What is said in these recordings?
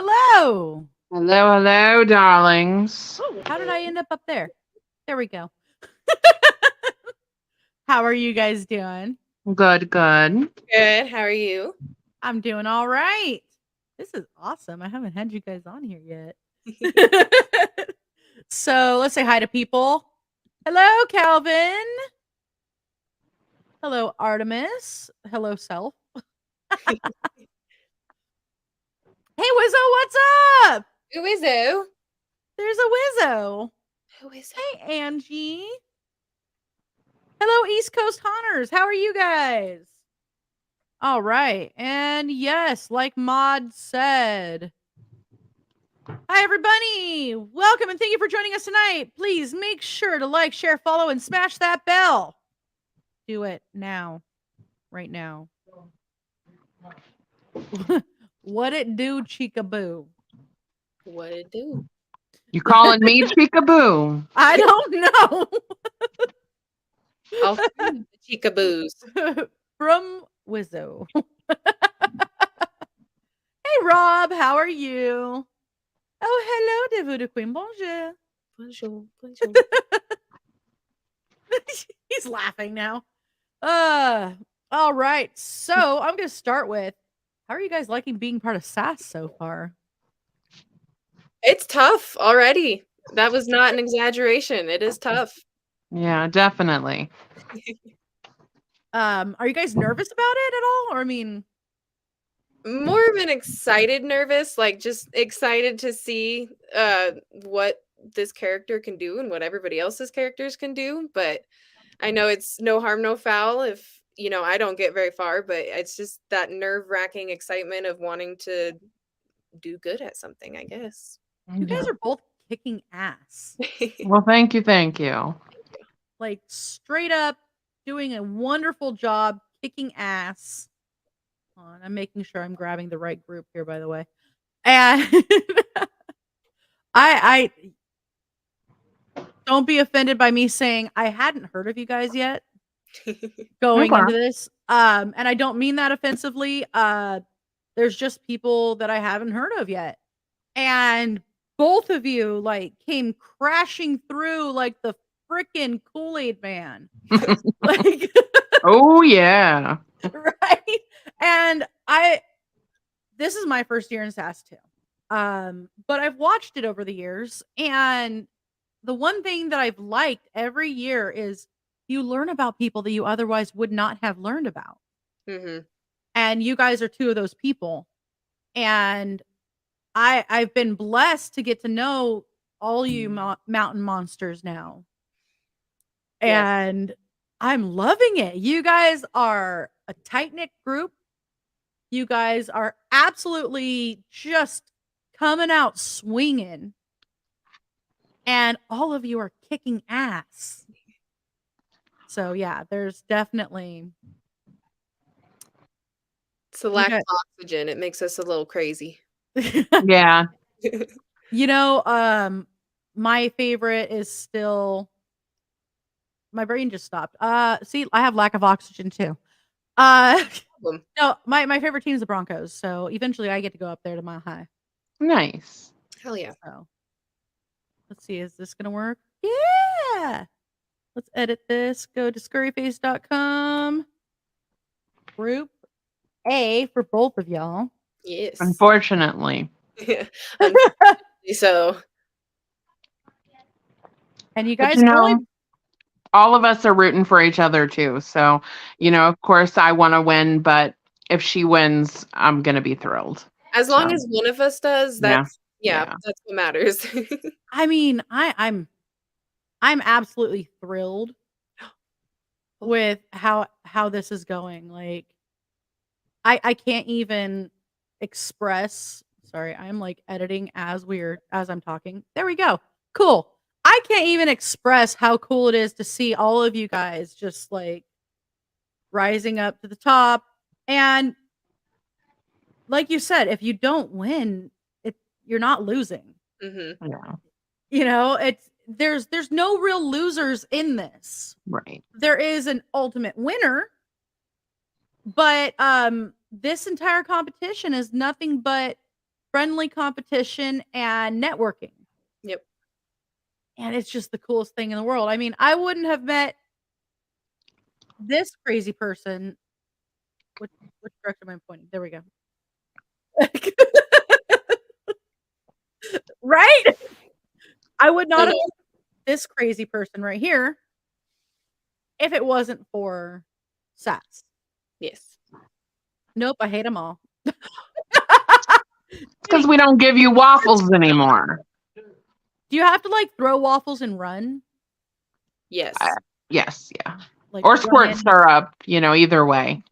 Hello. Hello, hello, darlings. Oh, how did I end up there? There we go. How are you guys doing? Good, good. Good. How are you? I'm doing all right. This is awesome. I haven't had you guys on here yet. So let's say hi to people. Hello, Calvin. Hello, Artemis. Hello, Self. Hey, Wizzo, what's up? Who is who? There's a Wizzo. Who is Hey, Angie. Hello, East Coast Hunters. How are you guys? All right. And yes, like Maud said. Hi, everybody. Welcome and thank you for joining us tonight. Please make sure to like, share, follow, and smash that bell. Do it now. Right now. What it do, Chickaboo? What it do? You calling me Chickaboo? I don't know. All from the Chicaboos. From Wizzo. Hey, Rob. How are you? Oh, hello, Devu de Queen. Bonjour. Bonjour. Bonjour. He's laughing now. All right. So I'm gonna start with how are you guys liking being part of SAS so far? It's tough already. That was not an exaggeration. It is tough. Yeah, definitely. Are you guys nervous about it at all? Or I mean, More of an excited nervous, like just excited to see what this character can do and what everybody else's characters can do. But I know it's no harm, no foul if, I don't get very far, but it's just that nerve-wracking excitement of wanting to do good at something, I guess. you guys are both kicking ass. Well, thank you, thank you. Like straight up doing a wonderful job kicking ass. Hold on, I'm making sure I'm grabbing the right group here, by the way. And I don't be offended by me saying I hadn't heard of you guys yet going Okay. into this. And I don't mean that offensively. There's just people that I haven't heard of yet. And both of you like came crashing through like the freaking Kool-Aid man. Like Oh, yeah. right? And this is my first year in SAS too. But I've watched it over the years, and the one thing that I've liked every year is you learn about people that you otherwise would not have learned about. Mm-hmm. And you guys are two of those people. And I've been blessed to get to know all you mountain monsters now. Yes. And I'm loving it. You guys are a tight-knit group. You guys are absolutely just coming out swinging. And all of you are kicking ass. So yeah, there's definitely It's the lack of oxygen. It makes us a little crazy. Yeah. My favorite is still my brain just stopped. See, I have lack of oxygen too. No, my favorite team is the Broncos. So eventually I get to go up there to Mile High. Nice. Hell yeah. So let's see, is this gonna work? Yeah. Let's edit this. Go to scurryface.com. Group A for both of y'all. Yes. Unfortunately. So. And you guys all of us are rooting for each other too. So, of course I want to win, but if she wins, I'm going to be thrilled. As long as one of us does, that's that's what matters. I mean, I'm absolutely thrilled with how this is going. Like I can't even express. Sorry, I'm like editing as I'm talking. There we go. Cool. I can't even express how cool it is to see all of you guys just like rising up to the top. And like you said, if you don't win, you're not losing. Mm-hmm. Yeah. There's no real losers in this. Right. There is an ultimate winner, but this entire competition is nothing but friendly competition and networking. Yep. And it's just the coolest thing in the world. I mean, I wouldn't have met this crazy person. Which direction am I pointing? There we go. Right? I would not have met this crazy person right here if it wasn't for Sass. Yes. Nope, I hate them all. Because we don't give you waffles anymore. Do you have to like throw waffles and run? Yes. Yes, yeah. Like Or run squirt in? syrup, either way.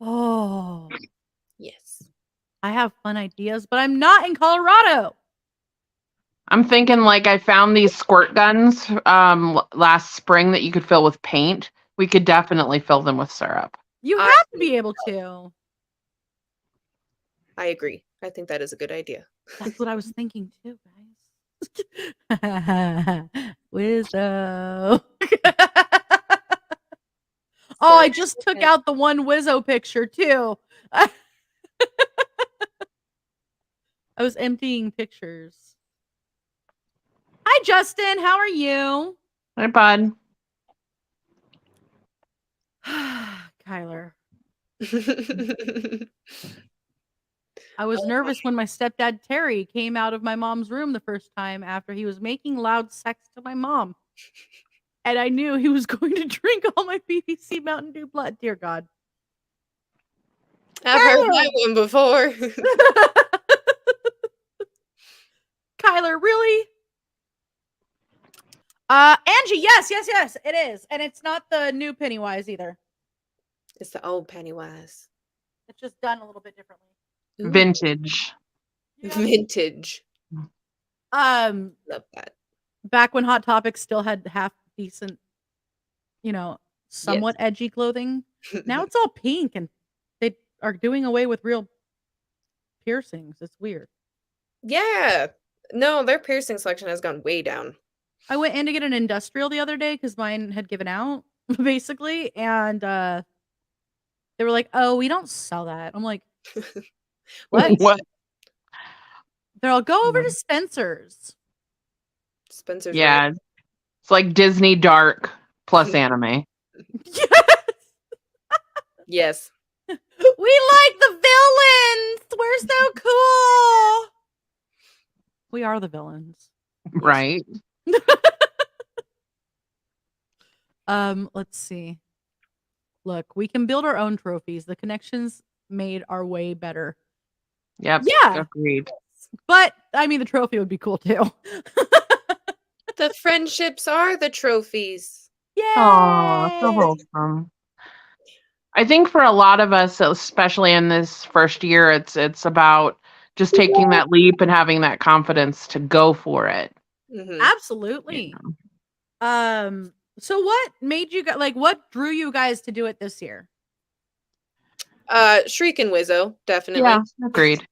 Oh, Yes. I have fun ideas, but I'm not in Colorado. I'm thinking like I found these squirt guns last spring that you could fill with paint. We could definitely fill them with syrup. You have to be able to. I agree. I think that is a good idea. That's what I was thinking too, guys. Wizzo. Oh, I just took out the one Wizzo picture too. I was emptying pictures. Hi, Justin. How are you? Hi, bud. Kyler. I was nervous when my stepdad Terry came out of my mom's room the first time after he was making loud sex to my mom. And I knew he was going to drink all my BBC Mountain Dew blood. Dear God. I've heard that one before. Kyler, really? Angie, yes, it is. And it's not the new Pennywise either. It's the old Pennywise. It's just done a little bit differently. Ooh. Vintage. Yeah. Vintage. Love that. Back when Hot Topics still had half decent, somewhat edgy clothing. Now it's all pink and they are doing away with real piercings. It's weird. Yeah. No, their piercing selection has gone way down. I went in to get an industrial the other day because mine had given out, basically. And they were like, oh, we don't sell that. I'm like, what? They're all, go over to Spencer's. Spencer's. Yeah. Right. It's like Disney Dark plus anime. Yes. We like the villains. We're so cool. We are the villains. Right. Let's see. Look, we can build our own trophies. The connections made our way better. Yep. Yeah. Agreed. But I mean, the trophy would be cool too. The friendships are the trophies. Yay! Oh, so wholesome. I think for a lot of us, especially in this first year, it's about just taking that leap and having that confidence to go for it. Mm-hmm. Absolutely. So what made you guys what drew you guys to do it this year? Shriek and Wizzo, definitely. Yeah, agreed.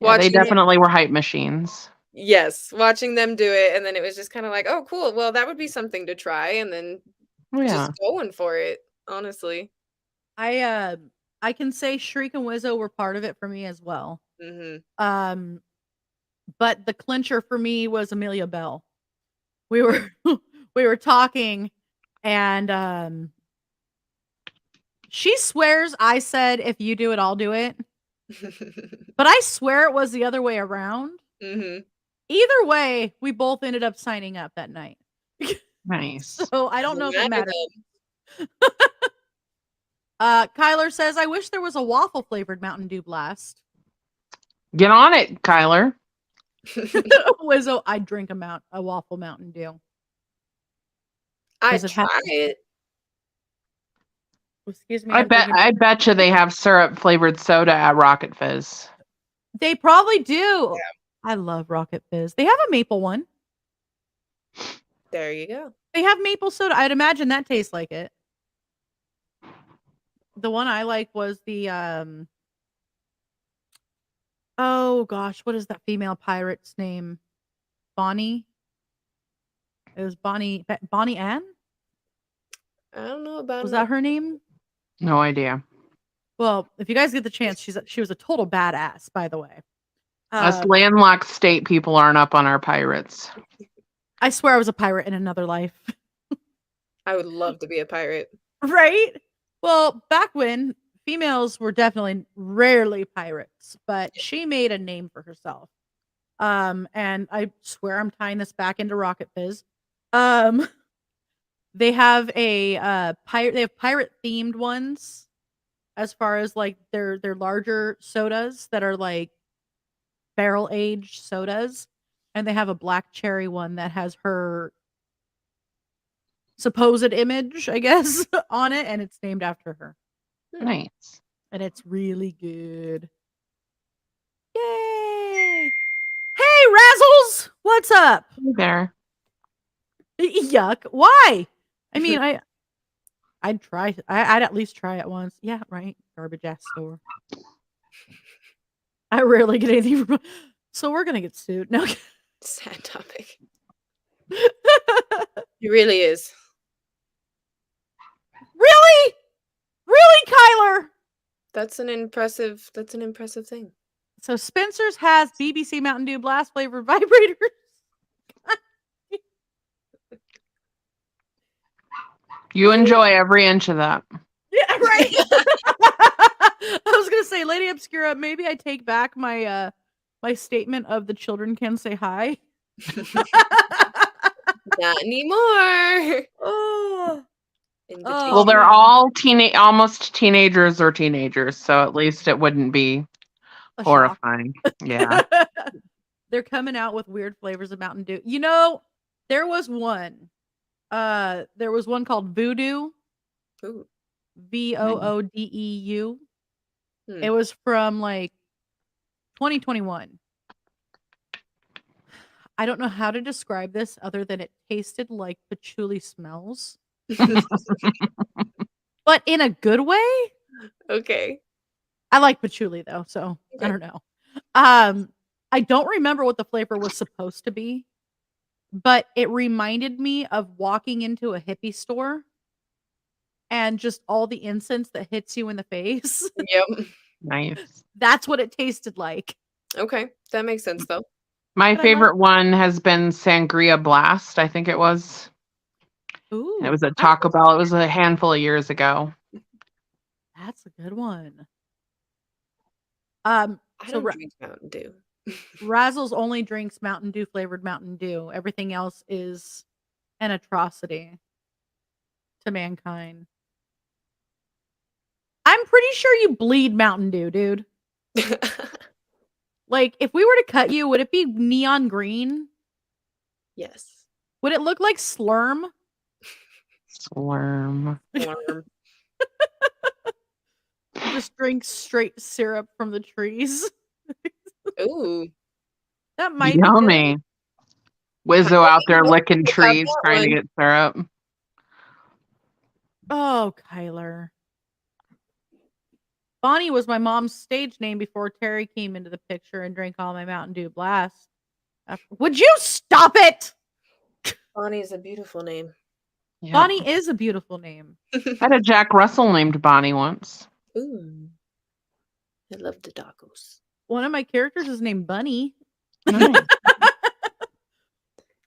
Yeah, they definitely were hype machines. Yes, watching them do it, and then it was just kind of like, oh, cool. Well, that would be something to try, and then just going for it. Honestly, I can say Shriek and Wizzo were part of it for me as well. Mm-hmm. But the clincher for me was Amelia Bell. We were talking, and she swears I said, if you do it, I'll do it. But I swear it was the other way around. Mm-hmm. Either way, we both ended up signing up that night. Nice. So I don't know if it matters. Kyler says, I wish there was a waffle flavored Mountain Dew Blast. Get on it, Kyler. Wizzo, I'd drink a waffle Mountain Dew. I'd try it. Excuse me. I bet you they have syrup flavored soda at Rocket Fizz. They probably do. Yeah. I love Rocket Fizz. They have a maple one. There you go. They have maple soda. I'd imagine that tastes like it. The one I like was the oh gosh, what is that female pirate's name? Bonnie. It was Bonnie Ann? I don't know about Was that her name? No idea. Well, if you guys get the chance, she was a total badass, by the way. Us landlocked state people aren't up on our pirates. I swear I was a pirate in another life. I would love to be a pirate. Right? Well, back when females were definitely rarely pirates, but she made a name for herself. And I swear I'm tying this back into Rocket Fizz. They have a pirate themed ones as far as like their larger sodas that are like barrel aged sodas, and they have a black cherry one that has her supposed image, I guess, on it, and it's named after her. Nice. And it's really good. Yay! Hey, Razzles! What's up? Hey there. Yuck. Why? I mean, I'd try. I'd at least try it once. Yeah, right. Garbage ass store. I rarely get anything from. So we're gonna get sued. No. Sad topic. It really is. Really? Really, Kyler? That's an impressive thing. So Spencer's has BBC Mountain Dew Blast flavored vibrators. You enjoy every inch of that. Yeah, right. I was gonna say, Lady Obscura, maybe I take back my my statement of the children can say hi. Not anymore. Oh. Well, they're man. all almost teenagers or teenagers, so at least it wouldn't be A shock. horrifying. Yeah. They're coming out with weird flavors of Mountain Dew. You know, there was one. There was one called Voodoo. Ooh. VOODEU. Hmm. It was from like 2021. I don't know how to describe this other than it tasted like patchouli smells. But in a good way. Okay. I like patchouli though, so Okay. I don't know. I don't remember what the flavor was supposed to be, but it reminded me of walking into a hippie store and just all the incense that hits you in the face. Yep. Nice. That's what it tasted like. Okay. That makes sense though. My But I favorite one has been Sangria Blast, I think it was. Ooh, It was at Taco Bell. It was a handful of years ago. That's a good one. I So don't drink Mountain Dew. Razzles only drinks Mountain Dew flavored Mountain Dew. Everything else is an atrocity to mankind. I'm pretty sure you bleed Mountain Dew, dude. Like, if we were to cut you, would it be neon green? Yes. Would it look like Slurm? Slurm. Warm. Just drink straight syrup from the trees. Ooh. That might be good. Yummy. Wizzo out there licking about trees that trying to one. get syrup. Oh, Kyler. Bonnie was my mom's stage name before Terry came into the picture and drank all my Mountain Dew Blast. Would you stop it? Bonnie is a beautiful name. Yeah. Bonnie is a beautiful name. I had a Jack Russell named Bonnie once. Ooh. I love the doggos. One of my characters is named Bunny. Nice.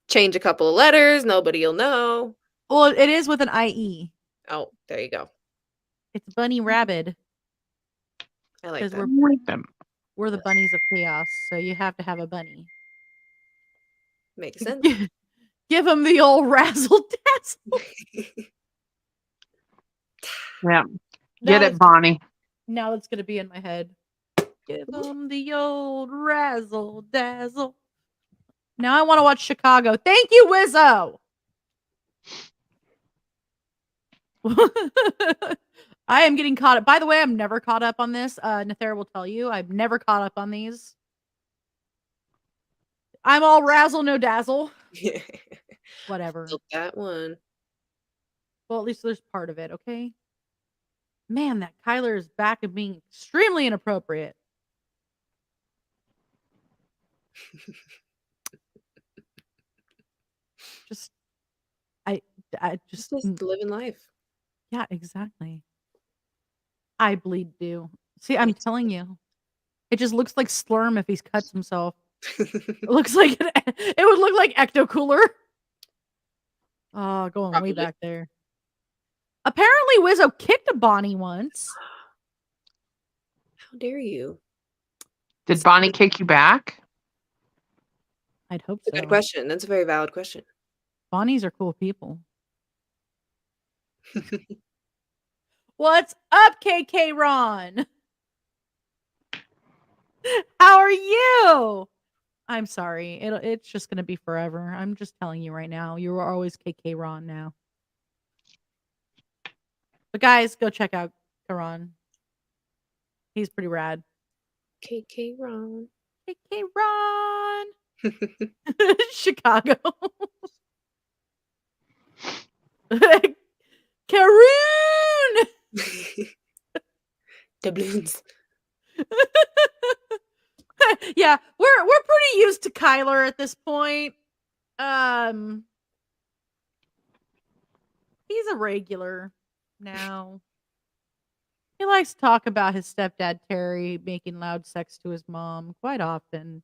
Change a couple of letters, nobody'll know. Well, it is with an IE. Oh, there you go. It's Bunny Rabbit. I like 'Cause that. we're the bunnies of chaos, so you have to have a bunny. Makes sense. Give him the old razzle dazzle. Yeah. Get it, Bonnie. Now it's gonna be in my head. Give him the old razzle dazzle. Now I want to watch Chicago. Thank you, Wizzo. I am getting caught up. By the way, I'm never caught up on this. Nathera will tell you, I'm never caught up on these. I'm all razzle, no dazzle. Whatever. Built that one. Well, at least there's part of it, okay? Man, that Kyler is back and being extremely inappropriate. Just, I just Just living life. yeah, exactly. I bleed too. See, I'm telling you. It just looks like Slurm if he cuts himself. It looks like it would look like Ecto Cooler. Oh, going way Probably. back there. Apparently, Wizzo kicked a Bonnie once. How dare you? Did Bonnie kick you back? I'd hope That's a so. good question. That's a very valid question. Bonnies are cool people. What's up, KK Ron? How are you? I'm sorry. It's just gonna be forever. I'm just telling you right now. You are always KK Ron now. But guys, go check out Karan. He's pretty rad. KK Ron. KK Ron. Chicago. Karoon. Doubloons. Yeah, we're pretty used to Kyler at this point. He's a regular now. He likes to talk about his stepdad Terry making loud sex to his mom quite often.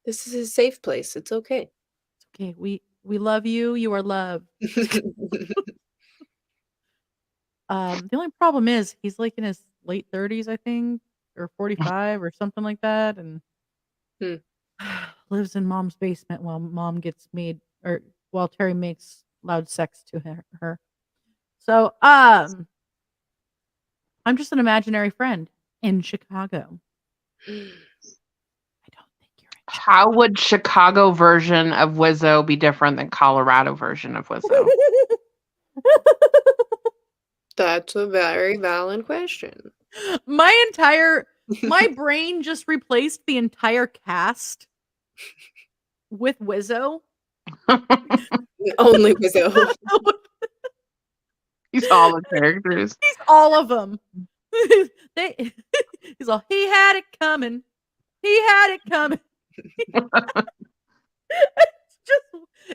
This is his safe place. It's okay. It's okay. We love you. You are loved. The only problem is he's like in his late 30s, I think, or 45 or something like that, and lives in mom's basement while mom gets made or while Terry makes loud sex to her. So, I'm just an imaginary friend in Chicago. I don't think you're in Chicago. How would Chicago version of Wizzo be different than Colorado version of Wizzo? That's a very valid question. My brain just replaced the entire cast with Wizzo. Only Wizzo. He's all the characters. He's all of them. He's all, he had it coming. He had it coming.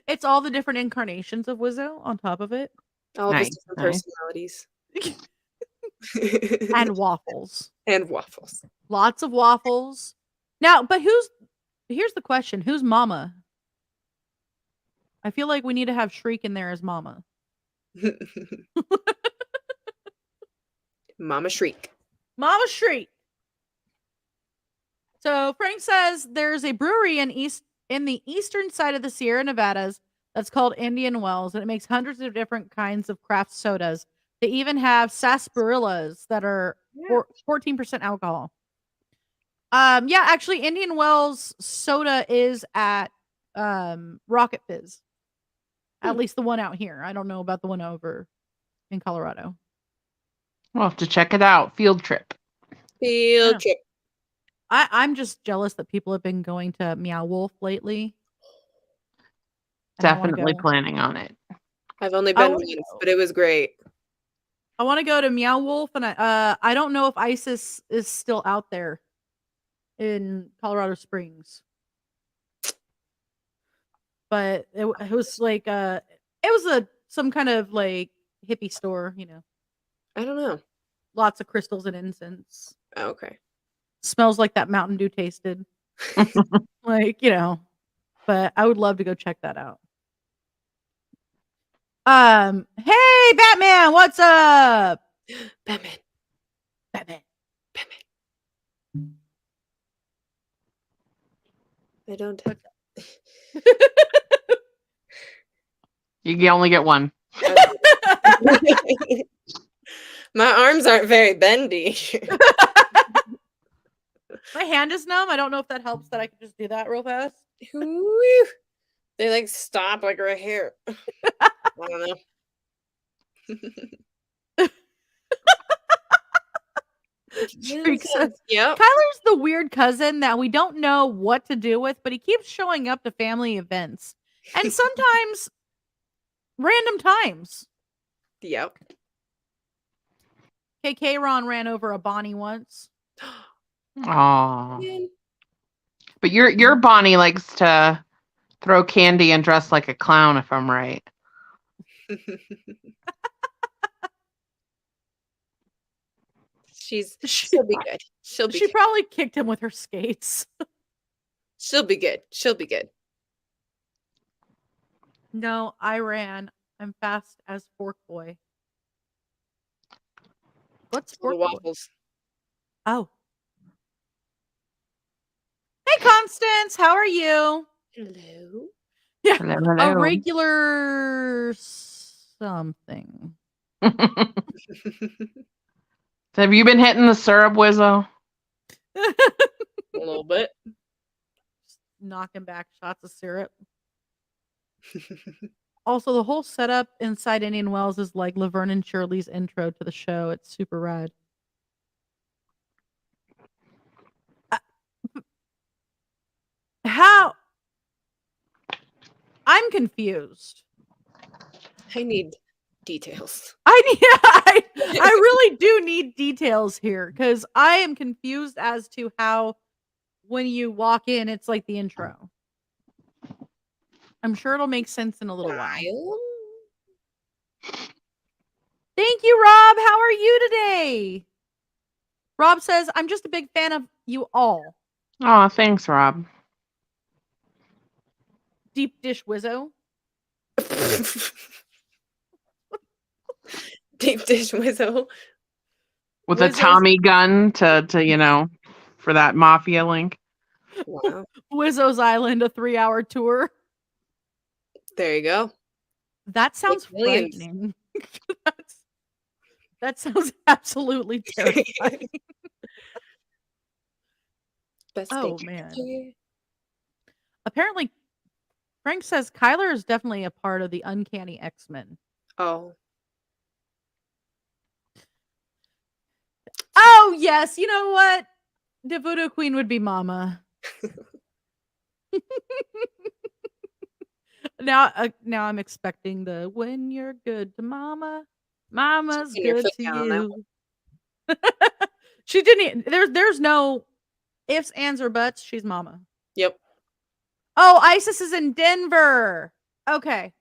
It's all the different incarnations of Wizzo on top of it. All of his different Nice. personalities. And waffles. And waffles. Lots of waffles. Now, but here's the question. Who's Mama? I feel like we need to have Shriek in there as Mama. Mama Shriek. Mama Shriek. So Frank says there's a brewery in the eastern side of the Sierra Nevadas that's called Indian Wells, and it makes hundreds of different kinds of craft sodas. They even have sarsaparillas that are 14% alcohol. Yeah, actually, Indian Wells soda is at Rocket Fizz. At least the one out here. I don't know about the one over in Colorado. We'll have to check it out. Field trip. Field trip. I'm just jealous that people have been going to Meow Wolf lately. Definitely planning on it. I've only been once, but it was great. I want to go to Meow Wolf, and I don't know if ISIS is still out there in Colorado Springs. But it was like some kind of like hippie store, you know. I don't know. Lots of crystals and incense. Oh, okay. Smells like that Mountain Dew tasted. Like, you know. But I would love to go check that out. Hey Batman, what's up? Batman. I don't have You only get one. My arms aren't very bendy. My hand is numb. I don't know if that helps that I can just do that real fast. They like stop like right here. I don't know. Yep. Kyler's the weird cousin that we don't know what to do with, but he keeps showing up to family events. And sometimes random times. Yep. KK Ron ran over a Bonnie once. Aww. But your Bonnie likes to throw candy and dress like a clown, if I'm right. She'll be good. She'll be She good. probably kicked him with her skates. She'll be good. She'll be good. No, I ran. I'm fast as Fork Boy. What's The Fork Boy? waffles. Oh. Hey, Constance, how are you? Hello. Yeah, Hello, a hello. regular something. Have you been hitting the syrup, Wizzo? A little bit. Knocking back shots of syrup. Also, the whole setup inside Indian Wells is like Laverne and Shirley's intro to the show. It's super rad. How? I'm confused. I need details. I really do need details here because I am confused as to how when you walk in, it's like the intro. I'm sure it'll make sense in a little while. Thank you, Rob. How are you today? Rob says, I'm just a big fan of you all. Oh, thanks, Rob. Deep dish Wizzo. Deep dish Wizzo. With a Wizzo's- Tommy gun to for that mafia link. Wow. Wizzo's Island, a 3-hour tour. There you go. That sounds millions. frightening. That sounds absolutely terrifying. Best Oh, thing. man. Apparently, Frank says Kyler is definitely a part of the Uncanny X-Men. Oh. Oh, yes. You know what? The Voodoo Queen would be Mama. Now I'm expecting the when you're good to Mama, Mama's Putting your good foot to down on that you. She didn't. There's no ifs, ands, or buts. She's Mama. Yep. Oh, Isis is in Denver. Okay.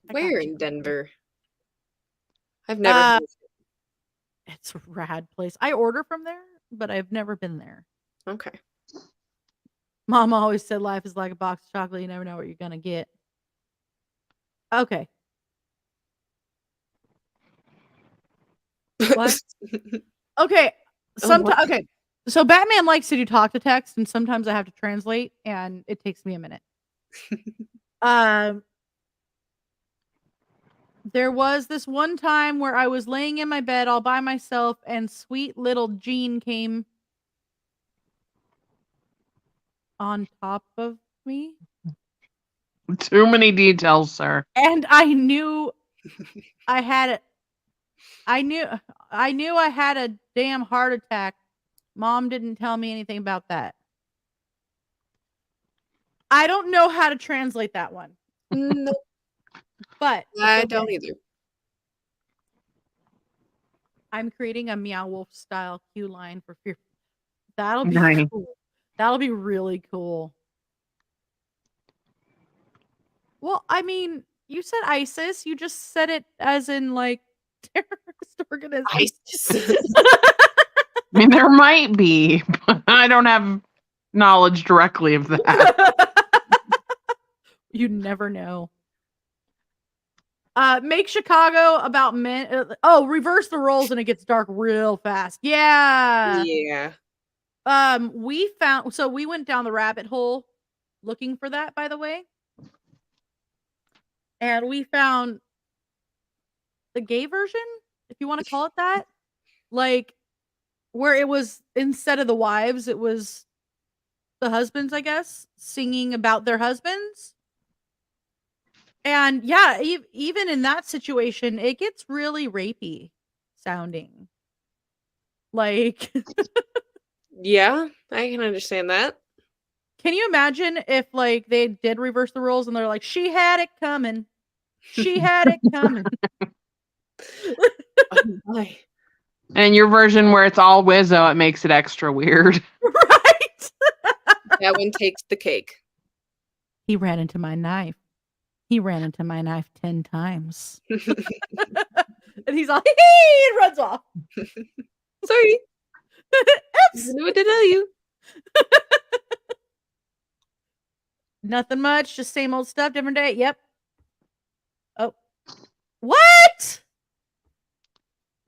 I got Where you. in Denver? I've never been. It's a rad place. I order from there, but I've never been there. Okay. Mama always said life is like a box of chocolate. You never know what you're gonna get. Okay. What? Okay. Sometimes what? okay. So Batman likes to do talk to text, and sometimes I have to translate, and it takes me a minute. There was this one time where I was laying in my bed all by myself, and sweet little Jean came on top of me. Too many details, sir. And I knew I had I knew I had a damn heart attack. Mom didn't tell me anything about that. I don't know how to translate that one. Nope. But I don't either. I'm creating a Meow Wolf style cue line for Fear. That'll be Nice. cool. That'll be really cool. Well, I mean, you said ISIS. You just said it as in like terrorist organization. ISIS. I mean, there might be, but I don't have knowledge directly of that. You never know. Make Chicago about men. Reverse the roles and it gets dark real fast. Yeah. Yeah. We went down the rabbit hole looking for that, by the way. And we found the gay version, if you want to call it that. Like, where it was, instead of the wives, it was the husbands, I guess, singing about their husbands. And yeah, even in that situation, it gets really rapey sounding. Like, Yeah, I can understand that. can you imagine if like they did reverse the roles and they're like, she had it coming. She had it coming. Oh my. And your version where it's all Wizzo, it makes it extra weird. Right? That one takes the cake. He ran into my knife. He ran into my knife 10 times. And he's all, hee, and runs off. Sorry. Oops. Didn't know what to tell you. Nothing much, just same old stuff, different day. Yep. Oh. What?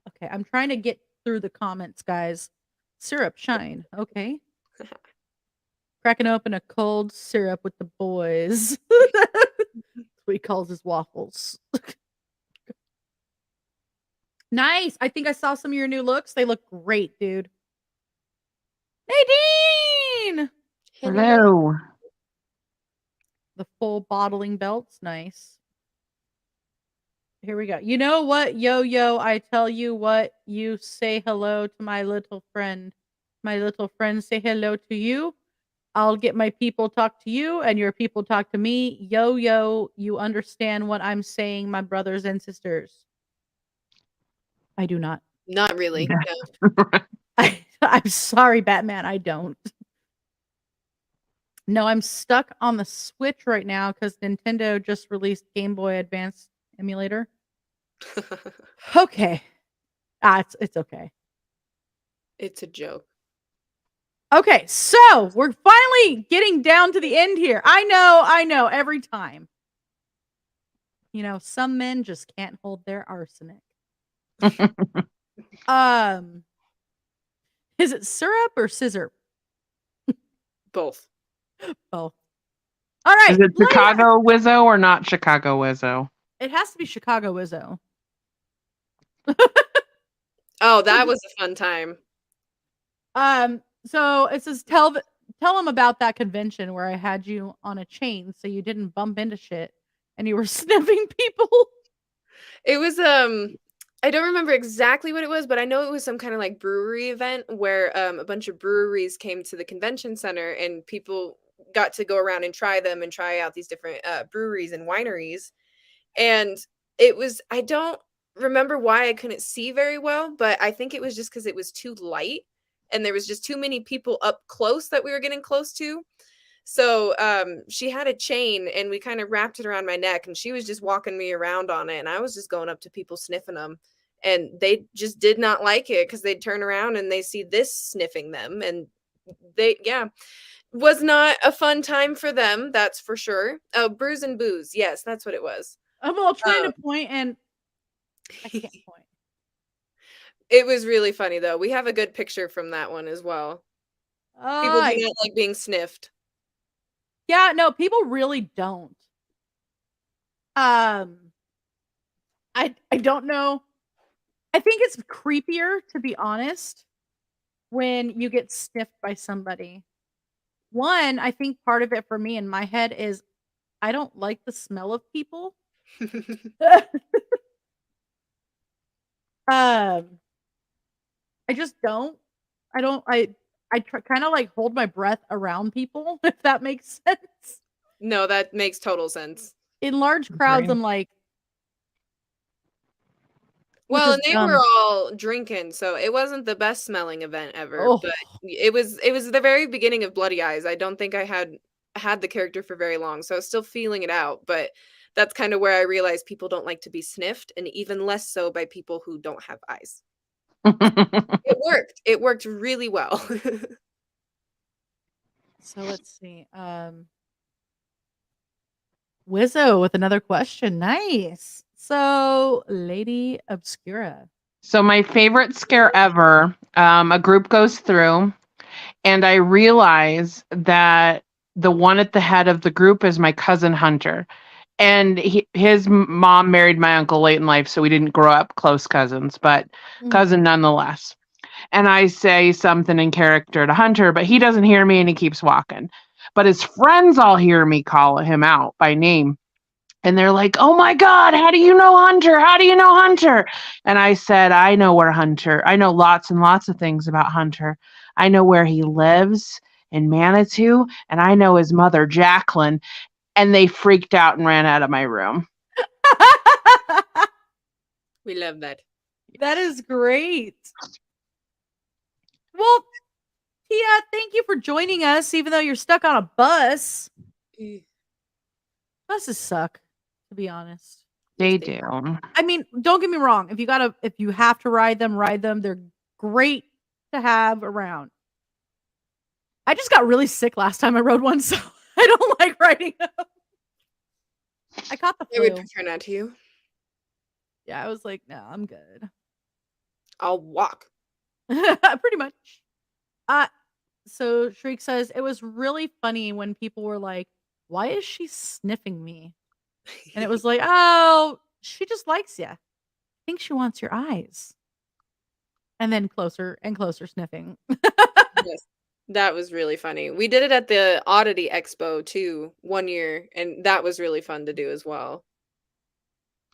Okay, I'm trying to get through the comments, guys. Syrup shine. Okay. Cracking open a cold syrup with the boys. That's what he calls his waffles. Nice. I think I saw some of your new looks. They look great, dude. Nadine! Hello. The full bottling belts. Nice. Here we go. You know what, yo, I tell you what, you say hello to my little friend. My little friend say hello to you. I'll get my people talk to you and your people talk to me. Yo, you understand what I'm saying, my brothers and sisters? I do not. Not really. Yeah. No. I'm sorry, Batman. I don't. No, I'm stuck on the Switch right now because Nintendo just released Game Boy Advance emulator. Okay. It's okay. It's a joke. Okay, so we're finally getting down to the end here. I know, every time. You know, some men just can't hold their arsenic. Is it syrup or scissor? Both. Both. All right. Is it Chicago Wizzo or not Chicago Wizzo? It has to be Chicago Wizzo. Oh, that was a fun time. So it says tell them about that convention where I had you on a chain so you didn't bump into shit and you were sniffing people. It was I don't remember exactly what it was, but I know it was some kind of like brewery event where a bunch of breweries came to the convention center and people got to go around and try them and try out these different breweries and wineries. And it was, I don't remember why I couldn't see very well, but I think it was just because it was too light and there was just too many people up close that we were getting close to. So she had a chain and we kind of wrapped it around my neck and she was just walking me around on it and I was just going up to people sniffing them and they just did not like it because they'd turn around and they see this sniffing them and was not a fun time for them, that's for sure. Oh, Brews and Booze, yes, that's what it was. I'm all trying to point and I can't point. It was really funny though. We have a good picture from that one as well. People do not like being sniffed. Yeah, no, people really don't. I don't know. I think it's creepier, to be honest, when you get sniffed by somebody. One, I think part of it for me in my head is I don't like the smell of people. I just don't. I kind of like hold my breath around people, if that makes sense. No, that makes total sense. In large crowds, Agree. I'm like, well, and they dumb. were all drinking, so it wasn't the best smelling event ever, Oh. but it was the very beginning of Bloody Eyes. I don't think I had the character for very long, so I was still feeling it out, but that's kind of where I realized people don't like to be sniffed, and even less so by people who don't have eyes. It worked. It worked really well. So let's see. Wizzo with another question. Nice. So, Lady Obscura. So my favorite scare ever, a group goes through and I realize that the one at the head of the group is my cousin Hunter. And his mom married my uncle late in life, so we didn't grow up close cousins, but cousin nonetheless. And I say something in character to Hunter, but he doesn't hear me and he keeps walking. But his friends all hear me call him out by name. And they're like, oh my God, how do you know Hunter? How do you know Hunter? And I said, I know lots and lots of things about Hunter. I know where he lives in Manitou, and I know his mother, Jacqueline. And they freaked out and ran out of my room. We love that. That is great. Well, Tia, thank you for joining us, even though you're stuck on a bus. Buses suck, to be honest. They do. I mean, don't get me wrong. If you have to ride them, ride them. They're great to have around. I just got really sick last time I rode one, so I don't like riding them. I caught the I would flu. prefer not to. Yeah, I was like, no, I'm good. I'll walk. Pretty much. So Shriek says it was really funny when people were like, why is she sniffing me? And it was like, oh, she just likes you. I think she wants your eyes. And then closer and closer sniffing. Yes, that was really funny. We did it at the Oddity Expo too 1 year, and that was really fun to do as well.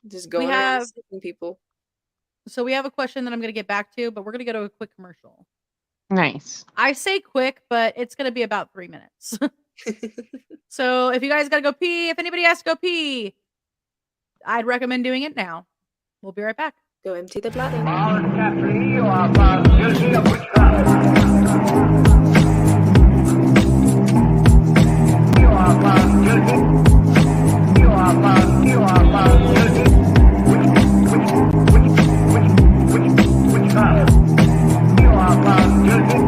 Just going around sniffing people. So we have a question that I'm going to get back to, but we're going to go to a quick commercial. Nice. I say quick, but it's going to be about 3 minutes. So if you guys got to go pee, if anybody has to go pee, I'd recommend doing it now. We'll be right back. Go empty the bladder. Captain, you are found guilty of witchcraft. You are found guilty. You are found guilty. Witchcraft. You are found guilty.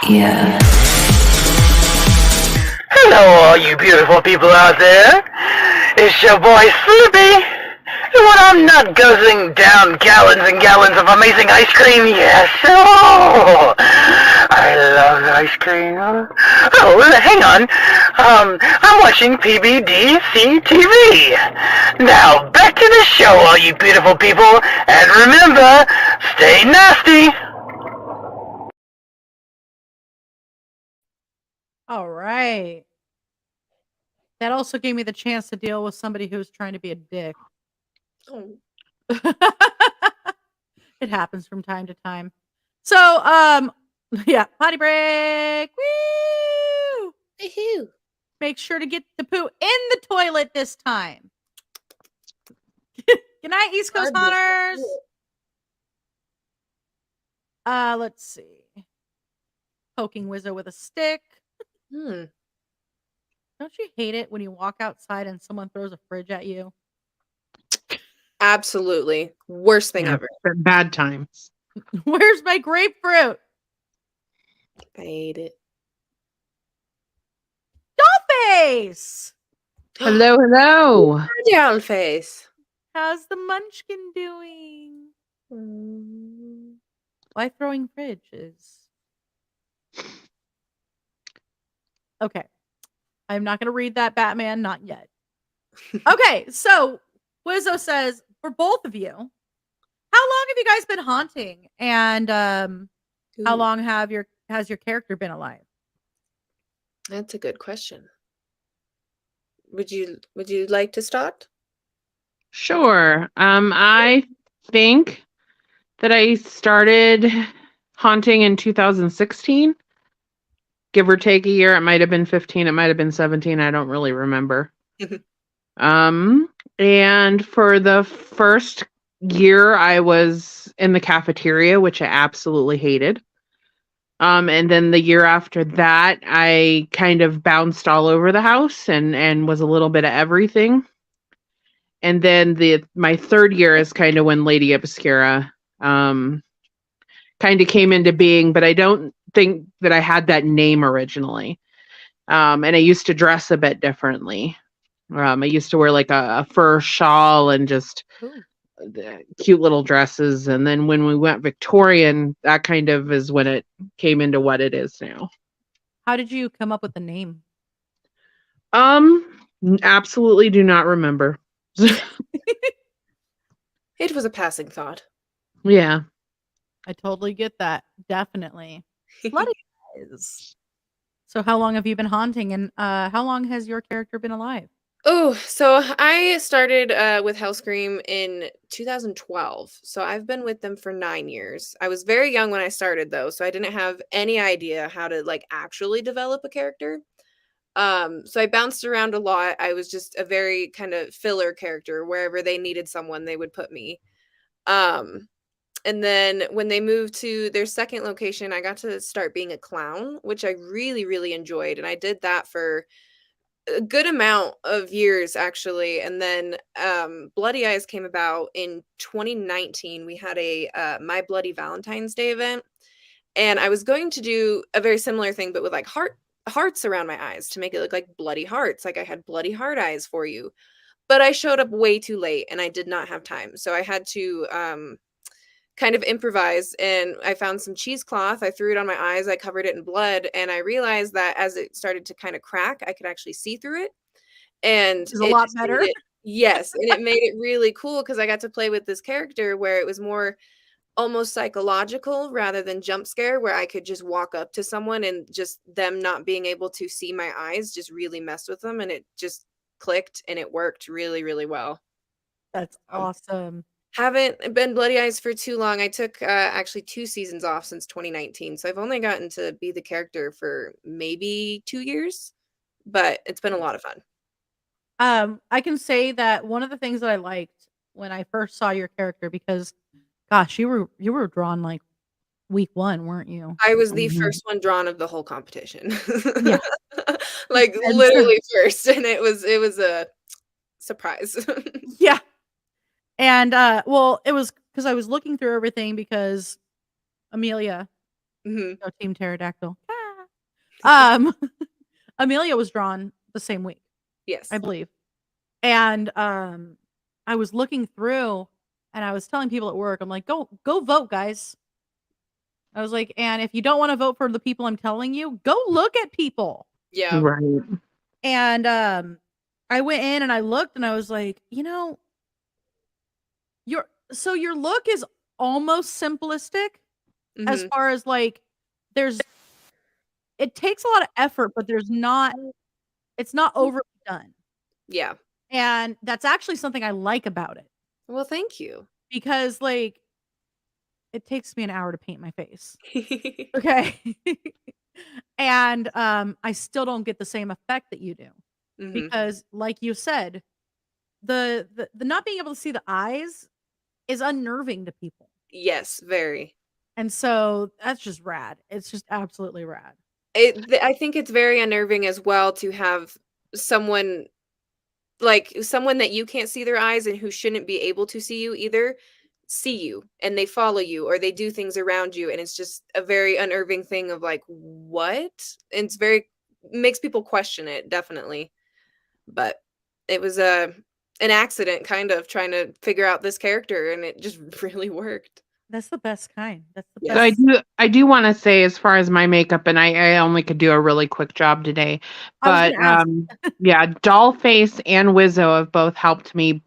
Yeah. Hello, all you beautiful people out there. It's your boy Slippy. And when I'm not guzzling down gallons and gallons of amazing ice cream, yes, oh, I love ice cream. Oh, hang on. I'm watching PBDC TV. Now, back to the show, all you beautiful people. And remember, stay nasty. All right. That also gave me the chance to deal with somebody who's trying to be a dick. Oh. It happens from time to time. So, yeah, potty break. Woo! Woohoo. Make sure to get the poo in the toilet this time. Good night, East Coast Hunters. Let's see. Poking Wizzo with a stick. Don't you hate it when you walk outside and someone throws a fridge at you? Absolutely. Worst thing ever. Bad times. Where's my grapefruit? I ate it. Dollface! Hello, hello. Down face. How's the munchkin doing? Why throwing fridges? Okay. I'm not going to read that, Batman. Not yet. Okay. So Wizzo says, for both of you, how long have you guys been haunting? And how long have your has your character been alive? That's a good question. Would you like to start? Sure. I think that I started haunting in 2016, give or take a year. It might have been 15, it might have been 17. I don't really remember. And for the first year, I was in the cafeteria, which I absolutely hated. And then the year after that, I kind of bounced all over the house and was a little bit of everything. And then my third year is kind of when Lady Obscura kind of came into being, but I don't think that I had that name originally. And I used to dress a bit differently. I used to wear like a fur shawl and just the cute little dresses. And then when we went Victorian, that kind of is when it came into what it is now. How did you come up with the name? Absolutely do not remember. It was a passing thought. Yeah. I totally get that. Definitely. Bloody guys. So how long have you been haunting, and how long has your character been alive? Oh, so I started with Hellscream in 2012. So I've been with them for 9 years. I was very young when I started though, so I didn't have any idea how to like actually develop a character. So I bounced around a lot. I was just a very kind of filler character. Wherever they needed someone, they would put me. And then when they moved to their second location, I got to start being a clown, which I really, really enjoyed. And I did that for a good amount of years, actually. And then Bloody Eyes came about in 2019. We had a My Bloody Valentine's Day event. And I was going to do a very similar thing, but with like hearts around my eyes to make it look like bloody hearts. Like I had bloody heart eyes for you. But I showed up way too late and I did not have time. So I had to kind of improvise, and I found some cheesecloth. I threw it on my eyes. I covered it in blood, and I realized that as it started to kind of crack, I could actually see through it. And Which is a lot better. Yes, and it made it really cool because I got to play with this character where it was more almost psychological rather than jump scare, where I could just walk up to someone and just them not being able to see my eyes just really messed with them, and it just clicked and it worked really, really well. That's awesome. Haven't been Bloody Eyes for too long. I took actually 2 seasons off since 2019, so I've only gotten to be the character for maybe 2 years, but it's been a lot of fun. I can say that one of the things that I liked when I first saw your character, because gosh, you were drawn like week 1, weren't you? I was the Mhm. first one drawn of the whole competition. Yeah. Like And so literally first, and it was a surprise. yeah. And well, it was because I was looking through everything because Amelia, Mhm. no Team Pterodactyl. Ah. Amelia was drawn the same week, Yes. I believe. And I was looking through and I was telling people at work, I'm like, go vote, guys. I was like, and if you don't want to vote for the people I'm telling you, go look at people. Yeah. Right. And I went in and I looked and I was like, you know, your look is almost simplistic as Mhm. far as like it takes a lot of effort, but it's not overly done. Yeah. And that's actually something I like about it Well, thank you. because like it takes me an hour to paint my face. Okay. And I still don't get the same effect that you do Mhm. because like you said, the not being able to see the eyes is unnerving to people. Yes, very. And so that's just rad. It's just absolutely rad. I think it's very unnerving as well to have someone someone that you can't see their eyes and who shouldn't be able to see you either, see you and they follow you or they do things around you, and it's just a very unnerving thing of like, what? And it's very makes people question it, definitely. But it was an accident kind of trying to figure out this character, and it just really worked. That's the best kind. That's the Yes. So best. I do want to say, as far as my makeup, and I only could do a really quick job today, I was but gonna ask. yeah, Dollface and Wizzo have both helped me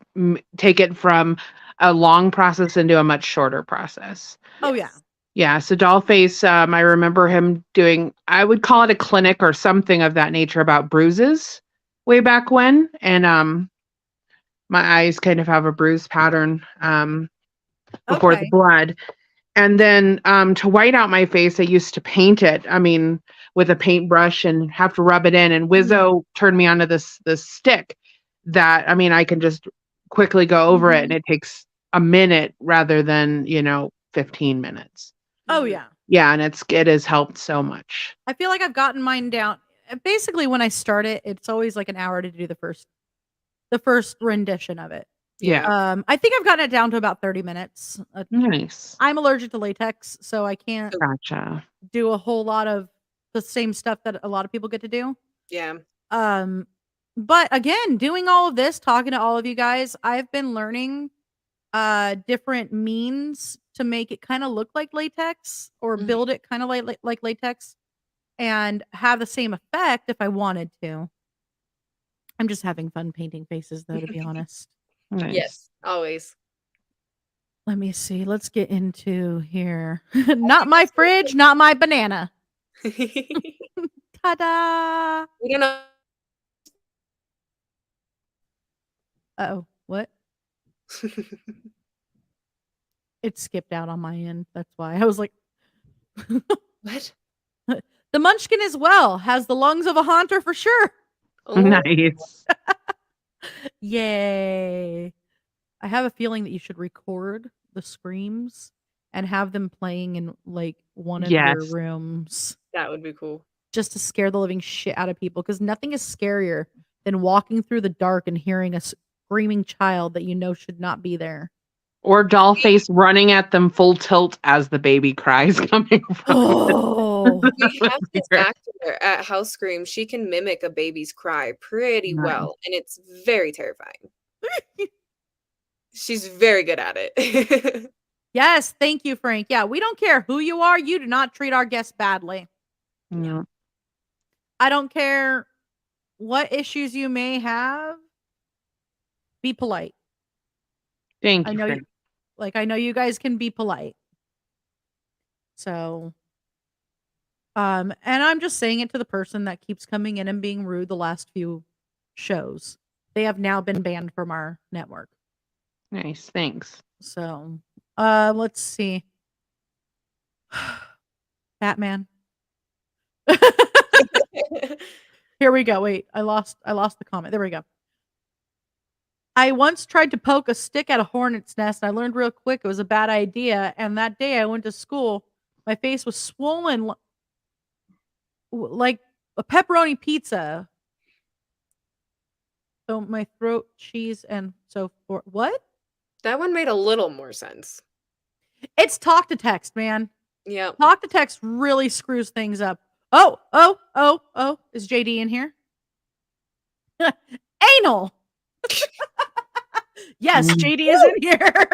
take it from a long process into a much shorter process. Oh yeah. Yeah, so Dollface, I remember him doing, I would call it a clinic or something of that nature about bruises way back when. And my eyes kind of have a bruise pattern before the Okay. blood. And then to white out my face, I used to paint it. I mean, with a paintbrush and have to rub it in. And Wizzo turned me onto this stick that, I mean, I can just quickly go over it, and it takes a minute rather than 15 minutes. Oh Mhm. yeah. Yeah, and it has helped so much. I feel like I've gotten mine down. Basically, when I start it, it's always like an hour to do the first rendition of it. Yeah. I think I've gotten it down to about 30 minutes. Nice. I'm allergic to latex, so I can't Gotcha. do a whole lot of the same stuff that a lot of people get to do. Yeah. But again, doing all of this, talking to all of you guys, I've been learning different means to make it kind of look like latex or Mhm. build it kind of like latex and have the same effect if I wanted to. I'm just having fun painting faces though, to be honest. Nice. Yes, always. Let me see. Let's get into here. Not my fridge, not my banana. We Ta-da! don't know. Uh-oh. What? It skipped out on my end. That's why. I was like, What? the munchkin as well has the lungs of a haunter for sure. Oh, Nice. Yay. I have a feeling that you should record the screams and have them playing in like one of your Yes. rooms that would be cool. just to scare the living shit out of people because nothing is scarier than walking through the dark and hearing a screaming child that you know should not be there. Or Dollface running at them full tilt as the baby cries coming from. Oh, We have this actor at House Scream. She can mimic a baby's cry pretty Nice. well, and it's very terrifying. She's very good at it. yes. Thank you, Frank. Yeah, we don't care who you are. You do not treat our guests badly. Yeah. I don't care what issues you may have. Be polite. Thank I you. know, Frank. I know you guys can be polite. So, and I'm just saying it to the person that keeps coming in and being rude the last few shows. They have now been banned from our network. Nice. Thanks. So, let's see. Batman. Here we go. Wait, I lost the comment. There we go. I once tried to poke a stick at a hornet's nest. And I learned real quick it was a bad idea. And that day I went to school. My face was swollen like a pepperoni pizza. So my throat, cheese, and so forth. What? That one made a little more sense. It's talk to text, man. Yeah. Talk to text really screws things up. Oh. Is JD in here? Anal. Yes, JD is in here.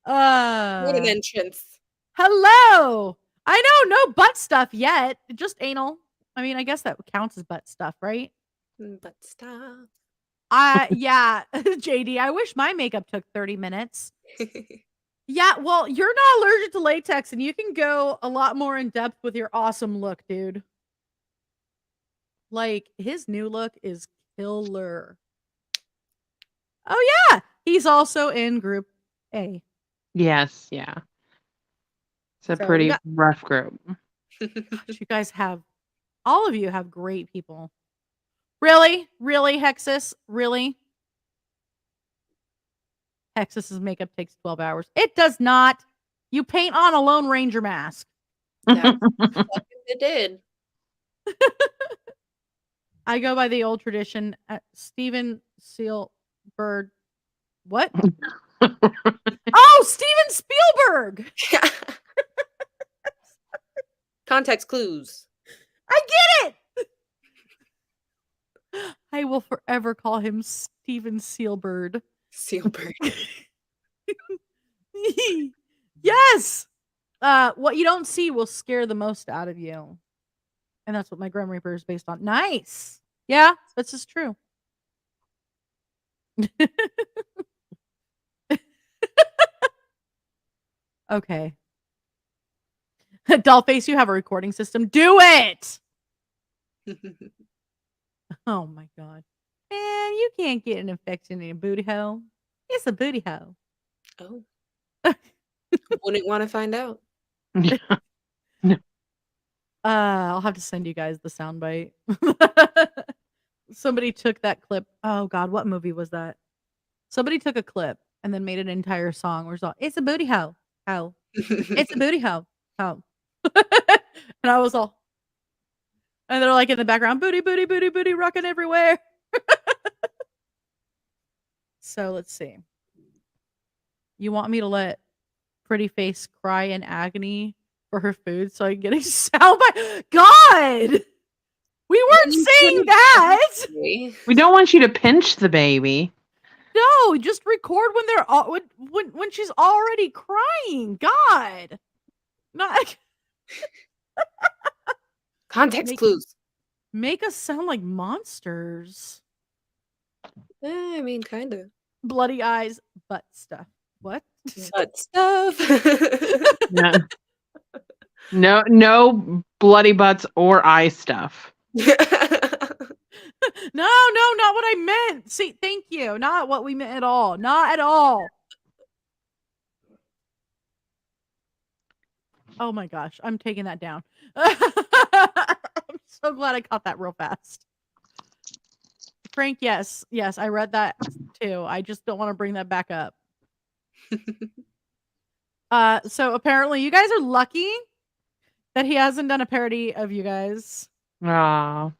What an entrance. Hello. I know, no butt stuff yet. Just anal. I mean, I guess that counts as butt stuff, right? But stop. Yeah, JD, I wish my makeup took 30 minutes. Yeah, well, you're not allergic to latex and you can go a lot more in depth with your awesome look, dude. Like, his new look is killer. Oh, yeah. He's also in Group A. Yes. Yeah. It's a So, pretty yeah. rough group. Gosh, you guys all of you have great people. Really? Really, Hexus? Really? Hexus's makeup takes 12 hours. It does not. You paint on a Lone Ranger mask. That it did. I go by the old tradition. Steven Spielberg. What? Oh, Steven Spielberg. Context clues. I get it. I will forever call him Steven Spielberg. Spielberg. Yes. What you don't see will scare the most out of you. And that's what my Grim Reaper is based on. Nice. Yeah, this is true. Okay. Dollface, you have a recording system. Do it! Oh my god. Man, you can't get an infection in a booty hole. It's a booty hole. Oh. Wouldn't want to find out. I'll have to send you guys the soundbite. Somebody took that clip. Oh god, what movie was that? Somebody took a clip and then made an entire song where it's all, it's a booty hole. Hole. It's a booty hole. Hole. And I was all, and they're like in the background, booty, booty, booty, booty, rocking everywhere. So let's see. You want me to let Pretty Face cry in agony for her food so I can get a soundbite? God! We weren't saying that! We don't want you to pinch the baby. No, just record when they're when she's already crying. God. Not Context clues. Make us sound like monsters. I mean, kind of. Bloody eyes, butt stuff. What? Butt stuff. No bloody butts or eye stuff. No, not what I meant. See, thank you. Not what we meant at all. Not at all. Oh my gosh, I'm taking that down. I'm so glad I caught that real fast. Frank, yes, I read that too. I just don't want to bring that back up. So apparently you guys are lucky that he hasn't done a parody of you guys. Aw.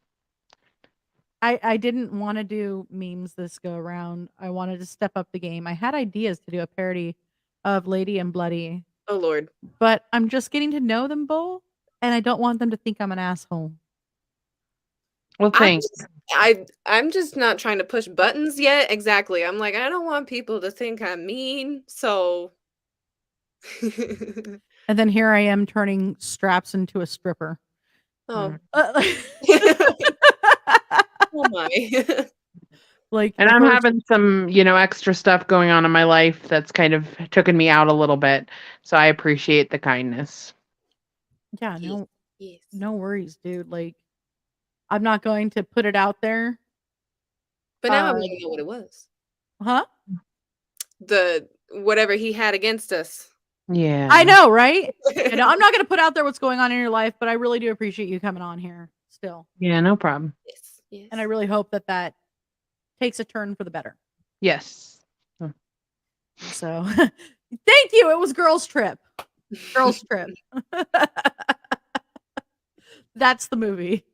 I didn't want to do memes this go around. I wanted to step up the game. I had ideas to do a parody of Lady and Bloody. Oh Lord. But I'm just getting to know them both, and I don't want them to think I'm an asshole. Well, thanks. I'm just not trying to push buttons yet. Exactly. I'm like, I don't want people to think I'm mean. So And then here I am turning straps into a stripper. oh. Oh my. Like, And I'm having some, extra stuff going on in my life that's kind of taken me out a little bit. So I appreciate the kindness. Yeah, Yes. no worries, dude. Like, I'm not going to put it out there. But now I want to know what it was. Huh? The whatever he had against us. Yeah. I know, right? I'm not going to put out there what's going on in your life, but I really do appreciate you coming on here still. Yeah, no problem. Yes. And I really hope that takes a turn for the better. Yes. So, thank you. It was girls' trip. Girls' trip. That's the movie.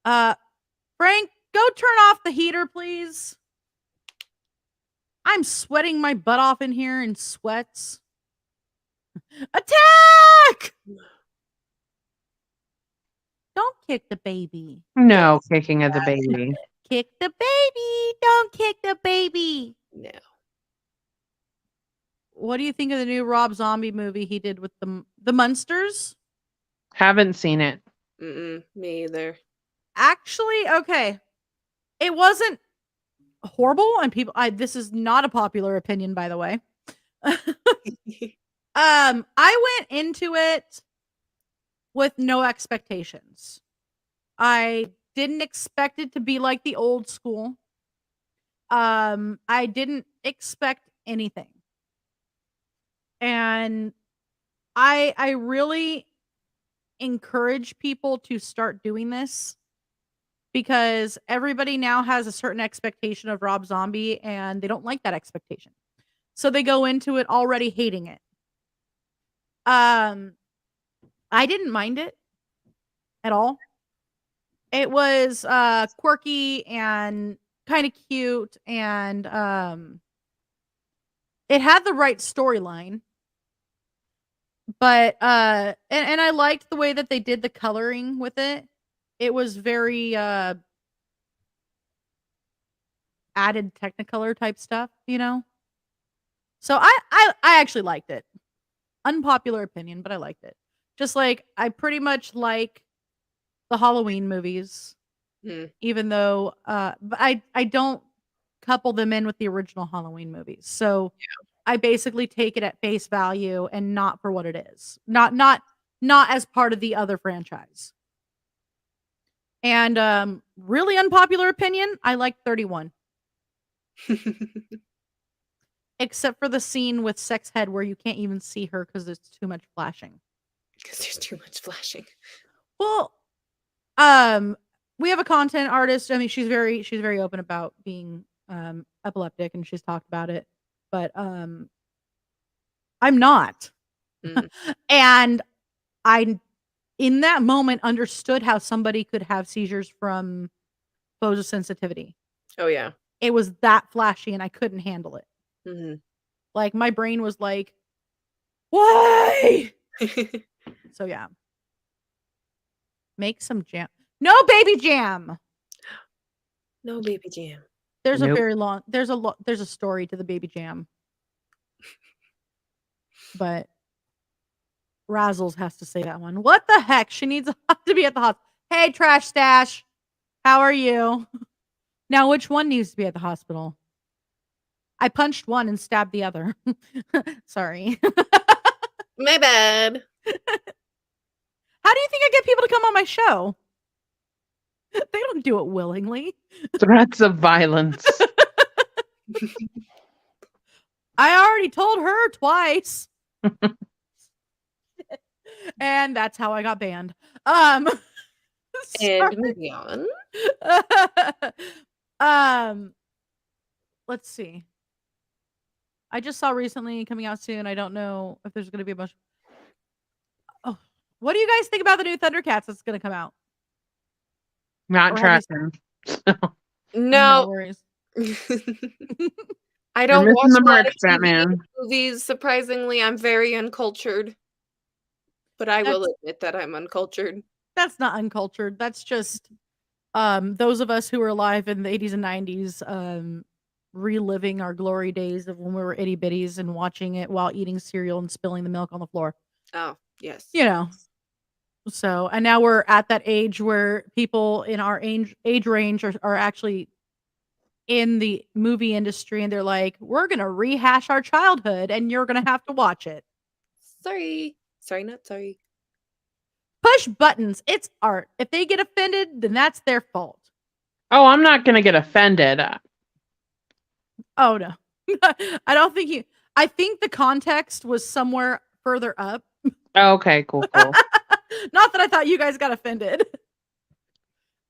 Frank, go turn off the heater, please. I'm sweating my butt off in here in sweats. Attack! Don't kick the baby. No kicking of the baby. Kick the baby. Don't kick the baby. No. What do you think of the new Rob Zombie movie he did with the Munsters? Haven't seen it. Me either. Actually, okay. It wasn't horrible, and this is not a popular opinion, by the way. I went into it with no expectations. I didn't expect it to be like the old school. I didn't expect anything. And I really encourage people to start doing this because everybody now has a certain expectation of Rob Zombie and they don't like that expectation. So they go into it already hating it. I didn't mind it at all. It was quirky and kind of cute, and it had the right storyline. But and I liked the way that they did the coloring with it. It was very added Technicolor type stuff, So I actually liked it. Unpopular opinion, but I liked it. Just like I pretty much like the Halloween movies, even though but I don't couple them in with the original Halloween movies. So I basically take it at face value and not for what it is. Not as part of the other franchise. And really unpopular opinion, I like 31. Except for the scene with Sex Head where you can't even see her because there's too much flashing. Because there's too much flashing. Well, we have a content artist. I mean, she's very open about being epileptic, and she's talked about it. But I'm not. And I, in that moment, understood how somebody could have seizures from photosensitivity. Oh, yeah. It was that flashy, and I couldn't handle it. Mm-hmm. Like, my brain was like, why? So, yeah. Make some jam. No baby jam. No baby jam. There's Nope. a very long, there's a story to the baby jam. But Razzles has to say that one. What the heck? She needs to be at the hospital. Hey, Trash Stash. How are you? Now, which one needs to be at the hospital? I punched one and stabbed the other. Sorry. My bad. How do you think I get people to come on my show? They don't do it willingly. Threats of violence. I already told her twice. And that's how I got banned. And sorry. moving Um, on. let's see. I just saw recently coming out soon. I don't know if there's going to be a bunch. Oh, what do you guys think about the new Thundercats that's going to come out? Not Or have tracking. No No. worries. I You're don't missing watch the a lot mark, of TV Batman. movies. Surprisingly, I'm very uncultured. But I will admit that I'm uncultured. That's not uncultured. That's just those of us who were alive in the 80s and 90s reliving our glory days of when we were itty bitties and watching it while eating cereal and spilling the milk on the floor. Oh, yes. You know. So, and now we're at that age where people in our age range are actually in the movie industry, and they're like, we're going to rehash our childhood and you're going to have to watch it. Sorry. Sorry, not sorry. Push buttons. It's art. If they get offended, then that's their fault. Oh, I'm not going to get offended. Oh, no. I don't think you. I think the context was somewhere further up. Okay, cool. Not that I thought you guys got offended.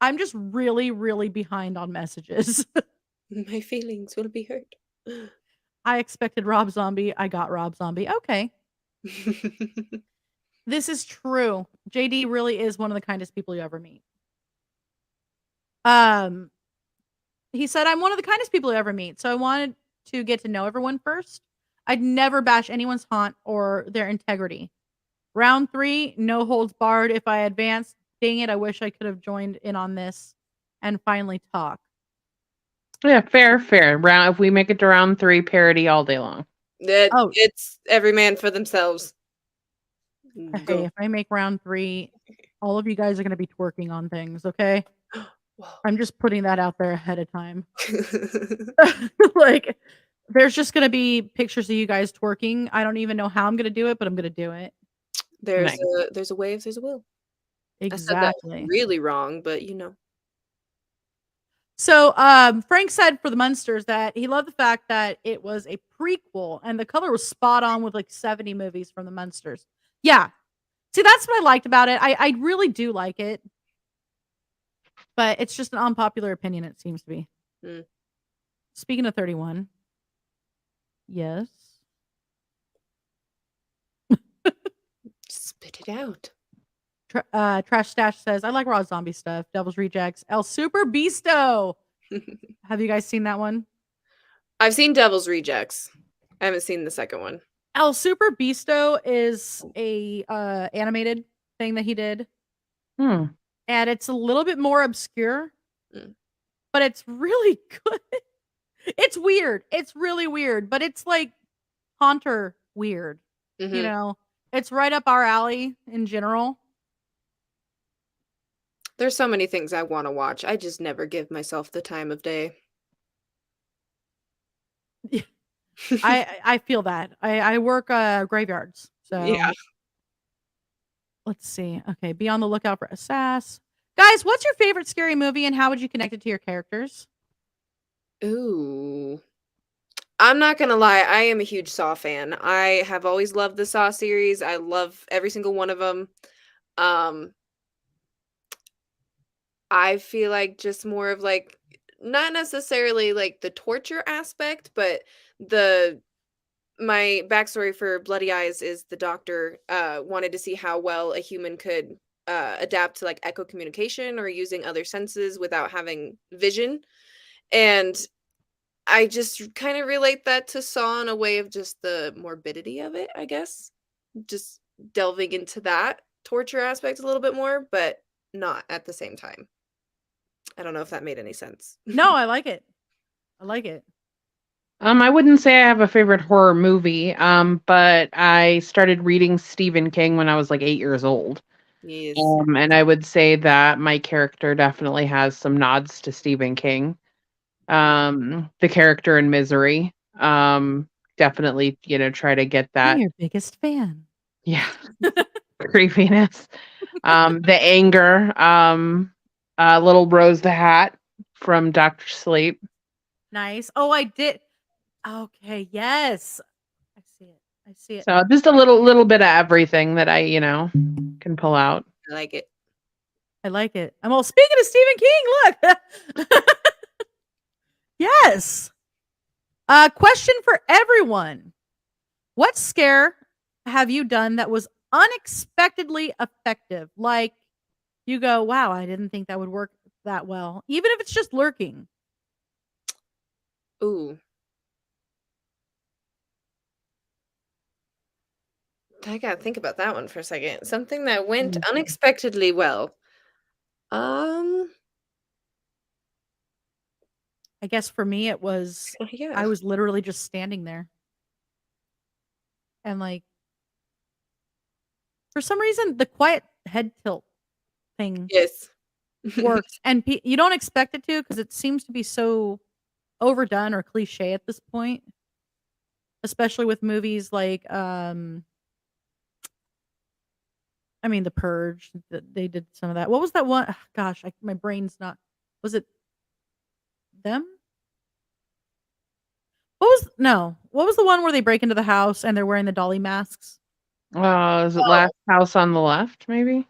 I'm just really, really behind on messages. My feelings will be hurt. I expected Rob Zombie. I got Rob Zombie. Okay. This is true. JD really is one of the kindest people you ever meet. He said, I'm one of the kindest people you ever meet. So I wanted to get to know everyone first. I'd never bash anyone's haunt or their integrity. Round 3, no holds barred. If I advanced, dang it, I wish I could have joined in on this and finally talk. Yeah, fair. If we make it to round 3, parody all day long. It's every man for themselves. Hey, if I make round 3, all of you guys are going to be twerking on things, okay? I'm just putting that out there ahead of time. Like, there's just going to be pictures of you guys twerking. I don't even know how I'm going to do it, but I'm going to do it. There's a way if there's a will. Exactly. I said that really wrong, but you know. So Frank said for the Munsters that he loved the fact that it was a prequel and the color was spot on with like 70 movies from the Munsters. Yeah. See, that's what I liked about it. I really do like it. But it's just an unpopular opinion, it seems to be. Speaking of 31. Yes. Spit it out. Trash Stash says, I like Raw Zombie stuff. Devil's Rejects. El Super Beasto. Have you guys seen that one? I've seen Devil's Rejects. I haven't seen the second one. El Super Beasto is a animated thing that he did. And it's a little bit more obscure. But it's really good. It's weird. It's really weird. But it's like Haunter weird. You know? It's right up our alley in general. There's so many things I want to watch. I just never give myself the time of day. I feel that. I work graveyards, so Yeah. let's see. Okay, be on the lookout for assass. Guys, what's your favorite scary movie and how would you connect it to your characters? Ooh. I'm not gonna lie, I am a huge Saw fan. I have always loved the Saw series. I love every single one of them. Um, I feel like just more of like not necessarily like the torture aspect, but the my backstory for Bloody Eyes is the doctor wanted to see how well a human could adapt to like echo communication or using other senses without having vision. And I just kind of relate that to Saw in a way of just the morbidity of it, I guess. Just delving into that torture aspect a little bit more, but not at the same time. I don't know if that made any sense. No, I like it. I like it. I wouldn't say I have a favorite horror movie, but I started reading Stephen King when I was like 8 years old. Yes. And I would say that my character definitely has some nods to Stephen King. The character in Misery, definitely, try to get I'm that, your biggest fan. yeah, creepiness. The anger, Little Rose the Hat from Doctor Sleep. Nice. Oh, I did. Okay, yes. I see it. I see it. So just a little bit of everything that I, can pull out. I like it. I like it. I'm all speaking of Stephen King, look. Yes. Question for everyone. What scare have you done that was unexpectedly effective? Like you go, wow, I didn't think that would work that well. Even if it's just lurking. Ooh. I gotta think about that one for a second. Something that went unexpectedly well. Um, I guess for me it was yeah. I was literally just standing there. And like for some reason the quiet head tilt thing Yes. works and you don't expect it to because it seems to be so overdone or cliche at this point, especially with movies like I mean The Purge. They did some of that. What was that one? Gosh, my brain's not. Was it them? What was the one where they break into the house and they're wearing the dolly masks? Is it Last House on the Left, maybe?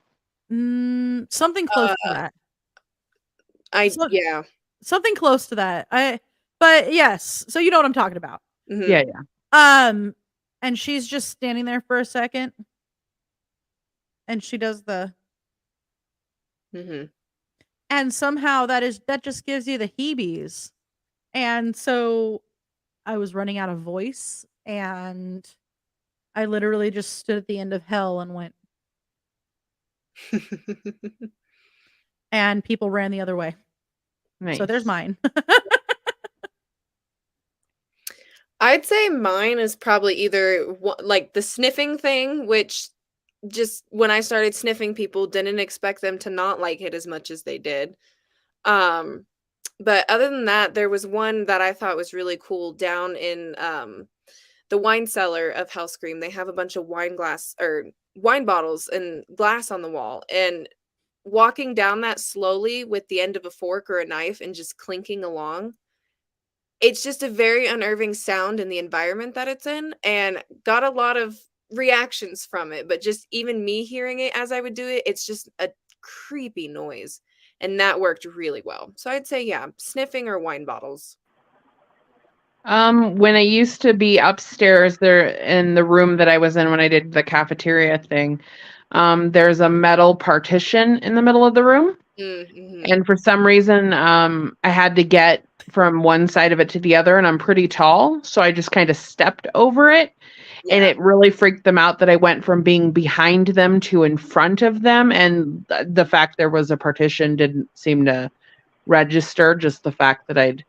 Something close to that. Yeah. Something close to that. But yes, so you know what I'm talking about. Mhm. Yeah. And she's just standing there for a second, and she does the, Mhm. and somehow that just gives you the heebies. And so I was running out of voice, and I literally just stood at the end of hell and went, and people ran the other way. Nice. So there's mine. I'd say mine is probably either like the sniffing thing, which just when I started sniffing people, didn't expect them to not like it as much as they did. But other than that, there was one that I thought was really cool down in the wine cellar of Hellscream. They have a bunch of wine bottles and glass on the wall, and walking down that slowly with the end of a fork or a knife and just clinking along. It's just a very unnerving sound in the environment that it's in, and got a lot of reactions from it, but just even me hearing it as I would do it, it's just a creepy noise, and that worked really well. So I'd say, yeah, sniffing or wine bottles. When I used to be upstairs there in the room that I was in when I did the cafeteria thing, there's a metal partition in the middle of the room. Mm-hmm. And for some reason, I had to get from one side of it to the other, and I'm pretty tall, so I just kind of stepped over it. And it really freaked them out that I went from being behind them to in front of them. And the fact there was a partition didn't seem to register, just the fact that I'd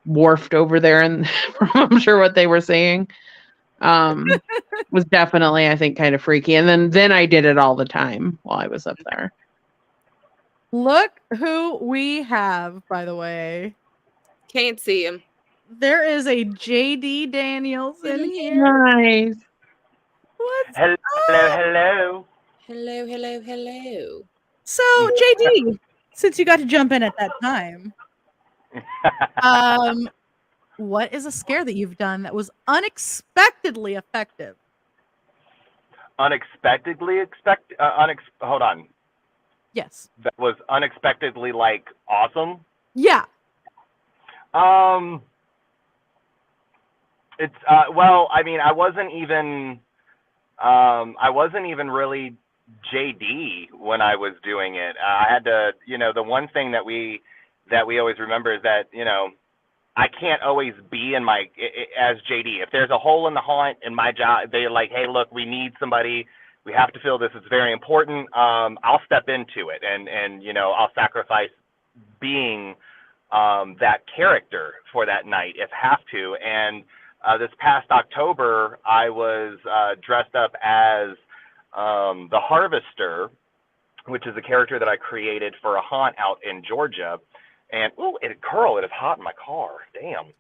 wharfed over there and I'm sure what they were saying was definitely, I think, kind of freaky. And then I did it all the time while I was up there. Look who we have, by the way. Can't see him. There is a JD Daniels in here. Nice. What's Hello, hello. Hello, hello, hello. So, JD, since you got to jump in at that time, what is a scare that you've done that was unexpectedly effective? Hold on. Yes. That was unexpectedly like awesome. Yeah. It's well, I mean, I wasn't even really JD when I was doing it. I had to, the one thing that we always remember is that, I can't always be in my as JD. If there's a hole in the haunt in my job, they're like, "Hey, look, we need somebody. We have to fill this. It's very important." I'll step into it, and I'll sacrifice being that character for that night if have to. And this past October, I was dressed up as the Harvester, which is a character that I created for a haunt out in Georgia. And it is hot in my car. Damn.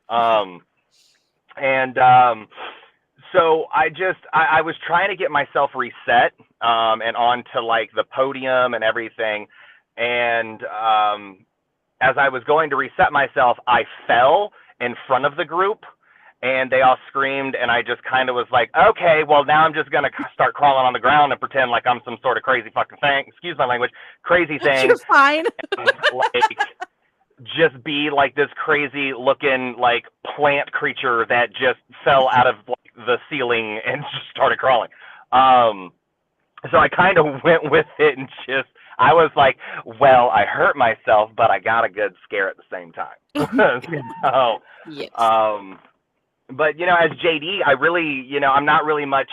So I was trying to get myself reset and onto like the podium and everything. And as I was going to reset myself, I fell in front of the group. And they all screamed, and I just kind of was like, okay, well, now I'm just going to start crawling on the ground and pretend like I'm some sort of crazy fucking thing. Excuse my language. Crazy thing. You're fine. And, like, just be like this crazy looking like plant creature that just fell out of like the ceiling and just started crawling. So I kind of went with it and I was like, well, I hurt myself, but I got a good scare at the same time. So, Yes. but as JD, I really, I'm not really much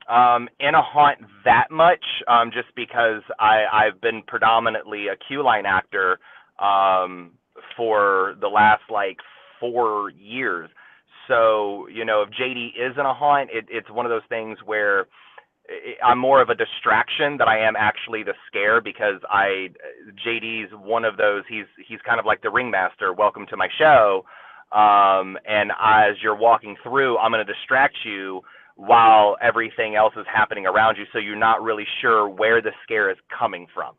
in a haunt that much, just because I've been predominantly a queue line actor for the last like 4 years. So, if JD is in a haunt, it's one of those things where I'm more of a distraction than I am actually the scare, because JD's one of those, he's kind of like the ringmaster, welcome to my show. And as you're walking through, I'm going to distract you while everything else is happening around you, so you're not really sure where the scare is coming from,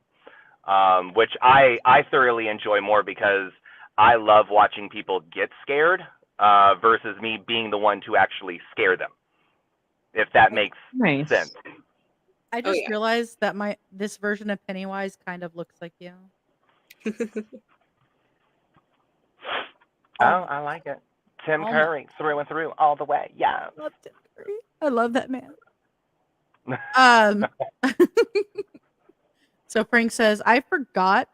which I thoroughly enjoy more, because I love watching people get scared versus me being the one to actually scare them, if that makes sense. I just realized that this version of Pennywise kind of looks like you. Oh, I like it. Tim Curry, through and through, all the way. Yeah. I love Tim Curry. I love that man. So Frank says, I forgot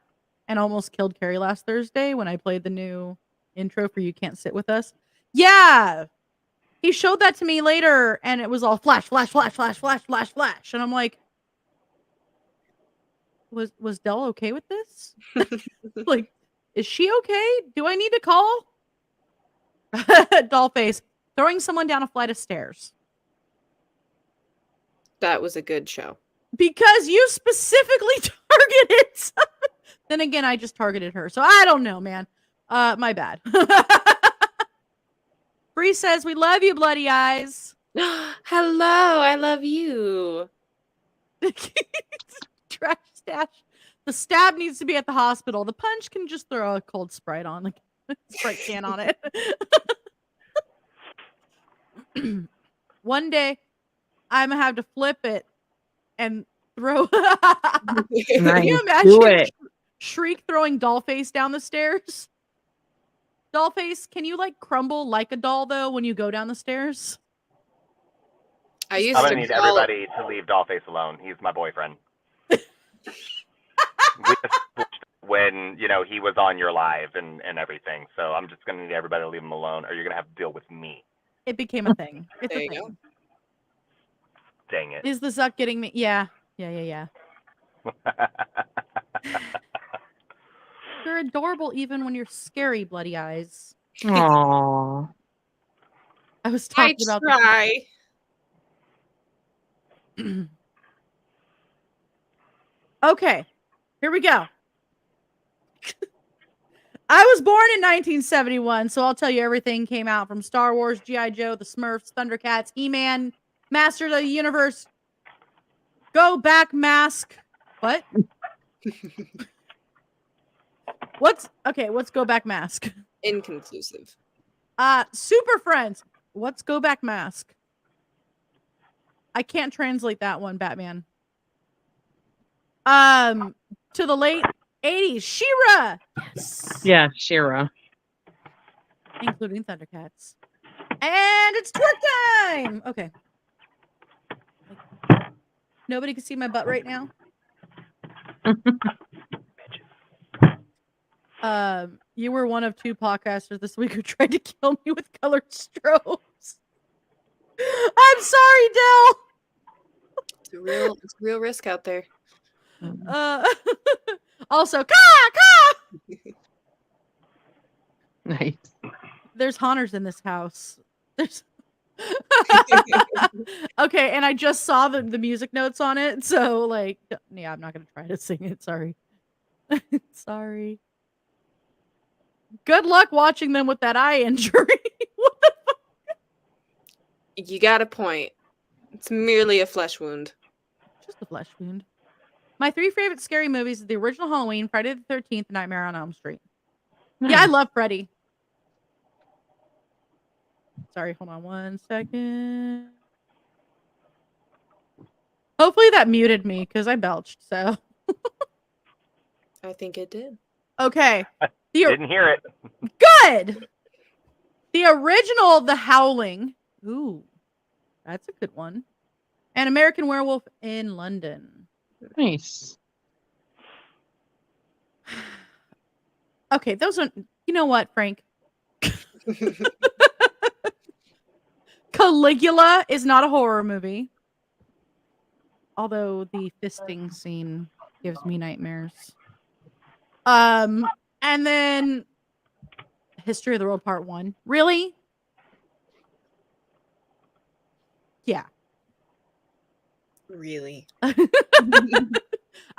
and almost killed Carrie last Thursday when I played the new intro for You Can't Sit With Us. Yeah. He showed that to me later, and it was all flash, flash, flash, flash, flash, flash, flash. And I'm like, was Dell okay with this? Like, is she okay? Do I need to call? Dollface, throwing someone down a flight of stairs. That was a good show. Because you specifically targeted. Then again, I just targeted her. So I don't know, man. My bad. Bree says, we love you, Bloody Eyes. Hello, I love you. Trash stash. The stab needs to be at the hospital. The punch can just throw a cold Sprite on, like a Sprite can on it. One day, I'm gonna have to flip it and throw. Can you imagine Shriek throwing Dollface down the stairs? Dollface, can you like crumble like a doll though when you go down the stairs? I'm gonna need everybody to leave Dollface alone. He's my boyfriend. We just switched when he was on your live and everything. So I'm just gonna need everybody to leave him alone, or you're gonna have to deal with me. It became a thing. It's there a you thing. go. Dang it. Is the Zuck getting me? Yeah. You're adorable even when you're scary, Bloody Eyes. Aww. I was talking about try. Okay, here we go. I was born in 1971, so I'll tell you everything came out from Star Wars, G.I. Joe, The Smurfs, Thundercats, He-Man, Masters of the Universe, Go Back Mask. What? What's Go Back Mask? Inconclusive. Super Friends. What's Go Back Mask? I can't translate that one, Batman. To the late 80s, She-Ra. Yes. Yeah, Shira. Including Thundercats. And it's twerk time! Okay. Nobody can see my butt right now. You were one of 2 podcasters this week who tried to kill me with colored strobes. I'm sorry, Dell. It's a real risk out there. Also, ka! Nice. There's haunters in this house. There's okay, and I just saw the music notes on it, so like, yeah, I'm not gonna try to sing it. Sorry. Sorry. Good luck watching them with that eye injury. What the fuck? You got a point. It's merely a flesh wound. Just a flesh wound. My 3 favorite scary movies are the original Halloween, Friday the 13th, and Nightmare on Elm Street. Nice. Yeah, I love Freddy. Sorry, hold on 1 second. Hopefully that muted me because I belched, so. I think it did. Okay. Didn't hear it. Good! The original The Howling. Ooh, that's a good one. And American Werewolf in London. Nice. Okay, those are. You know what, Frank? Caligula is not a horror movie. Although the fisting scene gives me nightmares. And then History of the World Part 1. Really? Yeah. Really? I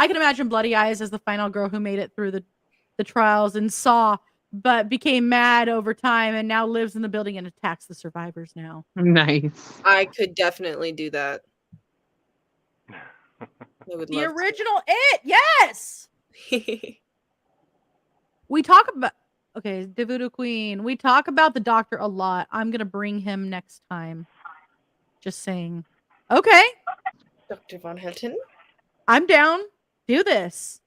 can imagine Bloody Eyes as the final girl who made it through the trials and saw, but became mad over time and now lives in the building and attacks the survivors now. Nice. I could definitely do that. I would The love original It, yes! to. We talk about, okay, the Voodoo Queen. We talk about the doctor a lot. I'm going to bring him next time. Just saying. Okay, Dr. Von Helton? I'm down. Do this.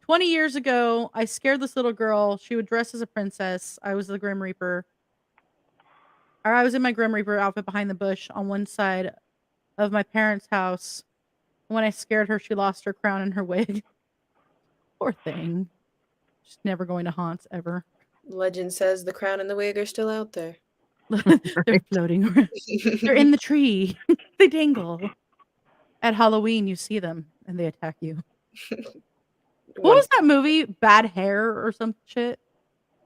20 years ago, I scared this little girl. She would dress as a princess. I was the Grim Reaper. Or I was in my Grim Reaper outfit behind the bush on one side of my parents' house. When I scared her, she lost her crown and her wig. Poor thing. She's never going to haunts ever. Legend says the crown and the wig are still out there. They're floating around. They're in the tree. They dangle. At Halloween, you see them and they attack you. What was that movie? Bad Hair or some shit?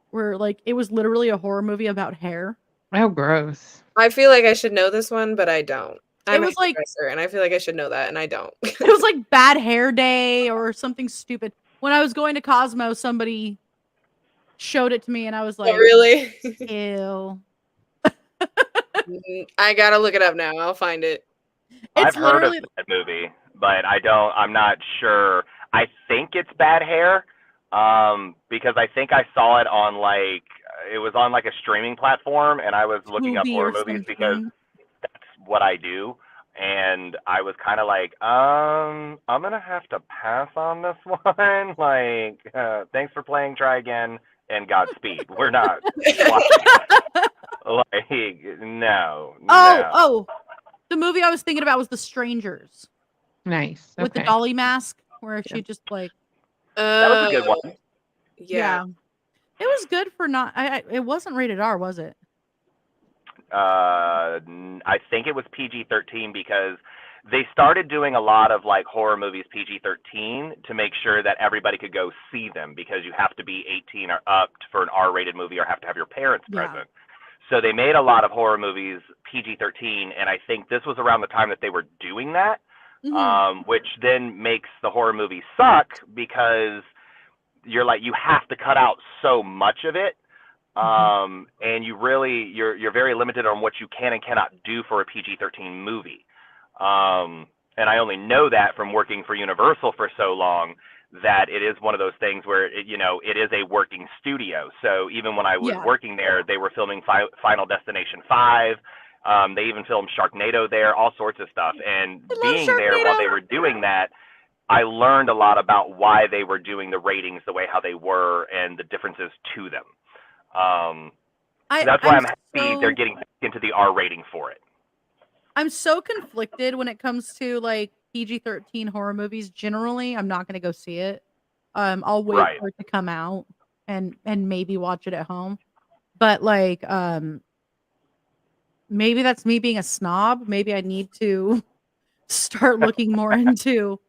Where like it was literally a horror movie about hair. Oh, gross. I feel like I should know this one, but I don't. I'm was a like- hairdresser, and I feel like I should know that, and I don't. It was like Bad Hair Day or something stupid. When I was going to Cosmo, somebody showed it to me and I was like, Oh, really? ew. I gotta look it up now. I'll find it. It's I've heard of literally that movie, but I'm not sure. I think it's Bad Hair, because I think I saw it on it was on like a streaming platform, and I was looking up Tubi horror or movies because something. that's what I do. And I was kind of like, I'm gonna have to pass on this one. Like, thanks for playing, try again, and Godspeed. We're not watching it. Like, no. Oh, the movie I was thinking about was The Strangers Nice. with the Okay. dolly mask, where she just like, That was a good one. Yeah. it was good for not. It wasn't rated R, was it? I think it was PG-13 because they started doing a lot of like horror movies PG-13 to make sure that everybody could go see them, because you have to be 18 or up for an R-rated movie or have to have your parents Yeah. present. So they made a lot of horror movies PG-13, and I think this was around the time that they were doing that, Mhm. which then makes the horror movie suck because you're like, you have to cut out so much of it. And you're very limited on what you can and cannot do for a PG-13 movie. And I only know that from working for Universal for so long, that it is one of those things where it is a working studio. So even when I was working there, they were filming Final Destination 5. They even filmed Sharknado there, all sorts of stuff. And being there while they were doing that, I learned a lot about why they were doing the ratings the way how they were and the differences to them. That's why I'm happy they're getting into the R rating for it. I'm so conflicted when it comes to like PG-13 horror movies. Generally, I'm not going to go see it. I'll wait for it to come out and maybe watch it at home. But like, maybe that's me being a snob. Maybe I need to start looking more into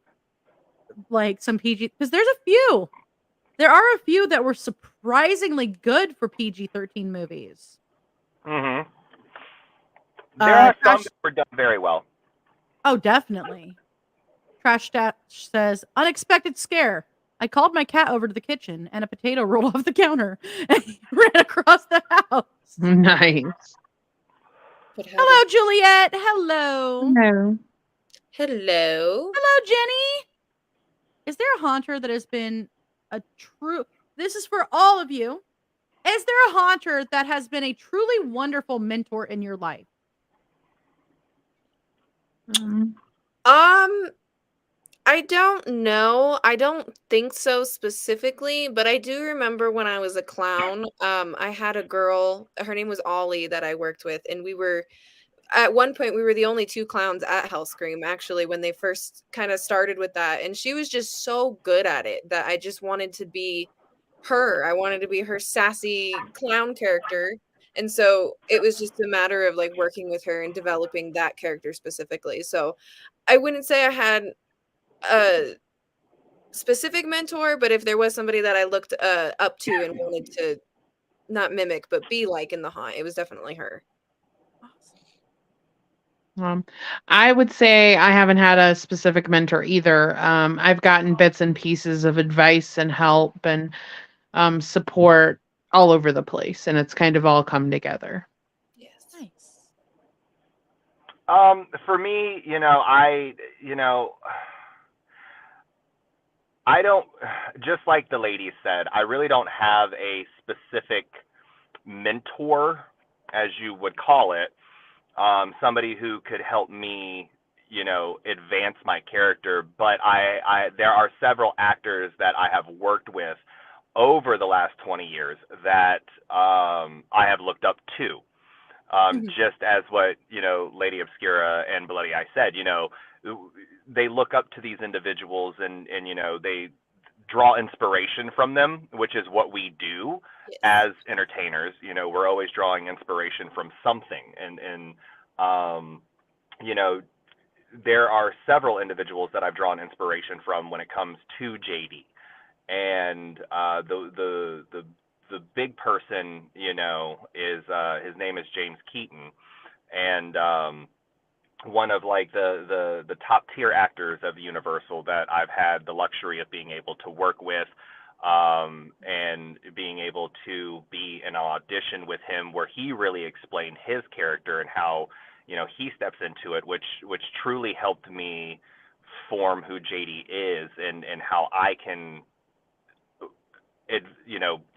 like some PG, because there are a few that were surprisingly good for PG-13 movies. Mm-hmm. There are some that were done very well. Oh, definitely. Trash Dash says, unexpected scare. I called my cat over to the kitchen and a potato rolled off the counter and he ran across the house. Nice. Hello, Juliet. Hello. Hello. Hello. Hello, Jenny. Is there a haunter that has been a true... This is for all of you. Is there a haunter that has been a truly wonderful mentor in your life? I don't know. I don't think so specifically, but I do remember when I was a clown, I had a girl, her name was Ollie, that I worked with, and at one point we were the only 2 clowns at Hellscream, actually, when they first kind of started with that, and she was just so good at it that I just wanted to be her. I wanted to be her sassy clown character. And so it was just a matter of like working with her and developing that character specifically. So I wouldn't say I had a specific mentor, but if there was somebody that I looked up to and wanted to not mimic but be like in the haunt, it was definitely her. I would say I haven't had a specific mentor either. I've gotten bits and pieces of advice and help and support all over the place, and it's kind of all come together. Yes. Nice. For me, I don't, just like the lady said, I really don't have a specific mentor, as you would call it, somebody who could help me, advance my character. But there are several actors that I have worked with over the last 20 years that I have looked up to. Just as what, Lady Obscura and Bloody Eye said, they look up to these individuals and they draw inspiration from them, which is what we do as entertainers. We're always drawing inspiration from something. And there are several individuals that I've drawn inspiration from when it comes to JD. And the big person, is his name is James Keaton, and one of like the top tier actors of Universal that I've had the luxury of being able to work with, and being able to be in an audition with him where he really explained his character and how he steps into it, which truly helped me form who JD is and how I can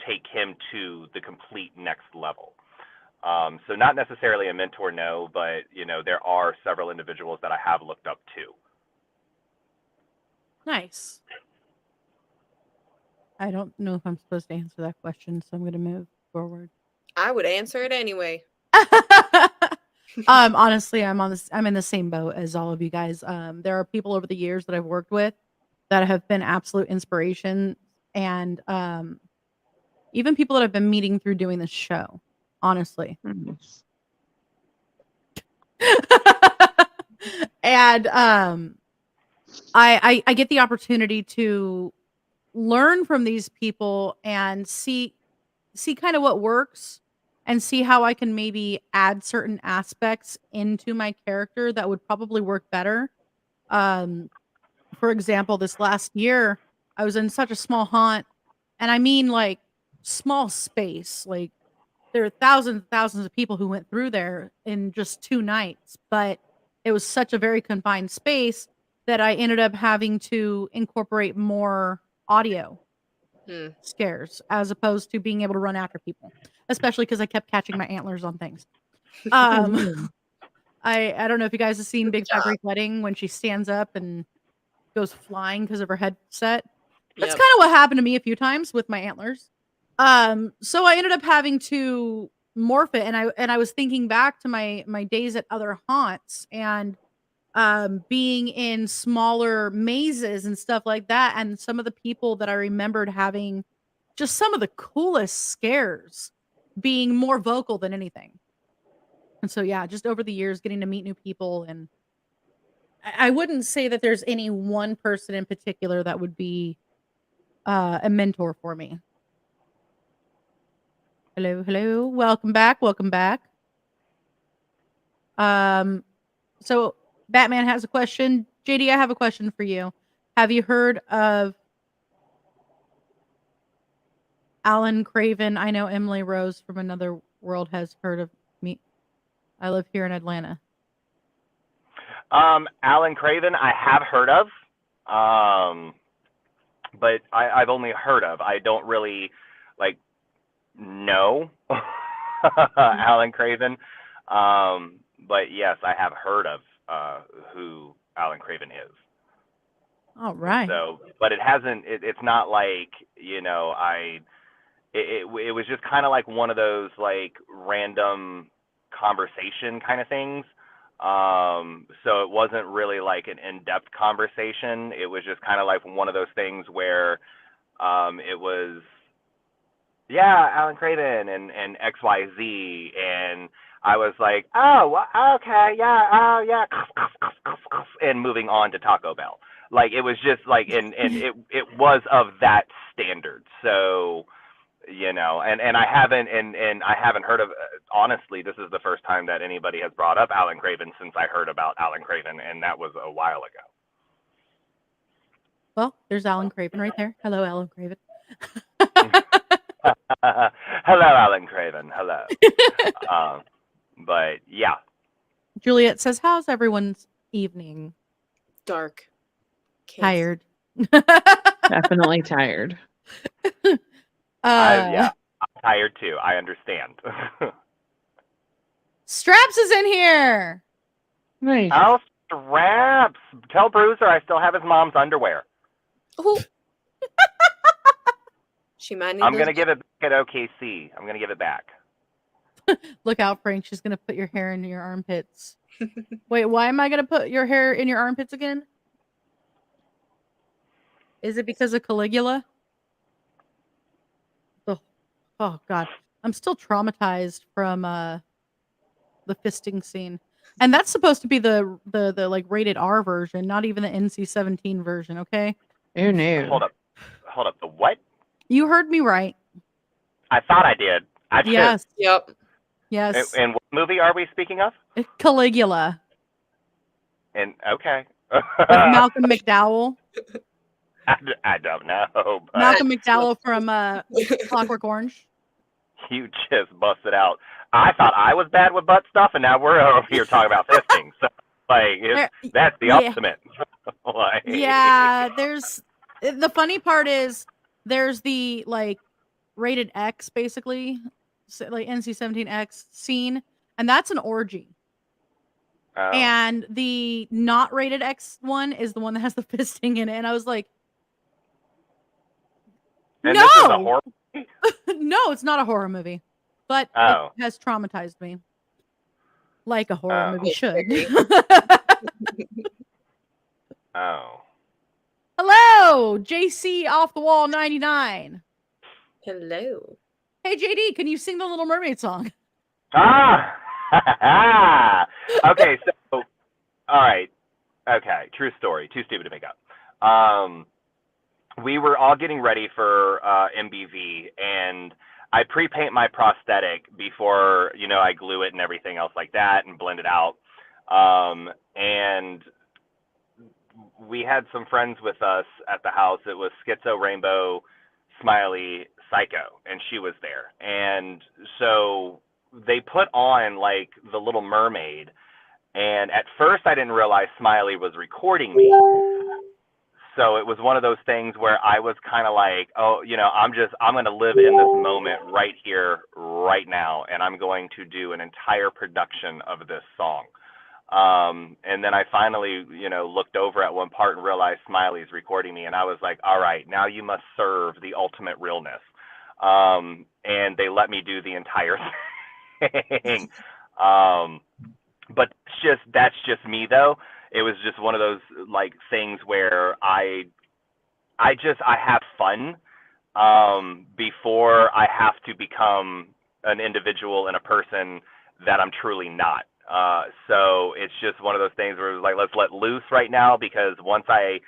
take him to the complete next level. So not necessarily a mentor, no, but there are several individuals that I have looked up to. Nice. I don't know if I'm supposed to answer that question, so I'm going to move forward. I would answer it anyway. Honestly, I'm in the same boat as all of you guys. There are people over the years that I've worked with that have been absolute inspiration, and even people that I've been meeting through doing this show, honestly. And I get the opportunity to learn from these people and see kind of what works and see how I can maybe add certain aspects into my character that would probably work better. For example, this last year, I was in such a small haunt And I mean like small space. Like there are thousands and thousands of people who went through there in just 2 nights, but it was such a very confined space that I ended up having to incorporate more audio Hmm. scares as opposed to being able to run after people, especially because I kept catching my antlers on things. Um, I don't know if you guys have seen Big Fat Greek Wedding when she stands up and goes flying because of her headset. That's Yep. kind of what happened to me a few times with my antlers. So I ended up having to morph it, and I was thinking back to my days at other haunts and being in smaller mazes and stuff like that, and some of the people that I remembered having just some of the coolest scares being more vocal than anything. And so yeah, just over the years getting to meet new people, and I wouldn't say that there's any one person in particular that would be a mentor for me. Hello, hello. Welcome back. Welcome back. So Batman has a question. JD, I have a question for you. Have you heard of Alan Craven? I know Emily Rose from Another World has heard of me. I live here in Atlanta. Alan Craven, I have heard of, but I've only heard of. I don't really like know Alan Craven, but yes, I have heard of who Alan Craven is. All right. So, but it hasn't. It's not like It was just kind of like one of those like random conversation kind of things. So it wasn't really like an in-depth conversation. It was just kind of like one of those things where it was, yeah, Alan Craven and XYZ, and I was like, oh, okay, yeah, oh yeah, and moving on to Taco Bell. Like it was just like, and it was of that standard. So and I haven't heard of, honestly, this is the first time that anybody has brought up Alan Craven since I heard about Alan Craven, and that was a while ago. Well, there's Alan Craven right there. Hello, Alan Craven. Hello, Alan Craven. Hello. But yeah. Juliet says, how's everyone's evening? Dark. Tired. Definitely tired. Yeah, I'm tired too. I understand. Straps is in here. Nice. Oh, Straps. Tell Bruiser I still have his mom's underwear. Oh. She might need I'm going to give it back at OKC. I'm going to give it back. Look out, Frank. She's going to put your hair in your armpits. Wait, why am I going to put your hair in your armpits again? Is it because of Caligula? Oh, God. I'm still traumatized from the fisting scene. And that's supposed to be the like rated R version, not even the NC-17 version, okay? Oh, no. Hold up. The what? You heard me right. I thought I did. Yes. Yep. Yes. And what movie are we speaking of? Caligula. And okay. With Malcolm McDowell. I don't know. But Malcolm McDowell from Clockwork Orange. you just busted out. I thought I was bad with butt stuff, and now we're over here talking about fisting. So, like, that's the ultimate. Like, yeah, there's the funny part is there's the like rated X, basically, like NC-17X scene, and that's an orgy. Oh. And the not rated X one is the one that has the fisting in it, and I was like, and no, this is a horror movie? No, it's not a horror movie, but it has traumatized me, like a horror movie should. Oh. Hello, JC off the wall 99. Hello. Hey JD, can you sing the Little Mermaid song? Ah. Okay, so all right. Okay, true story. Too stupid to make up. We were all getting ready for MBV, and I pre-paint my prosthetic before, I glue it and everything else like that and blend it out. And we had some friends with us at the house. It was Schizo Rainbow, Smiley Psycho, and she was there. And so they put on like The Little Mermaid, and at first I didn't realize Smiley was recording me. So it was one of those things where I was kind of like, oh, I'm going to live in this moment right here, right now, and I'm going to do an entire production of this song. And then I finally, looked over at one part and realized Smiley's recording me, and I was like, all right, now you must serve the ultimate realness. And they let me do the entire thing. But that's just me though. It was just one of those like things where I have fun before I have to become an individual and a person that I'm truly not. So it's just one of those things where it's like, let's let loose right now, because once I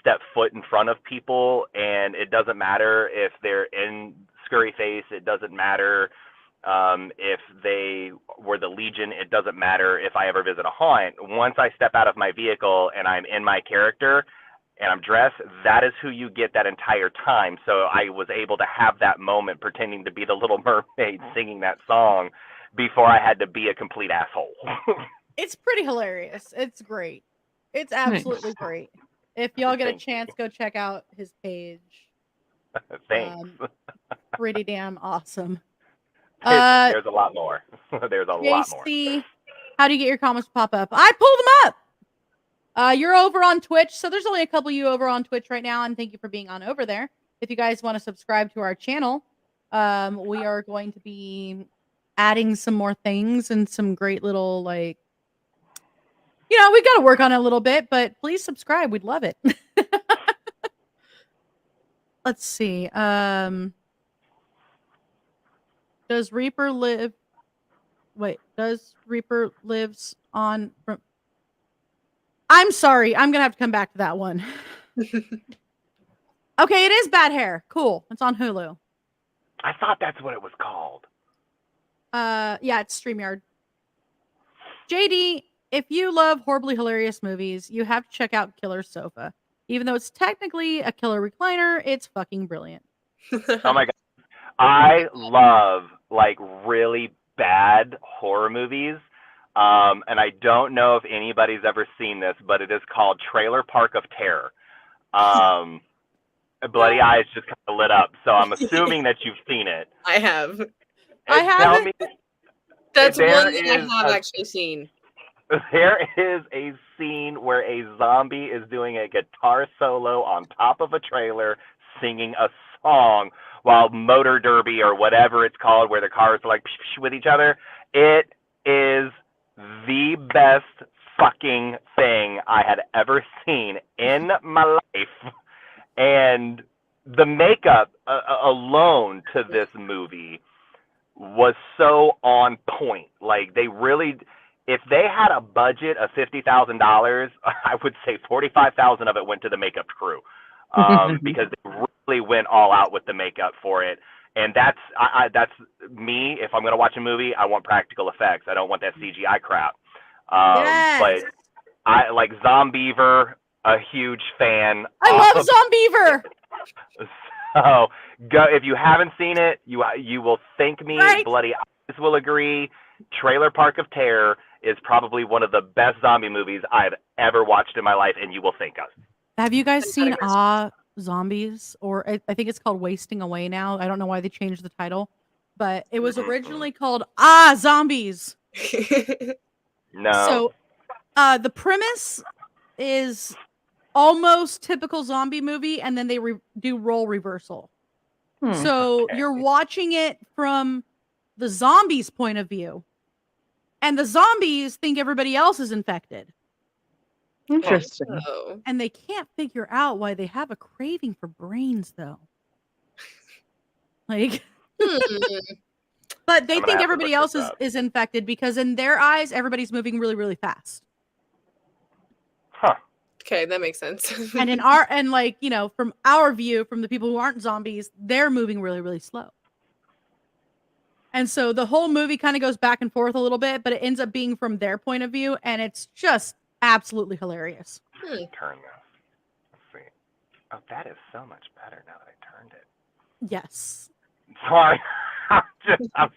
step foot in front of people, and it doesn't matter if they're in scurry face, it doesn't matter if they were the Legion, it doesn't matter if I ever visit a haunt. Once I step out of my vehicle and I'm in my character and I'm dressed, that is who you get that entire time. So I was able to have that moment pretending to be the Little Mermaid singing that song before I had to be a complete asshole. It's pretty hilarious. It's great. It's absolutely great. If y'all get a chance, go check out his page. Thanks. Pretty damn awesome. There's a lot more. There's a lot more. JC, how do you get your comments to pop up? I pulled them up. You're over on Twitch, so there's only a couple of you over on Twitch right now, and thank you for being on over there. If you guys want to subscribe to our channel, we are going to be adding some more things and some great little, like, we've got to work on it a little bit, but please subscribe. We'd love it. Let's see. Does Reaper live? Wait, does Reaper lives on? I'm sorry. I'm going to have to come back to that one. Okay, it is Bad Hair. Cool. It's on Hulu. I thought that's what it was called. Yeah, it's StreamYard. JD, if you love horribly hilarious movies, you have to check out Killer Sofa. Even though it's technically a killer recliner, it's fucking brilliant. Oh my god. I love like really bad horror movies. And I don't know if anybody's ever seen this, but it is called Trailer Park of Terror. Bloody eyes just kind of lit up, so I'm assuming that you've seen it. I have. I haven't. That's one that I have actually seen. There is a scene where a zombie is doing a guitar solo on top of a trailer, singing a song while motor derby or whatever it's called, where the cars are like with each other. It is the best fucking thing I had ever seen in my life. And the makeup alone to this movie was so on point. Like, they really, if they had a budget of $50,000, I would say $45,000 of it went to the makeup crew, because they really went all out with the makeup for it. And that's me. If I'm going to watch a movie, I want practical effects. I don't want that CGI crap. Yes. But I like Zombiever, a huge fan. I love Zombiever. So go, if you haven't seen it, you will thank me. Right. Bloody Eyes will agree. Trailer Park of Terror is probably one of the best zombie movies I've ever watched in my life, and you will thank us. Have you guys seen Zombies? Or I think it's called Wasting Away now. I don't know why they changed the title, but it was originally called Zombies. No. So the premise is almost typical zombie movie, and then they do role reversal. So you're watching it from the zombies' point of view, and the zombies think everybody else is infected. Interesting. Oh. And they can't figure out why they have a craving for brains, though. Like, but they think everybody else is infected because in their eyes, everybody's moving really, really fast. Huh. Okay, that makes sense. And in our, and like, from our view, from the people who aren't zombies, they're moving really, really slow. And so the whole movie kind of goes back and forth a little bit, but it ends up being from their point of view, and it's just absolutely hilarious. Turn this. Let's see. Oh, that is so much better now that I turned it. Yes. So I'm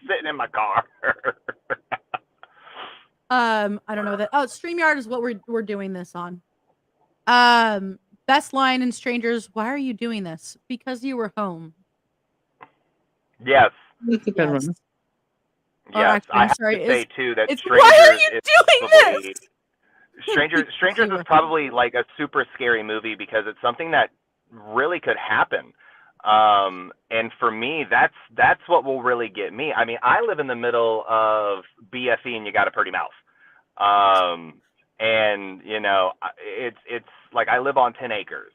sitting in my car. I don't know that. Oh, StreamYard is what we're doing this on. Best line in Strangers. Why are you doing this? Because you were home. Yes. That's a good Yes. one. Or Yes. actually, I I'm have sorry. to say too that It's why are Strangers you is doing probably this? Strangers You is were probably like a super scary movie because it's something that really could happen. And for me, that's what will really get me. I mean, I live in the middle of BFE and you got a pretty mouth. And you know, it's like I live on 10 acres.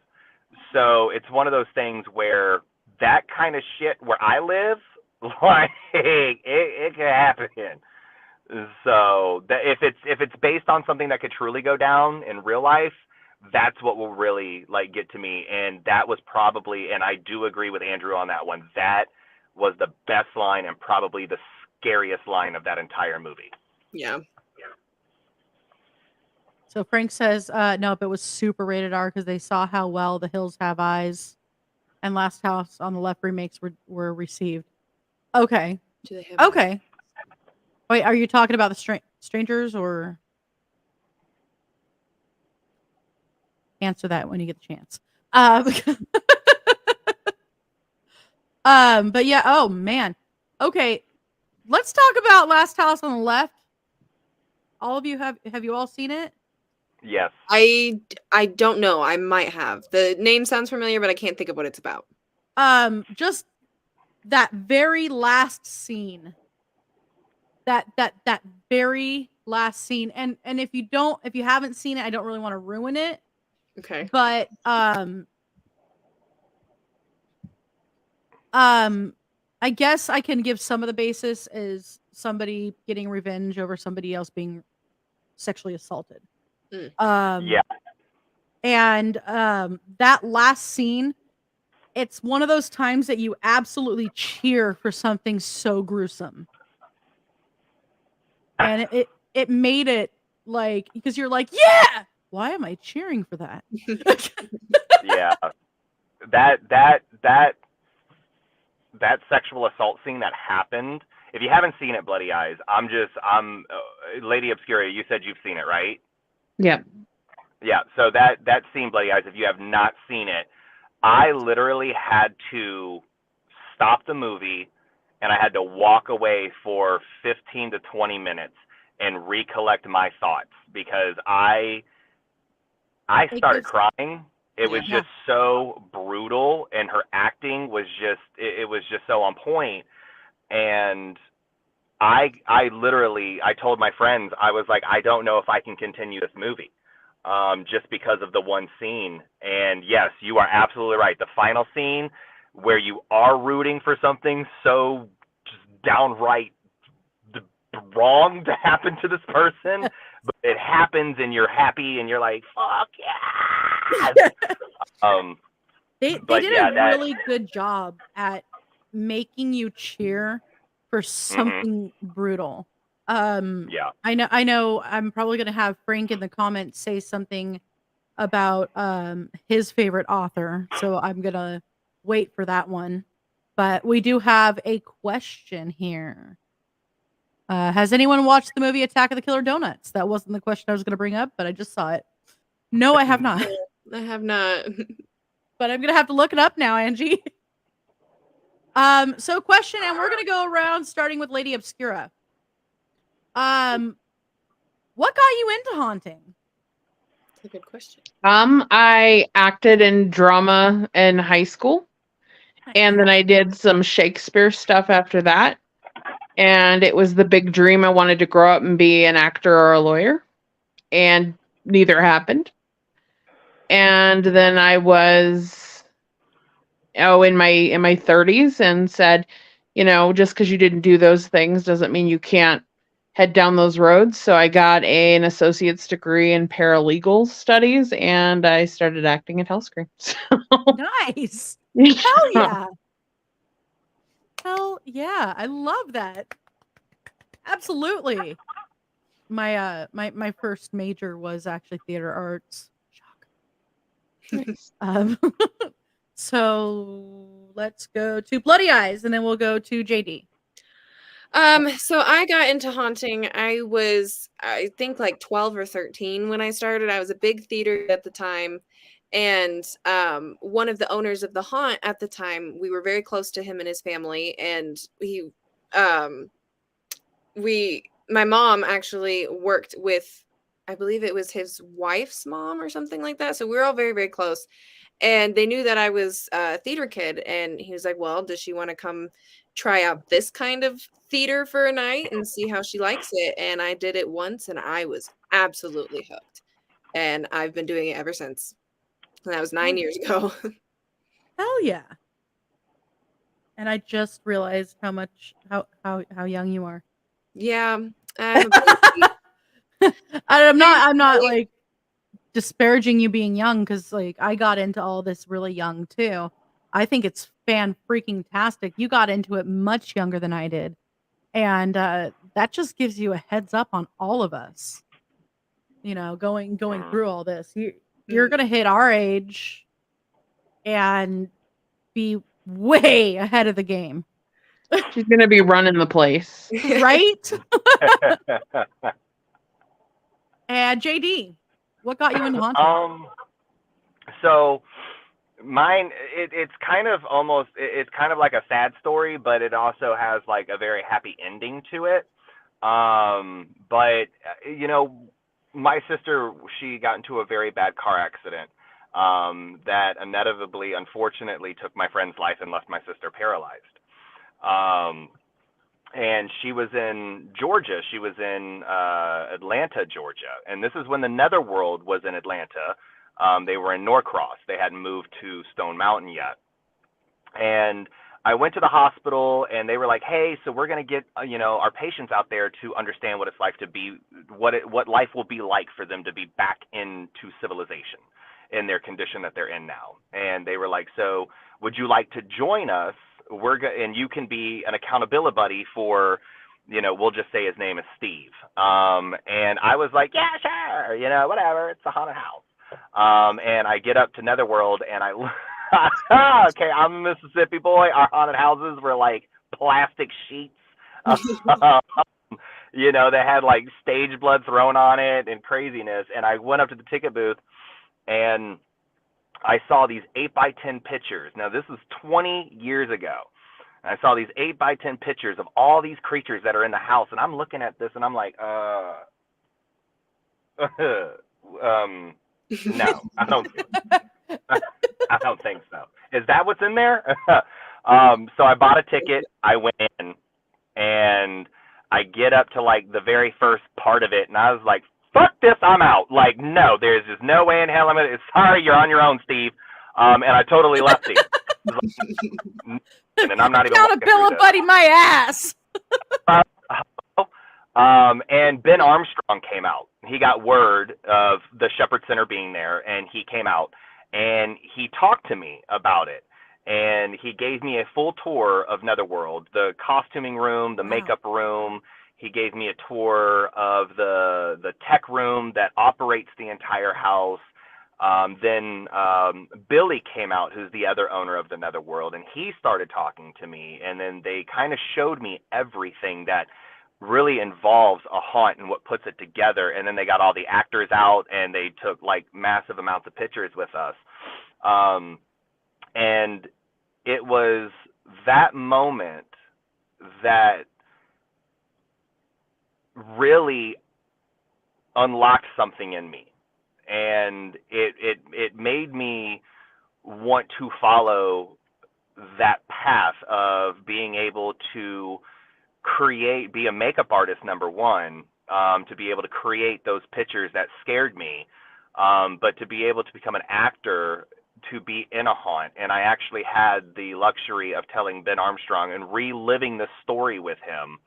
So it's one of those things where that kind of shit where I live, like it could happen. So that if it's based on something that could truly go down in real life, that's what will really like get to me. And that was probably, and I do agree with Andrew on that one. That was the best line and probably the scariest line of that entire movie. Yeah. So Frank says, nope, it was super rated R because they saw how well The Hills Have Eyes and Last House on the Left remakes were received. Okay. Do they have? Okay. Wait, are you talking about the Strangers or answer that when you get the chance? But yeah, oh man. Okay. Let's talk about Last House on the Left. All of you have you all seen it? Yes. I don't know. I might have. The name sounds familiar, but I can't think of what it's about. Just that very last scene. That very last scene. And if you haven't seen it, I don't really want to ruin it. Okay. But I guess I can give some of the basis is somebody getting revenge over somebody else being sexually assaulted. Yeah. And that last scene, it's one of those times that you absolutely cheer for something so gruesome. And it made it like, because you're like, yeah, why am I cheering for that? Yeah. That sexual assault scene that happened. If you haven't seen it, Bloody Eyes, Lady Obscura, you said you've seen it, right? Yeah. Yeah. So that scene, Bloody Eyes, if you have not seen it, I literally had to stop the movie and I had to walk away for 15 to 20 minutes and recollect my thoughts because I started crying. It was just so brutal, and her acting was just it was just so on point. And I literally told my friends, I was like, I don't know if I can continue this movie, just because of the one scene. And yes, you are absolutely right. The final scene where you are rooting for something so just downright wrong to happen to this person, but it happens and you're happy and you're like, fuck yeah. They did a really good job at making you cheer for something brutal. Yeah. I know I'm probably gonna have Frank in the comments say something about his favorite author, so I'm gonna wait for that one. But we do have a question here. Has anyone watched the movie Attack of the Killer Donuts? That wasn't the question I was gonna bring up, but I just saw it. No, I have not. I have not. But I'm gonna have to look it up now, Angie. So question, and we're gonna go around starting with Lady Obscura. What got you into haunting? That's a good question. I acted in drama in high school, and then I did some Shakespeare stuff after that. And it was the big dream. I wanted to grow up and be an actor or a lawyer, and neither happened. And then I was in my 30s and said, just because you didn't do those things doesn't mean you can't head down those roads. So I got an associate's degree in paralegal studies, and I started acting at Hellscream. Nice. Hell yeah. Hell yeah. I love that. Absolutely. My first major was actually theater arts. Shock. So let's go to Bloody Eyes, and then we'll go to JD. So I got into haunting. I was, I think, like 12 or 13 when I started. I was a big theater at the time. And one of the owners of the haunt at the time, we were very close to him and his family. And um, my mom actually worked with, I believe it was his wife's mom or something like that. So we were all very, very close. And they knew that I was a theater kid. And he was like, well, does she want to come try out this kind of theater for a night and see how she likes it? And I did it once and I was absolutely hooked. And I've been doing it ever since. And that was 9 years ago. Hell yeah. And I just realized how young you are. Yeah. I'm a baby. I'm not like disparaging you being young, because like I got into all this really young too. I think it's fan freaking tastic. You got into it much younger than I did. And that just gives you a heads up on all of us. You know, going through all this. You're gonna hit our age and be way ahead of the game. She's gonna be running the place. Right? And JD, what got you into haunting? So mine, it's kind of almost, it's kind of like a sad story, but it also has like a very happy ending to it. But you know, my sister, she got into a very bad car accident that inevitably, unfortunately, took my friend's life and left my sister paralyzed. And she was in Georgia. She was in Atlanta, Georgia. And this is when the Netherworld was in Atlanta. They were in Norcross. They hadn't moved to Stone Mountain yet. And I went to the hospital, and they were like, hey, so we're going to get, our patients out there to understand what it's like to be, what life will be like for them to be back into civilization in their condition that they're in now. And they were like, so would you like to join us? And you can be an accountability buddy for, we'll just say his name is Steve. And I was like, yeah, sure, whatever. It's a haunted house. And I get up to Netherworld, and okay, I'm a Mississippi boy. Our haunted houses were like plastic sheets. They had like stage blood thrown on it and craziness. And I went up to the ticket booth, and I saw these 8x10 pictures. Now, this is 20 years ago. And I saw these 8x10 pictures of all these creatures that are in the house. And I'm looking at this, and I'm like, no, I don't think so. Is that what's in there? So I bought a ticket. I went in, and I get up to like the very first part of it, and I was like, fuck this, I'm out. Like, no, there's just no way in hell I'm gonna. Sorry, you're on your own, Steve. And I totally left him. And I'm not even accountability buddy my ass. And Ben Armstrong came out. He got word of the Shepherd Center being there, and he came out, and he talked to me about it. And he gave me a full tour of Netherworld, the costuming room, the makeup room. He gave me a tour of the tech room that operates the entire house. Then Billy came out, who's the other owner of the Netherworld, and he started talking to me. And then they kind of showed me everything that really involves a haunt and what puts it together. And then they got all the actors out, and they took like massive amounts of pictures with us. And it was that moment that really unlocked something in me. And it made me want to follow that path of being able to be a makeup artist, number one, to be able to create those pictures that scared me, but to be able to become an actor, to be in a haunt. And I actually had the luxury of telling Ben Armstrong and reliving the story with him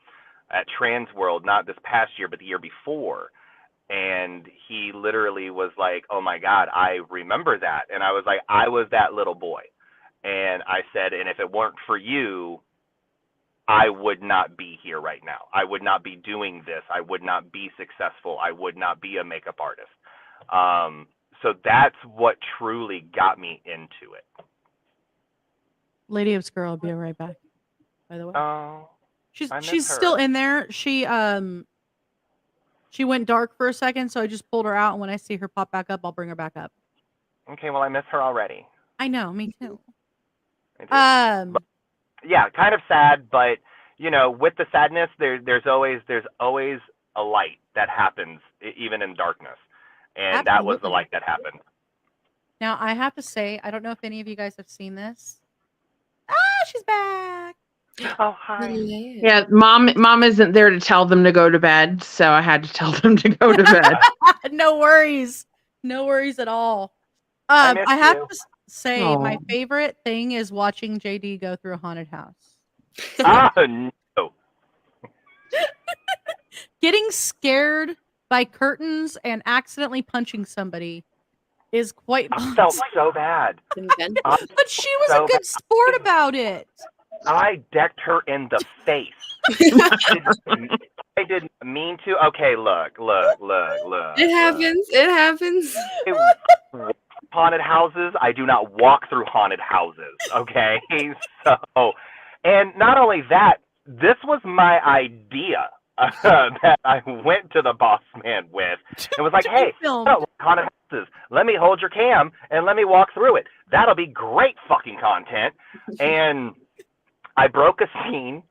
at Transworld, not this past year, but the year before. And he literally was like, oh my God, I remember that. And I was like, I was that little boy. And I said, and if it weren't for you, I would not be here right now. I would not be doing this. I would not be successful. I would not be a makeup artist. So that's what truly got me into it. Lady Obscura will be right back. By the way, Oh, I miss she's still her. in there. She went dark for a second, so I just pulled her out. And when I see her pop back up, I'll bring her back up. Okay, well, I miss her already. I know, me too. I do. Yeah, kind of sad, but with the sadness, there's always a light that happens even in darkness, and that was the Absolutely. light that happened. Now I have to say, I don't know if any of you guys have seen this. She's back. Oh, hi. Yeah, mom isn't there to tell them to go to bed, so I had to tell them to go to bed. No worries at all. I miss I have you. to say, my Aw. favorite thing is watching JD go through a haunted house. Oh no. Getting scared by curtains and accidentally punching somebody is quite I felt possible. so bad. Invent- But she was so a good sport about it. I decked her in the face. I didn't mean to. Okay, look. It happens. Haunted houses. I do not walk through haunted houses. Okay, so, and not only that, this was my idea that I went to the boss man with. It was like, To be hey, filmed. I don't like haunted houses. Let me hold your cam and let me walk through it. That'll be great fucking content. And I broke a scene,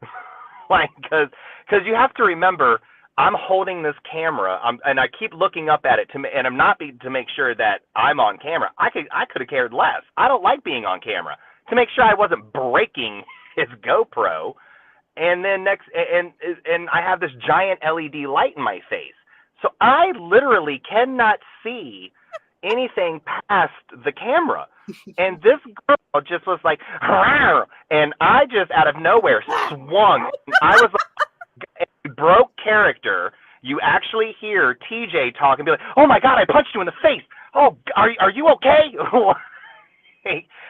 like, because you have to remember, I'm holding this camera, and I keep looking up at it and I'm not to make sure that I'm on camera. I could have cared less. I don't like being on camera. To make sure I wasn't breaking his GoPro, and then and I have this giant LED light in my face, so I literally cannot see anything past the camera. And this girl just was like, "Rawr," and I just out of nowhere swung. I was like, broke character. You actually hear TJ talk and be like, "Oh my God, I punched you in the face. Oh, are you okay?"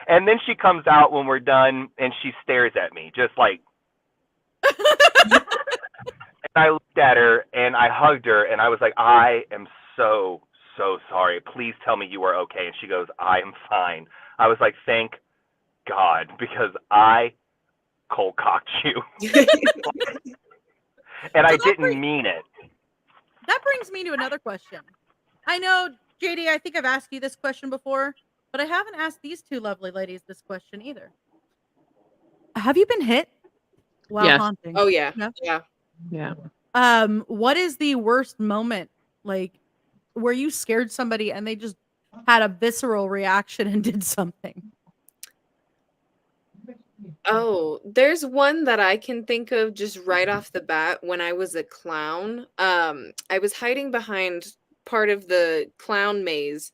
And then she comes out when we're done and she stares at me just like. And I looked at her and I hugged her and I was like, "I am so sorry. Please tell me you are okay." And she goes, "I am fine." I was like, "Thank God, because I cold cocked you." And I didn't mean it. That brings me to another question. I know, JD, I think I've asked you this question before, but I haven't asked these two lovely ladies this question either. Have you been hit while Yes. haunting? Oh yeah. No? Yeah. Yeah. What is the worst moment, like, where you scared somebody and they just had a visceral reaction and did something? Oh, there's one that I can think of just right off the bat when I was a clown. I was hiding behind part of the clown maze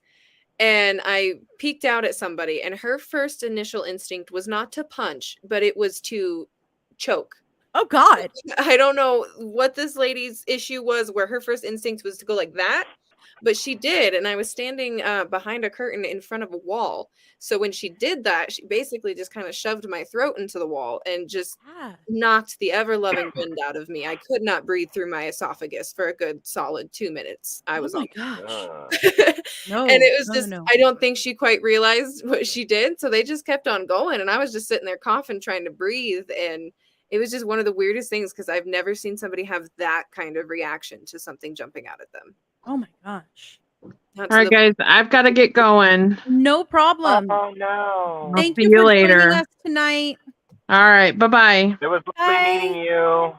and I peeked out at somebody and her first initial instinct was not to punch, but it was to choke. Oh God. I don't know what this lady's issue was where her first instinct was to go like that, but she did. And I was standing behind a curtain in front of a wall. So when she did that, she basically just kind of shoved my throat into the wall and just knocked the ever-loving wind out of me. I could not breathe through my esophagus for a good solid 2 minutes. I was oh my on. gosh. No. And it was no, just, no. I don't think she quite realized what she did. So they just kept on going. And I was just sitting there coughing, trying to breathe. And it was just one of the weirdest things because I've never seen somebody have that kind of reaction to something jumping out at them. Oh my gosh. Not All right, guys, I've got to get going. No problem. Oh no. Thank see you you for later. joining us tonight. All right, bye-bye. It was Bye. lovely meeting you.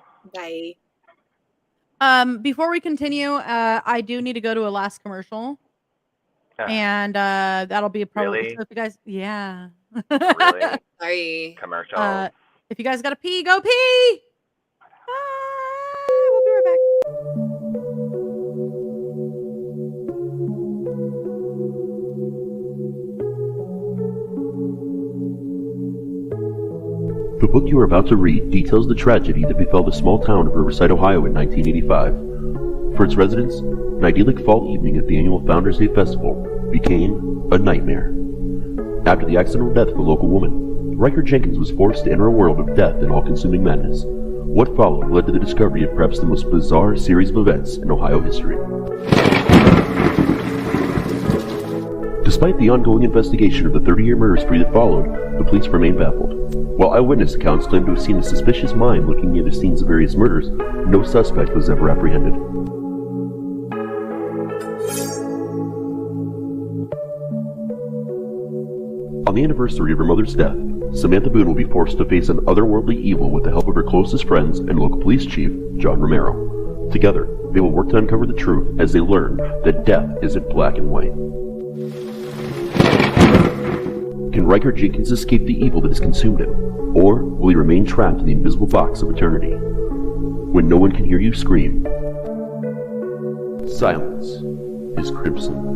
Bye. Before we continue, I do need to go to a last commercial. And that'll be probably Really? so if you guys Really? Sorry. Commercial. If you guys gotta pee, go pee. Bye. We'll be right back. The book you are about to read details the tragedy that befell the small town of Riverside, Ohio in 1985. For its residents, an idyllic fall evening at the annual Founders Day Festival became a nightmare. After the accidental death of a local woman, Riker Jenkins was forced to enter a world of death and all-consuming madness. What followed led to the discovery of perhaps the most bizarre series of events in Ohio history. Despite the ongoing investigation of the 30-year murder spree that followed, the police remain baffled. While eyewitness accounts claim to have seen a suspicious mind looking near the scenes of various murders, no suspect was ever apprehended. On the anniversary of her mother's death, Samantha Boone will be forced to face an otherworldly evil with the help of her closest friends and local police chief, John Romero. Together, they will work to uncover the truth as they learn that death isn't black and white. Can Riker Jenkins escape the evil that has consumed him, or will he remain trapped in the invisible box of eternity? When no one can hear you scream, silence is crimson.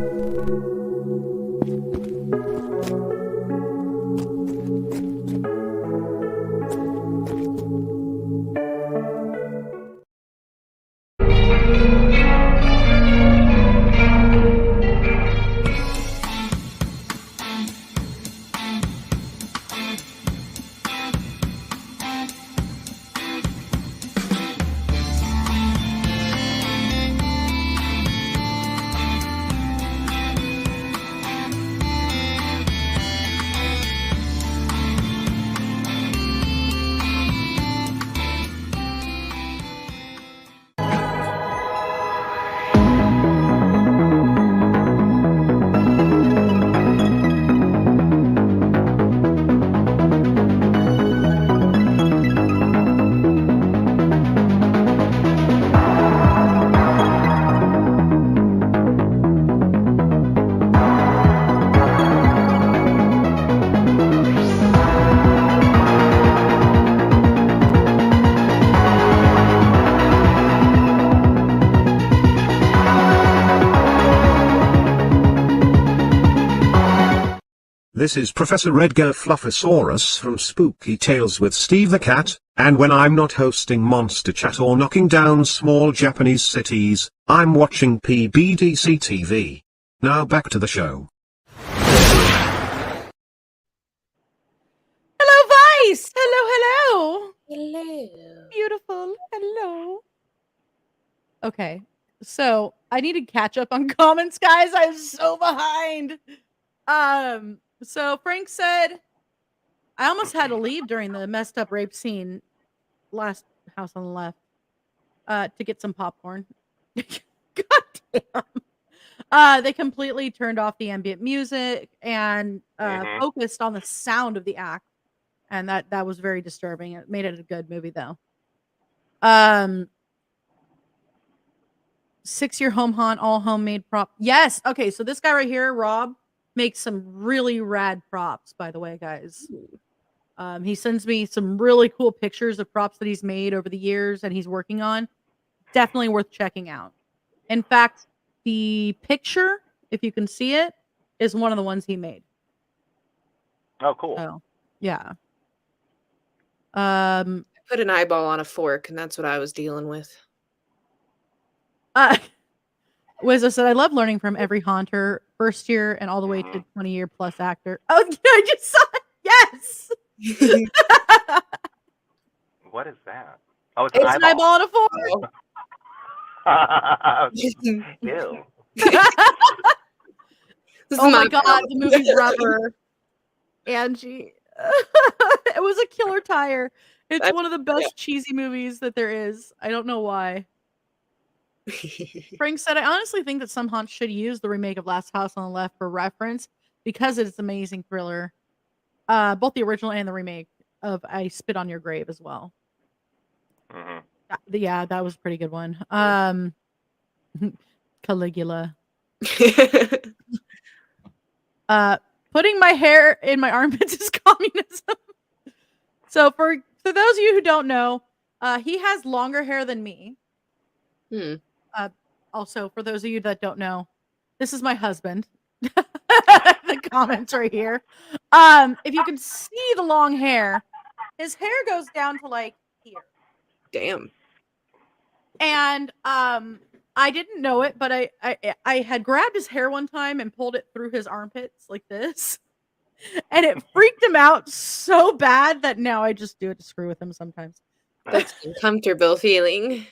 This is Professor Edgar Fluffosaurus from Spooky Tales with Steve the Cat, and when I'm not hosting Monster Chat or knocking down small Japanese cities, I'm watching PBDC TV. Now back to the show. Hello, Vice! Hello. Hello. Beautiful. Hello. Okay, so I need to catch up on comments, guys. I'm so behind. So Frank said, I almost had to leave during the messed up rape scene last house on the left to get some popcorn. God damn. They completely turned off the ambient music and focused on the sound of the act. And that was very disturbing. It made it a good movie, though. 6-year home haunt, all homemade prop. Yes. Okay. So this guy right here, Rob, makes some really rad props, by the way, guys. He sends me some really cool pictures of props that he's made over the years and he's working on. Definitely worth checking out. In fact, the picture, if you can see it, is one of the ones he made. Oh, cool. So, yeah. Put an eyeball on a fork, and that's what I was dealing with. Wizza said, I love learning from every haunter, first year and all the way to 20-year plus actor. Oh, I just saw it. Yes. What is that? Oh, it's an eyeball on a fork. Ew. Oh my God, the movie Rubber. Angie. It was a killer tire. It's one of the best cheesy movies that there is. I don't know why. Frank said, I honestly think that some haunts should use the remake of Last House on the Left for reference because it's an amazing thriller. Both the original and the remake of I Spit on Your Grave as well. Yeah, that was a pretty good one. Caligula. Putting my hair in my armpits is communism. So for those of you who don't know, he has longer hair than me. Also, for those of you that don't know, this is my husband. The comments right here. If you can see the long hair, his hair goes down to like here. Damn. And I didn't know it, but I had grabbed his hair one time and pulled it through his armpits like this. And it freaked him out so bad that now I just do it to screw with him sometimes. That's an uncomfortable feeling.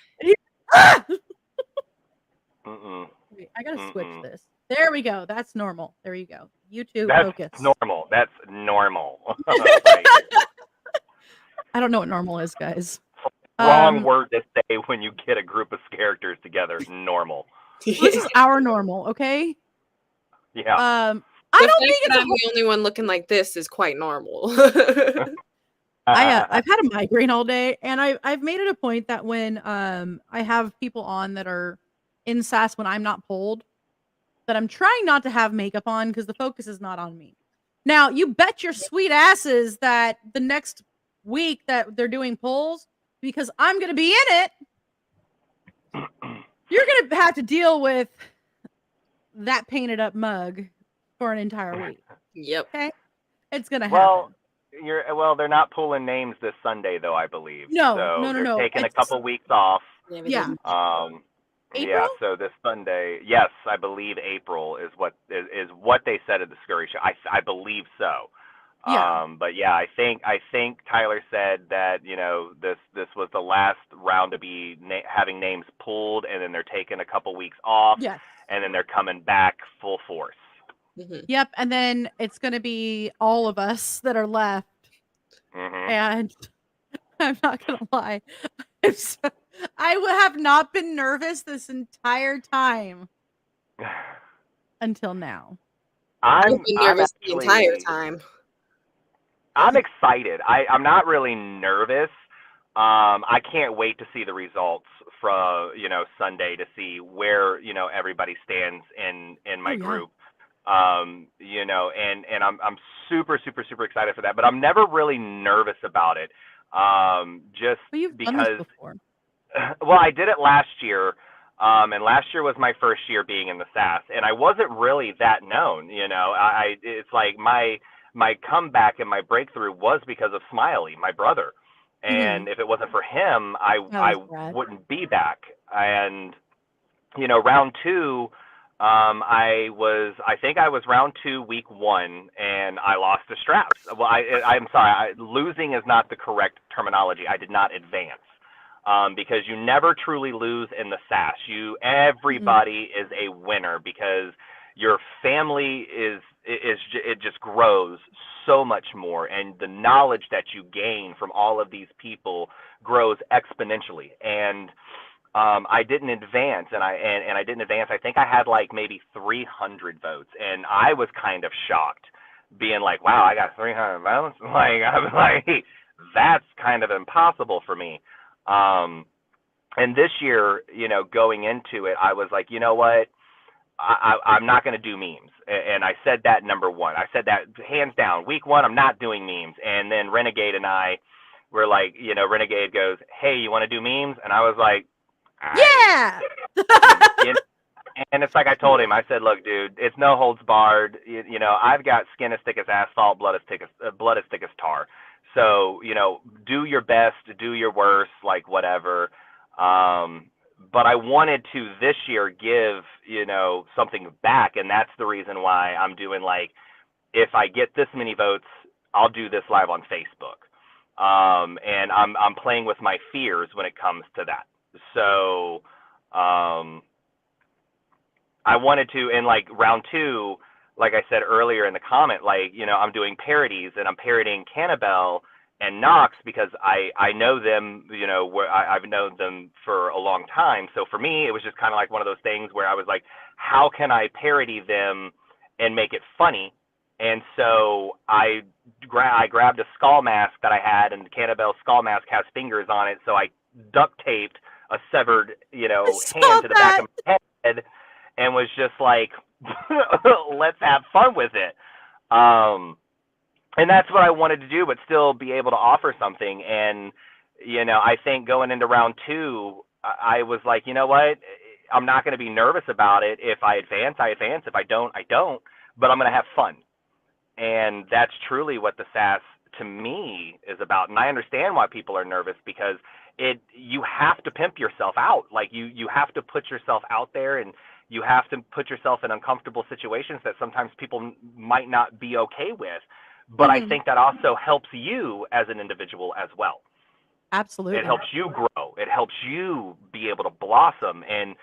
Wait, I gotta switch this. There we go. That's normal. There you go. You two, That's focus. normal. That's normal. Like, I don't know what normal is, guys. wrong word to say when you get a group of characters together. Normal. This is our normal, okay? Yeah. I The don't fact think it's that a I'm the only one looking like this is quite normal. I've had a migraine all day, and I've made it a point that when I have people on that are in SAS when I'm not pulled, that I'm trying not to have makeup on because the focus is not on me. Now, you bet your sweet asses that the next week that they're doing pulls, because I'm going to be in it, you're going to have to deal with that painted up mug for an entire week. Yep. Okay? It's going to Well, happen. they're not pulling names this Sunday though, I believe. No, so no. they're taking a It's- couple weeks off. Yeah. Yeah, April? so this Sunday, yes, I believe April is what they said at the Scurry show. I believe so. Yeah. But yeah, I think Tyler said that this was the last round to be having names pulled, and then they're taking a couple weeks off, Yes. and then they're coming back full force. Yep, and then it's going to be all of us that are left. Mm-hmm. And I'm not going to lie. I have not been nervous this entire time until now. I've been nervous the entire time. I'm excited. I'm not really nervous. I can't wait to see the results from Sunday to see where everybody stands in my group. And I'm super excited for that. But I'm never really nervous about it. Just but you've because done this before. Well, I did it last year. And last year was my first year being in the SAS, and I wasn't really that known. It's like my comeback and my breakthrough was because of Smiley, my brother. And if it wasn't for him, I wouldn't be back. And round two, I think I was round 2, week 1, and I lost the straps. Well, I'm sorry, losing is not the correct terminology. I did not advance. Because you never truly lose in the SAS. Everybody is a winner because your family it just grows so much more, and the knowledge that you gain from all of these people grows exponentially. And I didn't advance, and I didn't advance. I think I had like maybe 300 votes, and I was kind of shocked, being like, "Wow, I got 300 votes!" Like I was like, "That's kind of impossible for me." And this year, going into it, I was like, you know what? I'm not going to do memes. And I said that number one. I said that hands down. Week 1, I'm not doing memes. And then Renegade and I were like, Renegade goes, "Hey, you want to do memes?" And I was like, yeah. And it's like I told him, I said, "Look, dude, it's no holds barred. I've got skin as thick as asphalt, blood as thick as tar. So, do your best, do your worst, like whatever." But I wanted to this year give, something back. And that's the reason why I'm doing, like, if I get this many votes, I'll do this live on Facebook. And I'm playing with my fears when it comes to that. So, I wanted to, in like round 2, like I said earlier in the comment, like, I'm doing parodies, and I'm parodying Cannibal and Nox because I know them, where I've known them for a long time. So for me, it was just kind of like one of those things where I was like, how can I parody them and make it funny? And so I grabbed a skull mask that I had, and Cannibal's skull mask has fingers on it. So I duct taped a severed, hand to the back of my head, and was just like, let's have fun with it. And that's what I wanted to do, but still be able to offer something. And, I think going into round 2, I was like, you know what? I'm not going to be nervous about it. If I advance, I advance. If I don't, I don't. But I'm going to have fun. And that's truly what the SAS, to me, is about. And I understand why people are nervous, because you have to pimp yourself out. Like, you have to put yourself out there, and you have to put yourself in uncomfortable situations that sometimes people might not be okay with. But I think that also helps you as an individual as well. Absolutely. It helps you grow. It helps you be able to blossom. And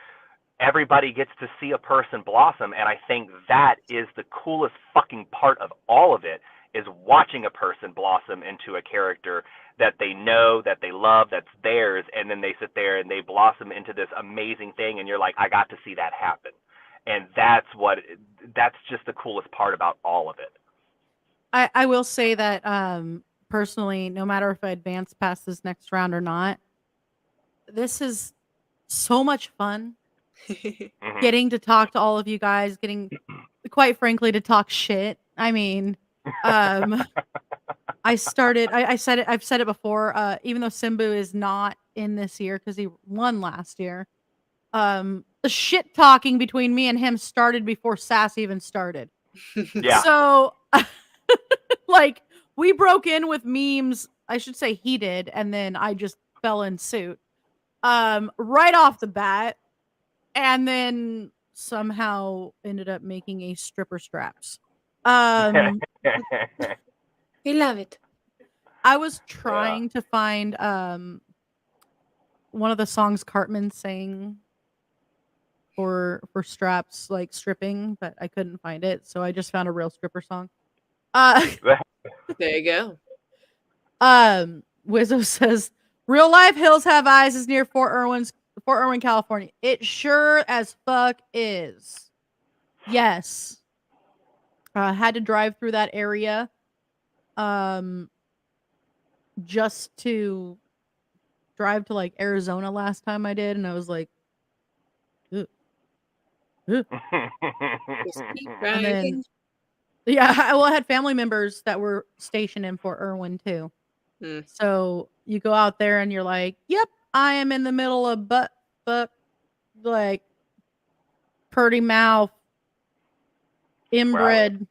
everybody gets to see a person blossom. And I think that is the coolest fucking part of all of it, is watching a person blossom into a character that they know, that they love, that's theirs, and then they sit there and they blossom into this amazing thing, and you're like, I got to see that happen. And that's just the coolest part about all of it. I will say that personally, no matter if I advance past this next round or not, this is so much fun. Mhm. Getting to talk to all of you guys, getting, quite frankly, to talk shit. I mean, I've said it before, even though Simbu is not in this year because he won last year, the shit talking between me and him started before Sass even started. Yeah. So, like, we broke in with memes. I should say he did, and then I just fell in suit. Right off the bat, and then somehow ended up making a stripper straps. We love it. I was trying to find one of the songs Cartman sang for straps, like stripping, but I couldn't find it, so I just found a real stripper song. There you go. Wizzo says, "Real life Hills Have Eyes is near Fort Irwin, California." It sure as fuck is. Yes. Had to drive through that area just to drive to like Arizona last time I did, and I was like, ugh. Ugh. Just keep And driving. then, I had family members that were stationed in Fort Irwin too. So you go out there and you're like, yep, I am in the middle of butt like purty mouth inbred.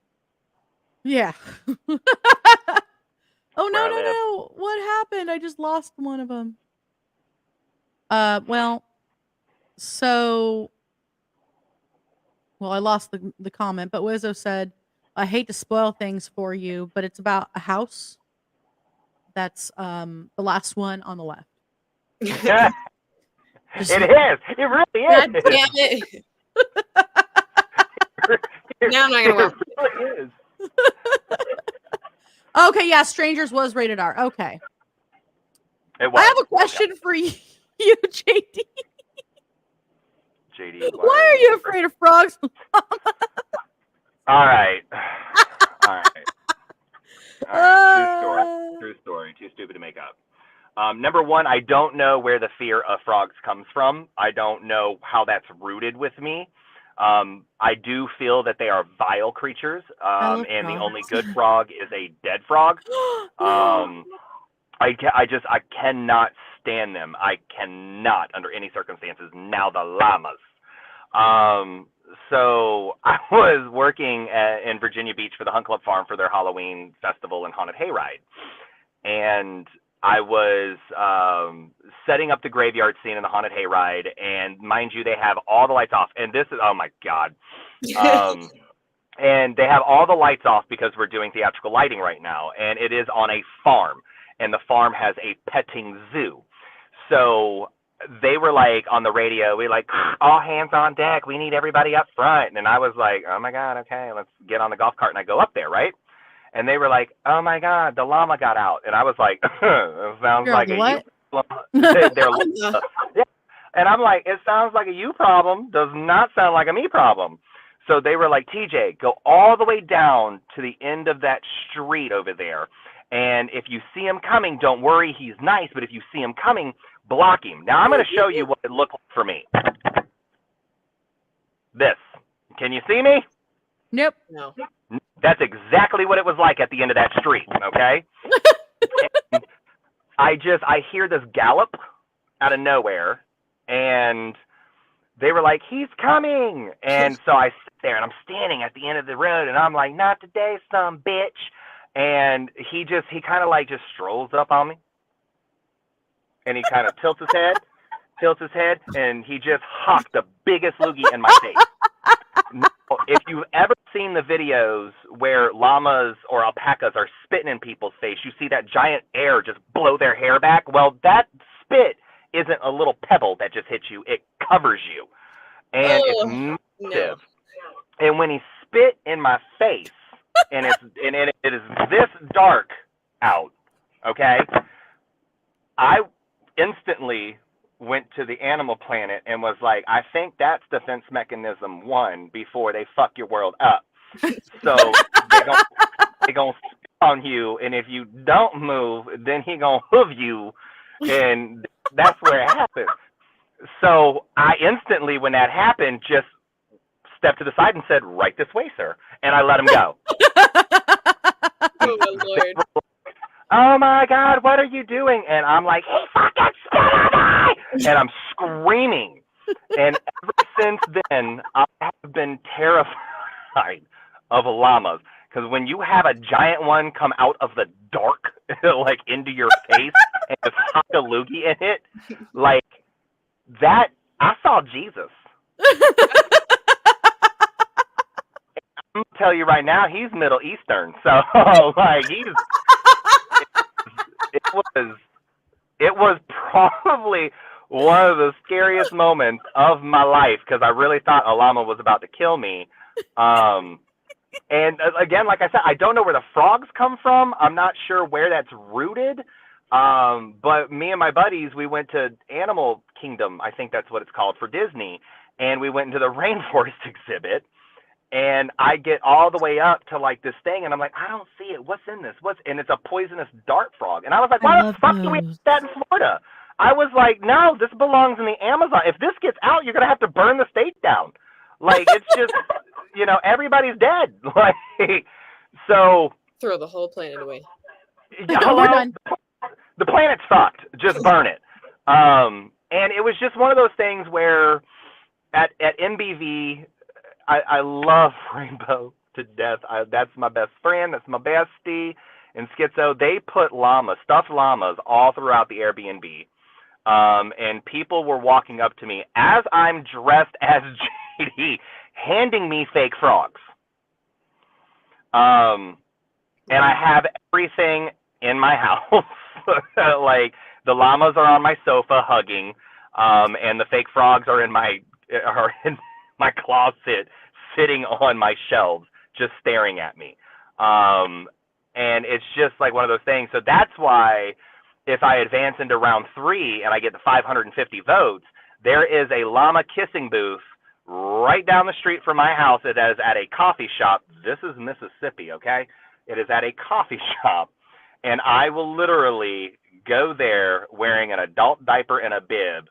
Yeah. Oh no. What happened? I just lost one of them. Well, I lost the comment, but Wizzo said, "I hate to spoil things for you, but it's about a house." That's the last one on the left. It is. It really is. God damn it. Now I'm not gonna watch it. Really is. Okay, yeah, Strangers was rated R. Okay. It was. I have a question for you, JD. JD, why are you afraid of frogs? All right. True story. Too stupid to make up. Number one, I don't know where the fear of frogs comes from. I don't know how that's rooted with me. I do feel that they are vile creatures, and the only good frog is a dead frog. I cannot stand them. I cannot, under any circumstances. Now the llamas. So I was working in Virginia Beach for the Hunt Club Farm for their Halloween festival and haunted hayride, and I was setting up the graveyard scene in the haunted hayride, and mind you, they have all the lights off. And this is, oh my God. And they have all the lights off because we're doing theatrical lighting right now, and it is on a farm, and the farm has a petting zoo. So they were like on the radio, we like, all hands on deck, we need everybody up front. And I was like, oh my God, okay, let's get on the golf cart. And I go up there, right? And they were like, oh my God, the llama got out. And I was like, it sounds like a you problem. Yeah. And I'm like, it sounds like a you problem, does not sound like a me problem. So they were like, TJ, go all the way down to the end of that street over there. And if you see him coming, don't worry, he's nice. But if you see him coming, block him. Now I'm going to show you what it looked like for me. This. Can you see me? Nope. No. That's exactly what it was like at the end of that street, okay? And I hear this gallop out of nowhere, and they were like, he's coming. And so I sit there, and I'm standing at the end of the road, and I'm like, not today, some bitch. And he kind of like just strolls up on me, and he kind of tilts his head, and he just hocked the biggest loogie in my face. Now, if you've ever seen the videos where llamas or alpacas are spitting in people's face, you see that giant air just blow their hair back. Well, that spit isn't a little pebble that just hits you. It covers you. and it's No. massive. And when he spit in my face, and it is this dark out, okay, I instantly went to the Animal Planet and was like, I think that's defense mechanism 1 before they fuck your world up. So they gonna spit on you, and if you don't move, then he gonna hoof you, and that's where it happens. So I instantly, when that happened, just stepped to the side and said, right this way, sir. And I let him go. Oh, my Lord. Oh my God, what are you doing? And I'm like, he fucking spit on me! And I'm screaming. And ever since then, I have been terrified of llamas. Because when you have a giant one come out of the dark, like into your face, and just hot a loogie in it, like that, I saw Jesus. I'm gonna tell you right now, he's Middle Eastern, so like it was probably one of the scariest moments of my life because I really thought a llama was about to kill me. And again, like I said, I don't know where the frogs come from. I'm not sure where that's rooted. But me and my buddies, we went to Animal Kingdom, I think that's what it's called, for Disney, and we went into the rainforest exhibit. And I get all the way up to like this thing, and I'm like, I don't see it. What's in this? And it's a poisonous dart frog. And I was like, why the fuck do we have that in Florida? I was like, no, this belongs in the Amazon. If this gets out, you're gonna have to burn the state down. Like it's just, everybody's dead. Like, so Throw the whole planet away. Hello, the planet's fucked. Just burn it. And it was just one of those things where at MBV. I love Rainbow to death. That's my best friend. That's my bestie. And Schizo, they put stuffed llamas all throughout the Airbnb. And people were walking up to me as I'm dressed as JD, handing me fake frogs. And I have everything in my house. Like the llamas are on my sofa hugging, and the fake frogs are in my closet, sitting on my shelves, just staring at me. And it's just like one of those things. So that's why if I advance into round 3 and I get the 550 votes, there is a llama kissing booth right down the street from my house. It is at a coffee shop. This is Mississippi, okay? It is at a coffee shop. And I will literally go there wearing an adult diaper and a bib,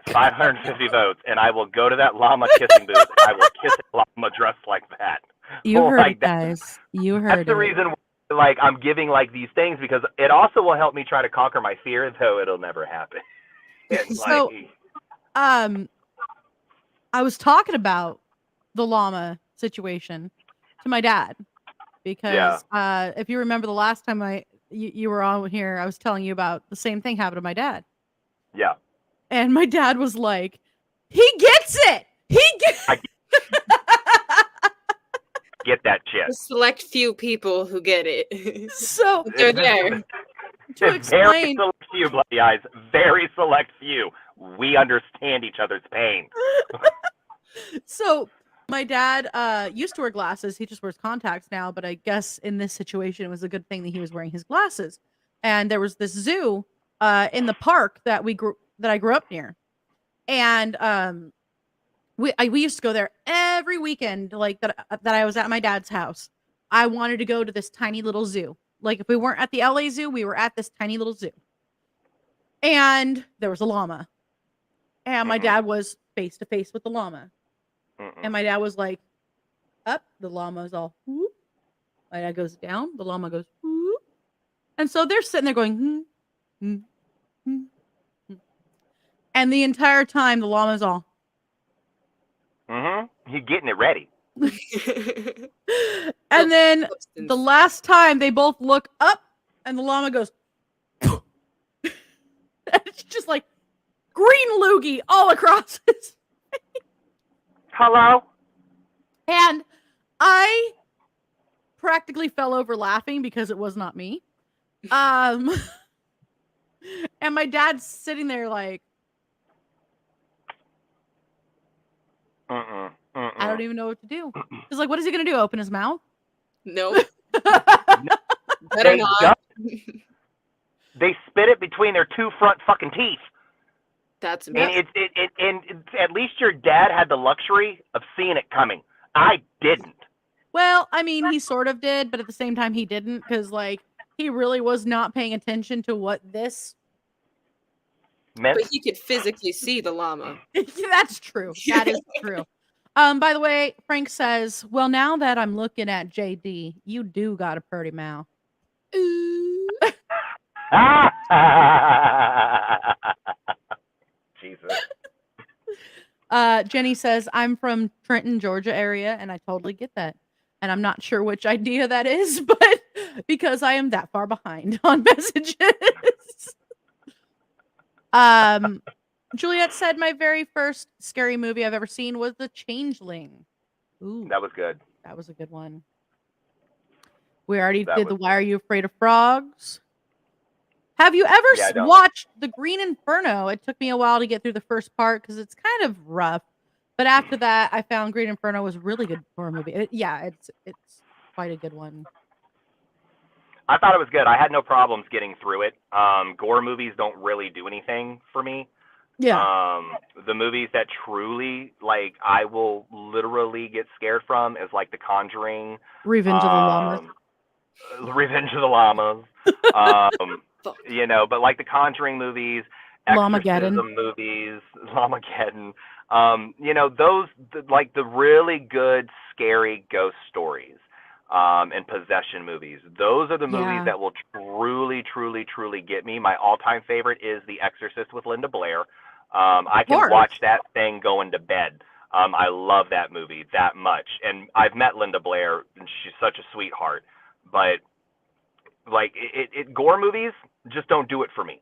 550 votes, and I will go to that llama kissing booth. And I will kiss a llama dressed like that. You heard like it, guys. You heard That's the reason why, like, I'm giving like these things, because it also will help me try to conquer my fear, though it'll never happen. So, I was talking about the llama situation to my dad because if you remember the last time you were on here, I was telling you about the same thing happened to my dad. Yeah. And my dad was like, he gets it. I get that shit. A select few people who get it. So they're there. To explain, very select few, Bloody Eyes. Very select few. We understand each other's pain. So my dad used to wear glasses. He just wears contacts now. But I guess in this situation, it was a good thing that he was wearing his glasses. And there was this zoo in the park that I grew up near, and we used to go there every weekend. Like that I was at my dad's house. I wanted to go to this tiny little zoo. Like if we weren't at the LA zoo, we were at this tiny little zoo, and there was a llama, and my dad was face to face with the llama, and my dad was like, up, the llama's all whoop. My dad goes down, the llama goes whoop. And so they're sitting there going and the entire time the llama's all He's getting it ready. And then the last time they both look up and the llama goes it's just like green loogie all across his face. Hello? And I practically fell over laughing because it was not me. And my dad's sitting there like, Mm-mm. I don't even know what to do. He's like, what is he going to do? Open his mouth? Nope. Better They not. They spit it between their two front fucking teeth. That's And impressive. at least your dad had the luxury of seeing it coming. I didn't. Well, I mean, he sort of did, but at the same time, he didn't because, like, he really was not paying attention to what this meant. But he could physically see the llama. That's true. That is true. By the way, Frank says, well, now that I'm looking at JD, you do got a pretty mouth. Jesus. Jenny says, I'm from Trenton, Georgia area, and I totally get that. And I'm not sure which idea that is, but because I am that far behind on messages. Juliet said my very first scary movie I've ever seen was The Changeling. Ooh, That was good. that was a good one. We already That did the was Why Are You Afraid of Frogs? Have you ever Yeah, I don't. watched The Green Inferno? It took me a while to get through the first part because it's kind of rough. But after that, I found Green Inferno was a really good horror movie. It's quite a good one. I thought it was good. I had no problems getting through it. Gore movies don't really do anything for me. Yeah. The movies that truly, like, I will literally get scared from is like The Conjuring, Revenge of the Llamas. Revenge of the Llamas. You know, but like the Conjuring movies, Llamageddon. exorcism movies, Llamageddon. You know, those like the really good scary ghost stories. And possession movies. Those are the movies Yeah. that will truly, truly, truly get me. My all-time favorite is The Exorcist with Linda Blair. I can course. watch that thing going to bed. I love that movie that much. And I've met Linda Blair, and she's such a sweetheart. But, like, gore movies just don't do it for me.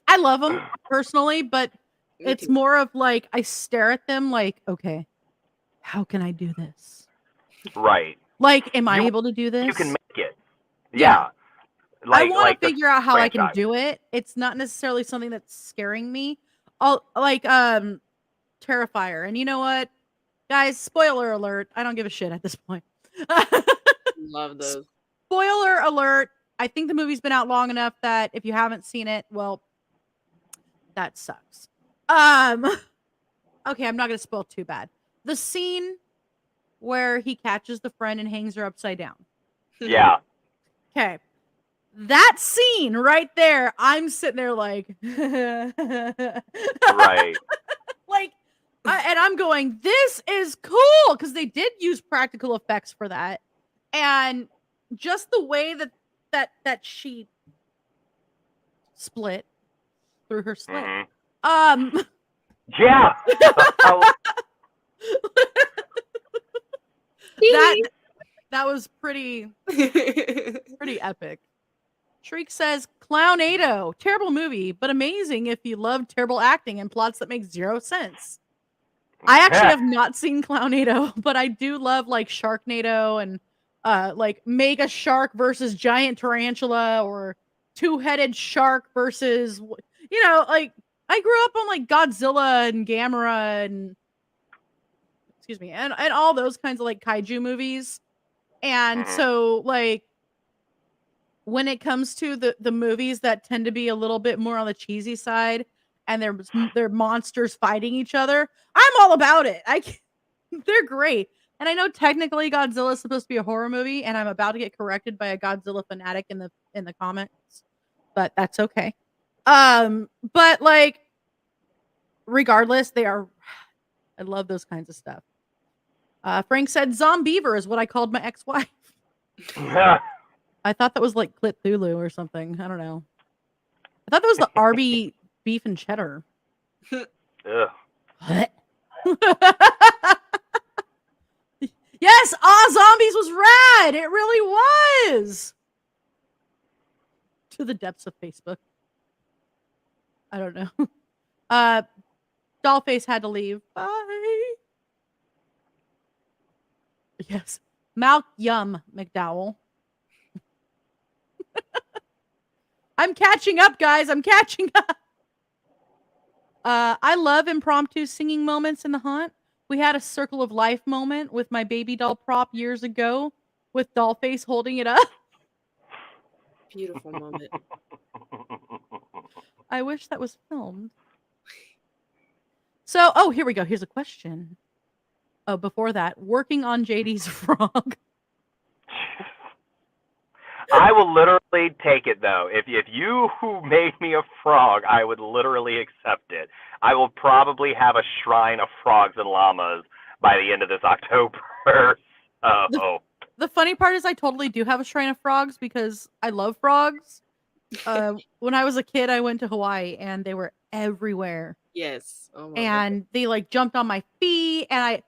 I love them personally, but Me it's too. more of like I stare at them like, okay, how can I do this? Right. Like, am I You- able to do this? You can make it. Yeah. Yeah. Like, I want like to the figure out how I can franchise. do it. It's not necessarily something that's scaring me. Like Terrifier. And you know what? Guys, spoiler alert. I don't give a shit at this point. Love those. Spoiler alert. I think the movie's been out long enough that if you haven't seen it, well, that sucks. Okay, I'm not gonna spoil too bad. The scene where he catches the friend and hangs her upside down. Yeah. Okay. That scene right there, I'm sitting there like Right. like and I'm going, this is cool because they did use practical effects for that. And just the way that she split through her slit. Mhm. Yeah. that was pretty epic. Shriek says Clownado, terrible movie, but amazing if you love terrible acting and plots that make zero sense. I actually have not seen Clownado, but I do love like Sharknado and like Mega Shark versus Giant Tarantula or Two-Headed Shark versus, you know, like I grew up on like Godzilla and Gamera and excuse me, and all those kinds of like kaiju movies. And so like when it comes to the movies that tend to be a little bit more on the cheesy side and they're monsters fighting each other, I'm all about it. They're great. And I know technically Godzilla is supposed to be a horror movie, and I'm about to get corrected by a Godzilla fanatic in the comments, but that's okay. But like, regardless, I love those kinds of stuff. Frank said Zombiever is what I called my ex-wife. I thought that was like Cthulhu or something. I don't know. I thought that was the Arby beef and cheddar. Ugh. What? Yes, Zombies was rad. It really was. To the depths of Facebook. I don't know. Dollface had to leave. Bye. Yes. Malk Yum McDowell. I'm catching up, guys. I'm catching up. I love impromptu singing moments in The Haunt We had a circle of life moment with my baby doll prop years ago with Dollface holding it up. Beautiful moment. I wish that was filmed. So, here we go. Here's a question. Oh, before that, working on JD's frog. I will literally take it though. If you made me a frog, I would literally accept it. I will probably have a shrine of frogs and llamas by the end of this October. The funny part is I totally do have a shrine of frogs because I love frogs. When I was a kid, I went to Hawaii and they were everywhere. Yes. Oh my And they like jumped on my feet, and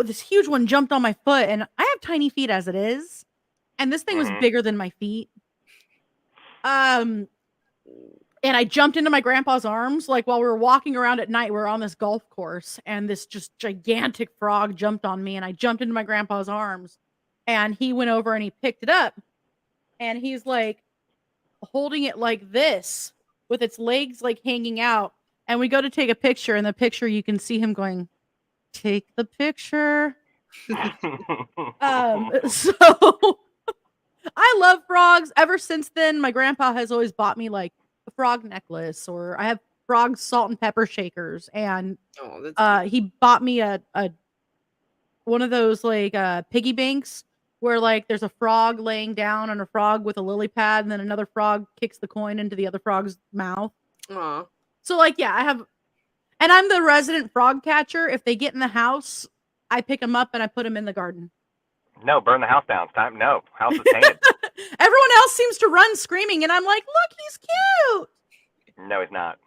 this huge one jumped on my foot, and I have tiny feet as it is, and this thing was bigger than my feet. And I jumped into my grandpa's arms, like while we were walking around at night. We were on this golf course, and this just gigantic frog jumped on me, and I jumped into my grandpa's arms, and he went over and he picked it up, and he's like holding it like this with its legs like hanging out. And we go to take a picture. In the picture, you can see him going, "Take the picture." So I love frogs. Ever since then, my grandpa has always bought me like a frog necklace, or I have frog salt and pepper shakers. And he bought me a one of those like piggy banks where like there's a frog laying down on a frog with a lily pad, and then another frog kicks the coin into the other frog's mouth. Aw. So like, yeah, and I'm the resident frog catcher. If they get in the house, I pick them up and I put them in the garden. No, burn the house down. It's time. No, house is tainted. Everyone else seems to run screaming, and I'm like, look, he's cute. No, he's not.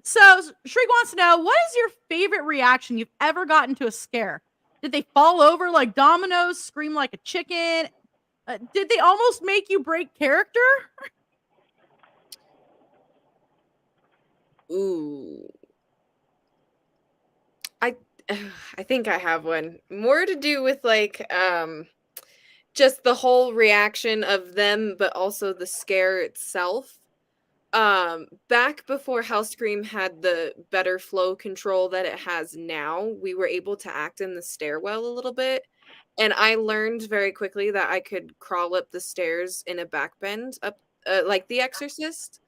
So Shriek wants to know, what is your favorite reaction you've ever gotten to a scare? Did they fall over like dominoes, scream like a chicken? Did they almost make you break character? Ooh. I think I have one. More to do with like just the whole reaction of them, but also the scare itself. Back before House Scream had the better flow control that it has now, we were able to act in the stairwell a little bit. And I learned very quickly that I could crawl up the stairs in a back bend up like The Exorcist.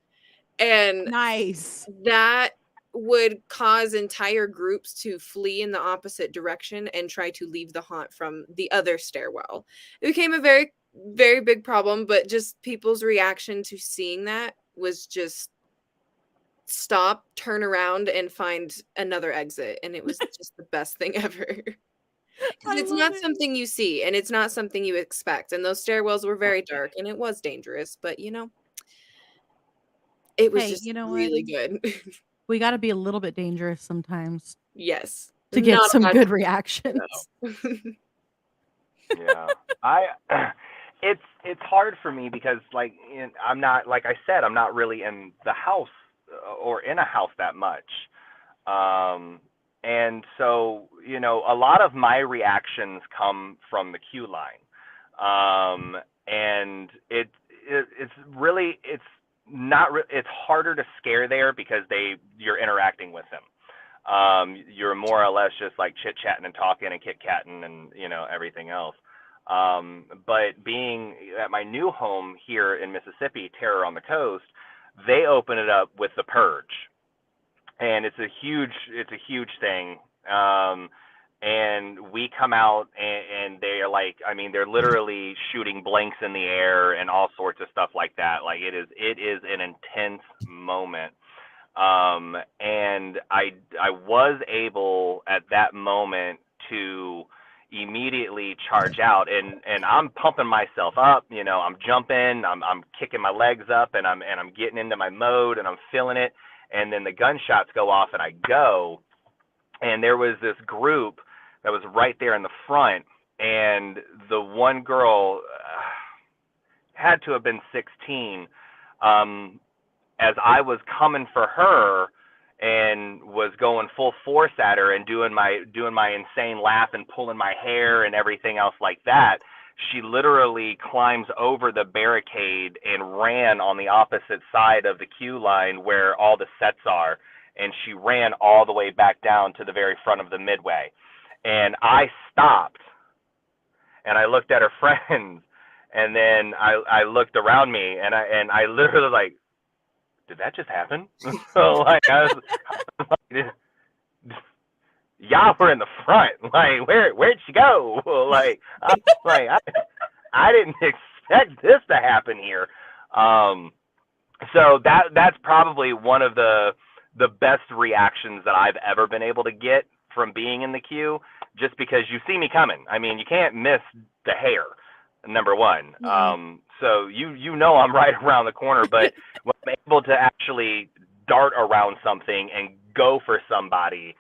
And nice. That would cause entire groups to flee in the opposite direction and try to leave the haunt from the other stairwell. It became a very, very big problem, but just people's reaction to seeing that was just stop, turn around, and find another exit. And it was just the best thing ever. Because it's not something you see, and it's not something you expect. And those stairwells were very dark, and it was dangerous, but it was just really good. We got to be a little bit dangerous sometimes. Yes. To get some good reactions. Yeah. It's hard for me because like I'm not, like I said, I'm not really in the house or in a house that much. And so, a lot of my reactions come from the queue line. And it's really, it's harder to scare there because you're interacting with them. You're more or less just like chit-chatting and talking and kit-katting and everything else. But being at my new home here in Mississippi, Terror on the Coast, they open it up with The Purge, and it's a huge thing. And we come out and they're like, they're literally shooting blanks in the air and all sorts of stuff like that. Like it is an intense moment. And I was able at that moment to immediately charge out, and I'm pumping myself up, I'm jumping, I'm kicking my legs up, and I'm getting into my mode, and I'm feeling it. And then the gunshots go off and I go, and there was this group that was right there in the front, and the one girl had to have been 16. As I was coming for her and was going full force at her and doing my insane laugh and pulling my hair and everything else like that, she literally climbs over the barricade and ran on the opposite side of the queue line where all the sets are. and she ran all the way back down to the very front of the midway. And I stopped, and I looked at her friends, and then I looked around me, and I literally like, did that just happen? So like I was like, y'all were in the front. Like where'd she go? Like I didn't expect this to happen here. So that's probably one of the best reactions that I've ever been able to get from being in the queue, just because you see me coming. I mean, you can't miss the hair, number one. So you know I'm right around the corner, but when I'm able to actually dart around something and go for somebody,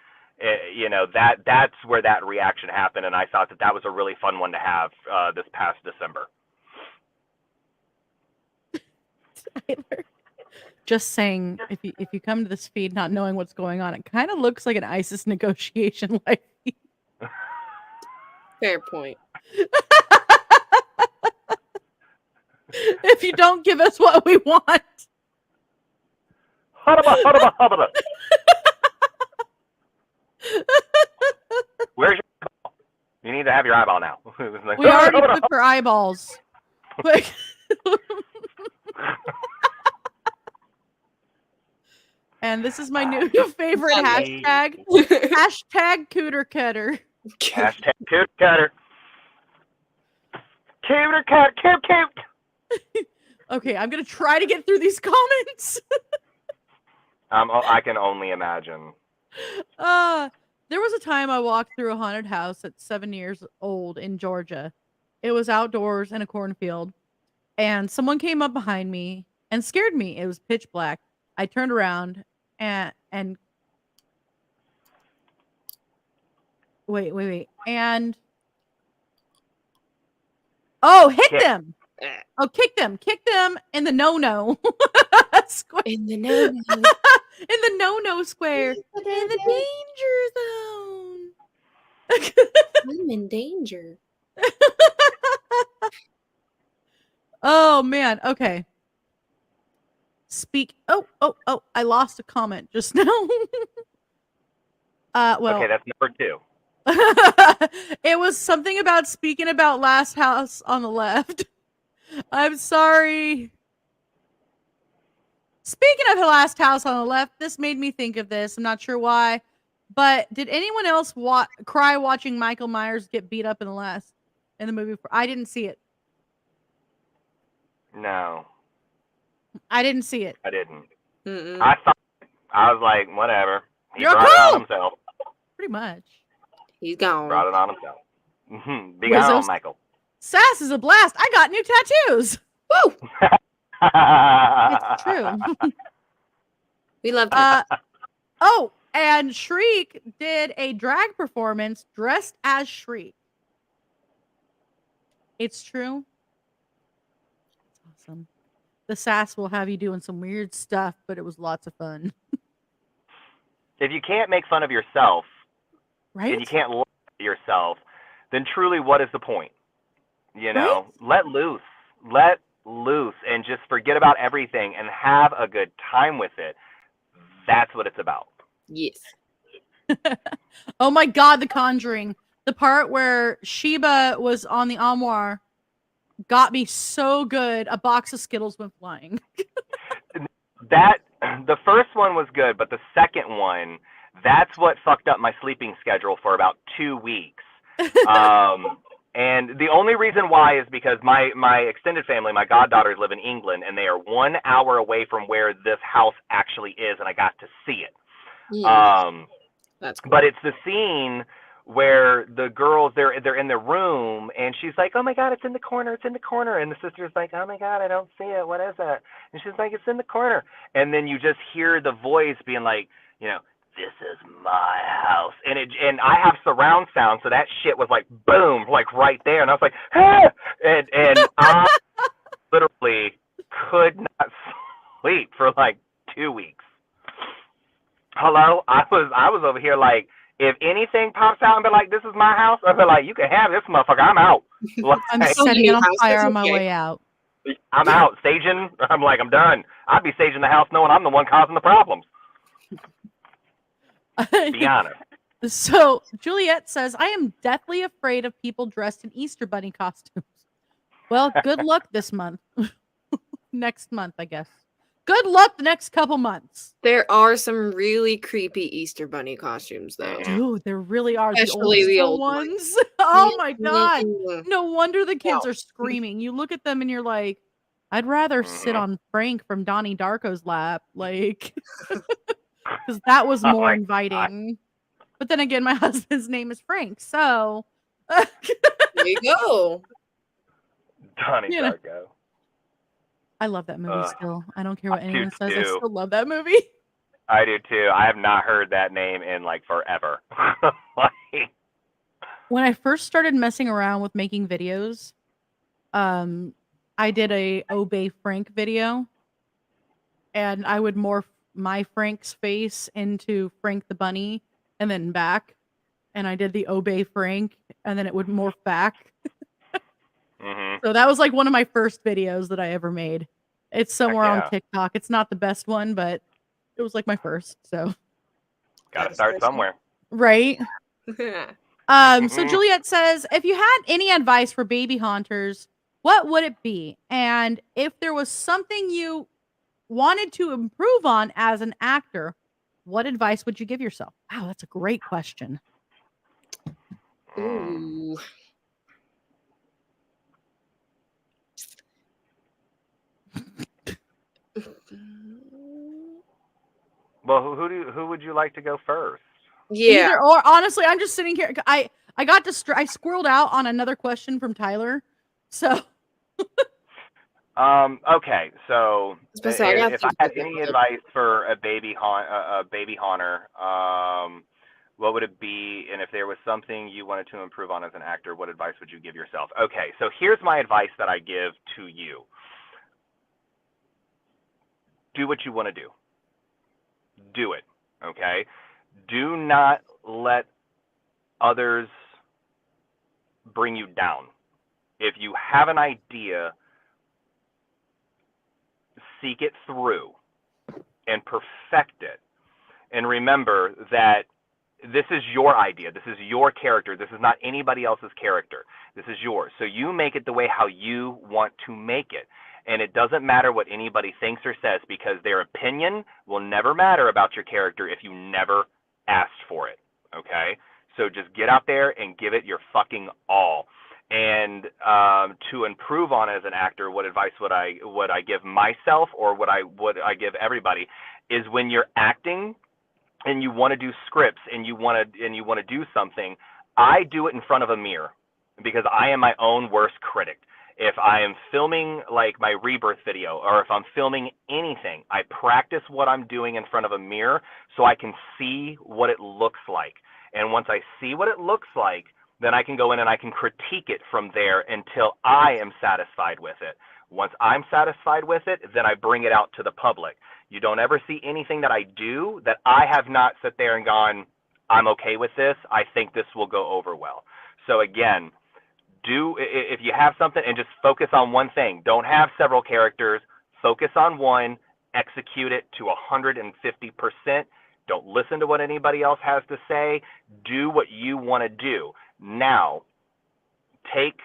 you know, that's where that reaction happened, and I thought that was a really fun one to have this past December. Tyler. Just saying, if you come to this feed not knowing what's going on, it kind of looks like an ISIS negotiation live feed. Fair point. If you don't give us what we want. Hubba. Where's your eyeball? You need to have your eyeball now. Like, We already took her eyeballs. Like, and this is my new favorite hashtag. Hashtag cooter cutter. Hashtag cooter cutter. Cooter cutter, cute. Okay, I'm gonna try to get through these comments. I can only imagine. There was a time I walked through a haunted house at 7 years old in Georgia. It was outdoors in a cornfield, and someone came up behind me and scared me. It was pitch black. I turned around and wait. And hit them. Oh, kick them in the no square. In the no. In the no square. In the danger zone. I'm in danger. Oh man. Okay. Speak. Oh! I lost a comment just now. Well. Okay, that's number 2. It was something about speaking about last house on the left. I'm sorry. Speaking of the last house on the left, this made me think of this. I'm not sure why, but did anyone else cry watching Michael Myers get beat up in the movie? I didn't see it. No, I didn't see it. I didn't. Mm-mm. I was like, whatever. He You're brought it cool. on himself. Pretty much. He's gone. Brought it on himself. Be Wizzos. gone, Michael. Sass is a blast. I got new tattoos. Woo! It's true. We love that. Oh, and Shriek did a drag performance dressed as Shriek. It's true. It's awesome. The Sass will have you doing some weird stuff, but it was lots of fun. If you can't make fun of yourself, Right? and you can't laugh at yourself, then truly, what is the point? You know, let loose, and just forget about everything and have a good time with it. That's what it's about. Yes. Oh my God, The Conjuring. The part where Sheba was on the armoire got me so good. A box of Skittles went flying. The first one was good, but the second one, that's what fucked up my sleeping schedule for about 2 weeks. And the only reason why is because my extended family, my goddaughters live in England, and they are 1 hour away from where this house actually is, and I got to see it. That's cool. But it's the scene where the girls, they're in their room, and she's like, oh my God, it's in the corner, and the sister's like, oh my God, I don't see it, what is that? And she's like, it's in the corner. And then you just hear the voice being like, you know, this is my house. And I have surround sound, so that shit was like boom, like right there. And I was like, ah! And I literally could not sleep for like 2 weeks. Hello? I was over here like, if anything pops out and be like, this is my house, I'd be like, you can have this motherfucker, I'm out. Like, I'm setting it on fire on my way out. I'm out. Staging, I'm like, I'm done. I'd be staging the house knowing I'm the one causing the problems. Be honest. So Juliet says, I am deathly afraid of people dressed in Easter bunny costumes. Well, good luck this month. Next month, I guess. Good luck the next couple months. There are some really creepy Easter bunny costumes, though. Dude, there really are. Especially the the old old ones. Oh my God. Mhm. No wonder the kids No. are screaming. You look at them and you're like, I'd rather sit on Frank from Donnie Darko's lap. Like, because that was Oh more my God. inviting. But then again, my husband's name is Frank. So, There you go. Donnie You know. Darko. I love that movie still. I don't care what I do anyone says. I too. still love that movie. I do too. I have not heard that name in like forever. Like, When I first started messing around with making videos, I did a Obey Frank video, and I would morph my Frank's face into Frank the Bunny and then back. And I did the Obey Frank, and then it would morph back. So that was like one of my first videos that I ever made. It's somewhere yeah. on TikTok. It's not the best one, but it was like my first. So Gotta start somewhere. right. So Juliet says, if you had any advice for baby haunters, what would it be? And if there was something you wanted to improve on as an actor, what advice would you give yourself? Wow, that's a great question. Ooh. Well, who would you like to go first? Yeah. Either or. Honestly, I'm just sitting here. I got I squirreled out on another question from Tyler. So Okay, so if I had any people. advice for a baby haunter, what would it be? And if there was something you wanted to improve on as an actor, what advice would you give yourself? Okay, so here's my advice that I give to you. Do what you want to do. Do it, okay? Do not let others bring you down. If you have an idea, seek it through and perfect it. And remember that this is your idea. This is your character. This is not anybody else's character. This is yours. So you make it the way how you want to make it. And it doesn't matter what anybody thinks or says, because their opinion will never matter about your character if you never asked for it. Okay? So just get out there and give it your fucking all. And to improve on as an actor, what advice would I give myself, or would I give everybody, is when you're acting and you want to do scripts and you want to do something, I do it in front of a mirror, because I am my own worst critic. If I am filming like my rebirth video, or if I'm filming anything, I practice what I'm doing in front of a mirror so I can see what it looks like. And once I see what it looks like, then I can go in and I can critique it from there until I am satisfied with it. Once I'm satisfied with it, then I bring it out to the public. You don't ever see anything that I do that I have not sat there and gone, I'm okay with this. I think this will go over well. So again, if you have something, and just focus on one thing. Don't have several characters. Focus on one. Execute it to 150%. Don't listen to what anybody else has to say. Do what you want to do. Now, take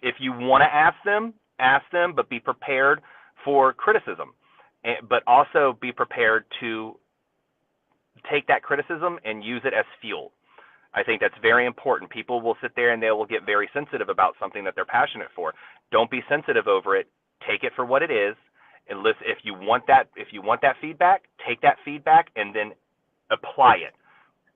if you want to ask them, but be prepared for criticism. But also be prepared to take that criticism and use it as fuel. I think that's very important. People will sit there and they will get very sensitive about something that they're passionate for. Don't be sensitive over it. Take it for what it is. And listen, if you want that feedback, take that feedback and then apply it.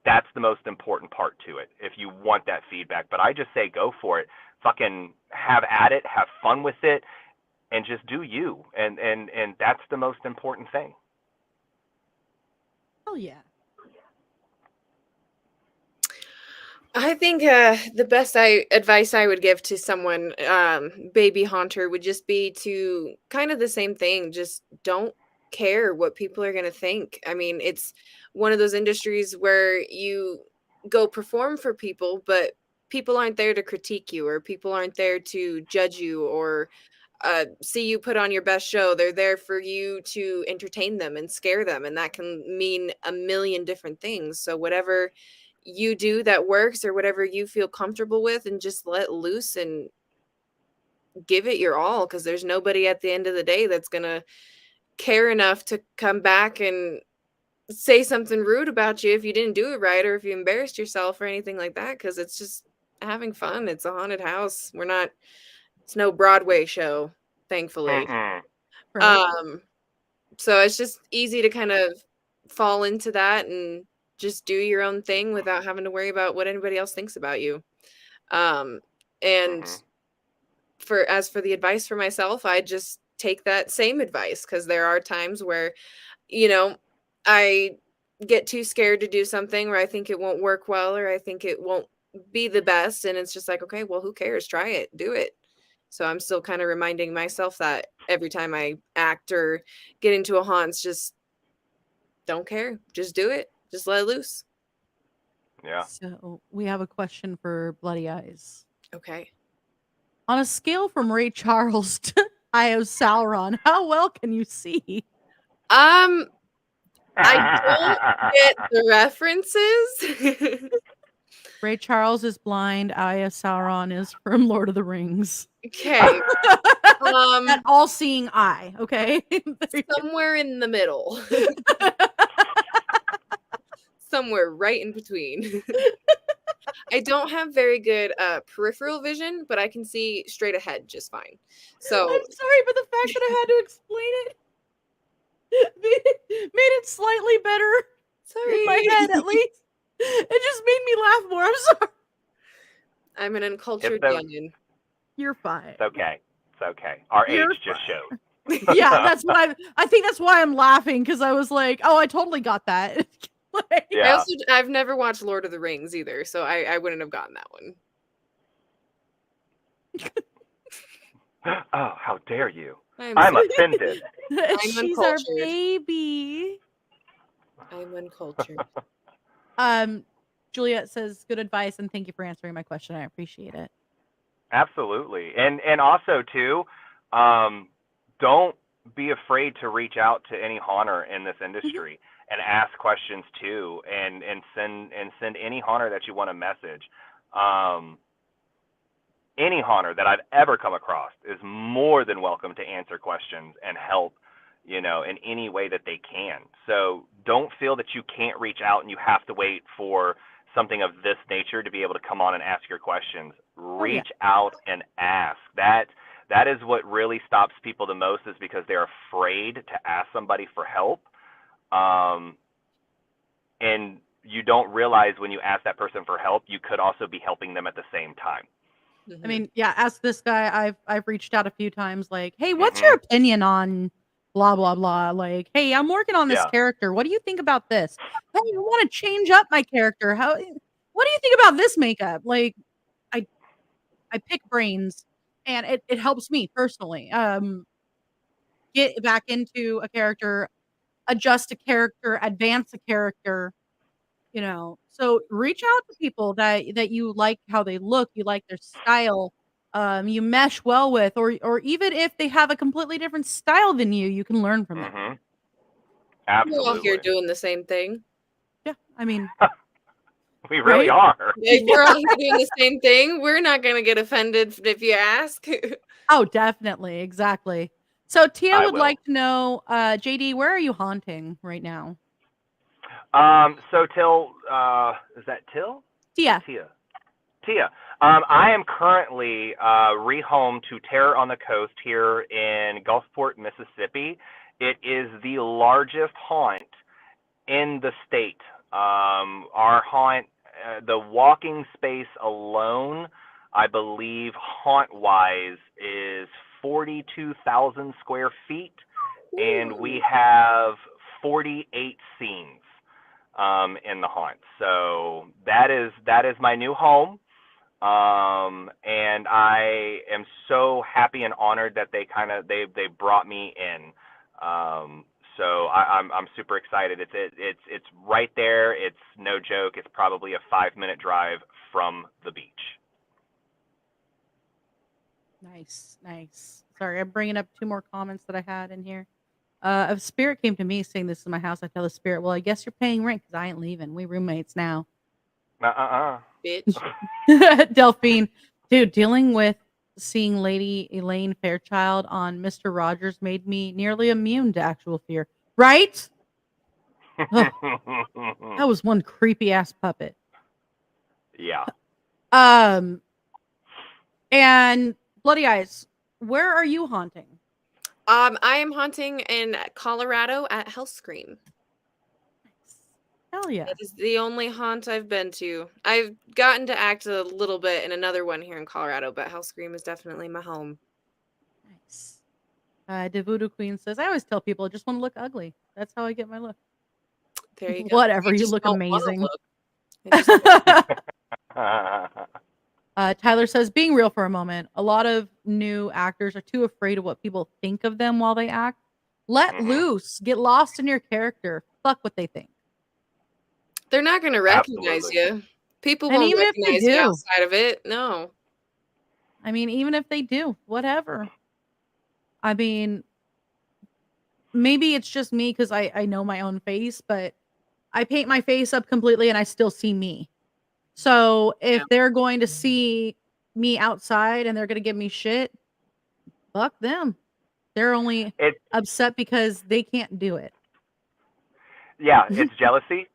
That's the most important part to it, if you want that feedback. But I just say go for it. Fucking have at it, have fun with it, and just do you. And that's the most important thing. hell yeah. I think the best advice I would give to someone, baby haunter, would just be to kind of the same thing. Just don't care what people are going to think. I mean, it's one of those industries where you go perform for people, but people aren't there to critique you, or people aren't there to judge you, or see you put on your best show. They're there for you to entertain them and scare them, and that can mean a million different things. So whatever you do that works, or whatever you feel comfortable with, and just let loose and give it your all, because there's nobody at the end of the day that's gonna care enough to come back and say something rude about you if you didn't do it right, or if you embarrassed yourself or anything like that, because it's just having fun. It's a haunted house. It's no Broadway show, thankfully. Mm-mm. Right. So it's just easy to kind of fall into that and just do your own thing without having to worry about what anybody else thinks about you. And Mhm. as for the advice for myself, I just take that same advice, because there are times where, I get too scared to do something, where I think it won't work well, or I think it won't be the best. And it's just like, okay, well, who cares? Try it, do it. So I'm still kind of reminding myself that every time I act or get into a haunt, just don't care. Just do it. Just let it loose. Yeah. So we have a question for Bloody Eyes. Okay. On a scale from Ray Charles to Eye of Sauron, how well can you see? I don't get the references. Ray Charles is blind. Eye of Sauron is from Lord of the Rings. Okay. That all-seeing eye. Okay. Somewhere in the middle. Somewhere right in between. I don't have very good peripheral vision, but I can see straight ahead just fine. So I'm sorry, but the fact that I had to explain it made it slightly better in my head, at least. It just made me laugh more. I'm sorry. I'm an uncultured It's youngin. You're fine. It's okay. It's okay. Our You're age just showed. Yeah, that's what I think that's why I'm laughing, because I was like, oh, I totally got that. Like, Yeah. I've never watched Lord of the Rings either, so I wouldn't have gotten that one. Oh, how dare you! I'm I'm sorry. offended. she's our uncultured. baby. I'm uncultured. Juliet says, good advice, and thank you for answering my question. I appreciate it. Absolutely, and also too, don't be afraid to reach out to any haunter in this industry and ask questions too, and send any haunter that you want to message. Any haunter that I've ever come across is more than welcome to answer questions and help, in any way that they can. So don't feel that you can't reach out and you have to wait for something of this nature to be able to come on and ask your questions. Reach out and ask. That is what really stops people the most, is because they're afraid to ask somebody for help. And you don't realize when you ask that person for help, you could also be helping them at the same time. I mean, yeah, ask this guy. I've reached out a few times, like, hey, what's your opinion on blah blah blah? Like, hey, I'm working on this character. What do you think about this? Hey, I want to change up my character. What do you think about this makeup? Like, I pick brains, and it helps me personally. Get back into a character, adjust a character, advance a character. So reach out to people that you like how they look, you like their style, you mesh well with, or even if they have a completely different style than you can learn from them. Absolutely. We're all here doing the same thing. Yeah, I mean, we really are. We're all here doing the same thing. We're not going to get offended if you ask. Oh, definitely, exactly. So Tia would will. like to know, JD, where are you haunting right now? So Till, is that Till? Tia. Tia. I am currently rehome to Terror on the Coast here in Gulfport, Mississippi. It is the largest haunt in the state. Our haunt, the walking space alone, I believe haunt-wise is 42,000 square feet, and we have 48 scenes in the haunt. So that is my new home. And I am so happy and honored that they brought me in. So I'm super excited. It's right there. It's no joke. It's probably a 5-minute drive from the beach. Nice. Sorry, I'm bringing up 2 more comments that I had in here. A spirit came to me saying, "This is my house." I tell the spirit, "Well, I guess you're paying rent because I ain't leaving. We roommates now." Bitch. Delphine, dude, dealing with seeing Lady Elaine Fairchild on Mr. Rogers made me nearly immune to actual fear. Right? Ugh, that was one creepy ass puppet. Yeah. And Bloody Eyes, where are you haunting? I am haunting in Colorado at Hellscream. Hell yeah. That is the only haunt I've been to. I've gotten to act a little bit in another one here in Colorado, but Hellscream is definitely my home. Nice. Devoodoo Queen says, "I always tell people I just want to look ugly. That's how I get my look." There you go. Whatever, you just look don't wanna amazing. look. I just- Tyler says, "Being real for a moment, a lot of new actors are too afraid of what people think of them while they act. Let loose. Get lost in your character. Fuck what they think." They're not going to recognize Absolutely. you. People And won't even if they recognize you do, outside of it. No. I mean, even if they do, whatever. I mean, maybe it's just me because I know my own face, but I paint my face up completely and I still see me. So if they're going to see me outside and they're going to give me shit, fuck them. They're only It upset because they can't do it. yeah, it's jealousy.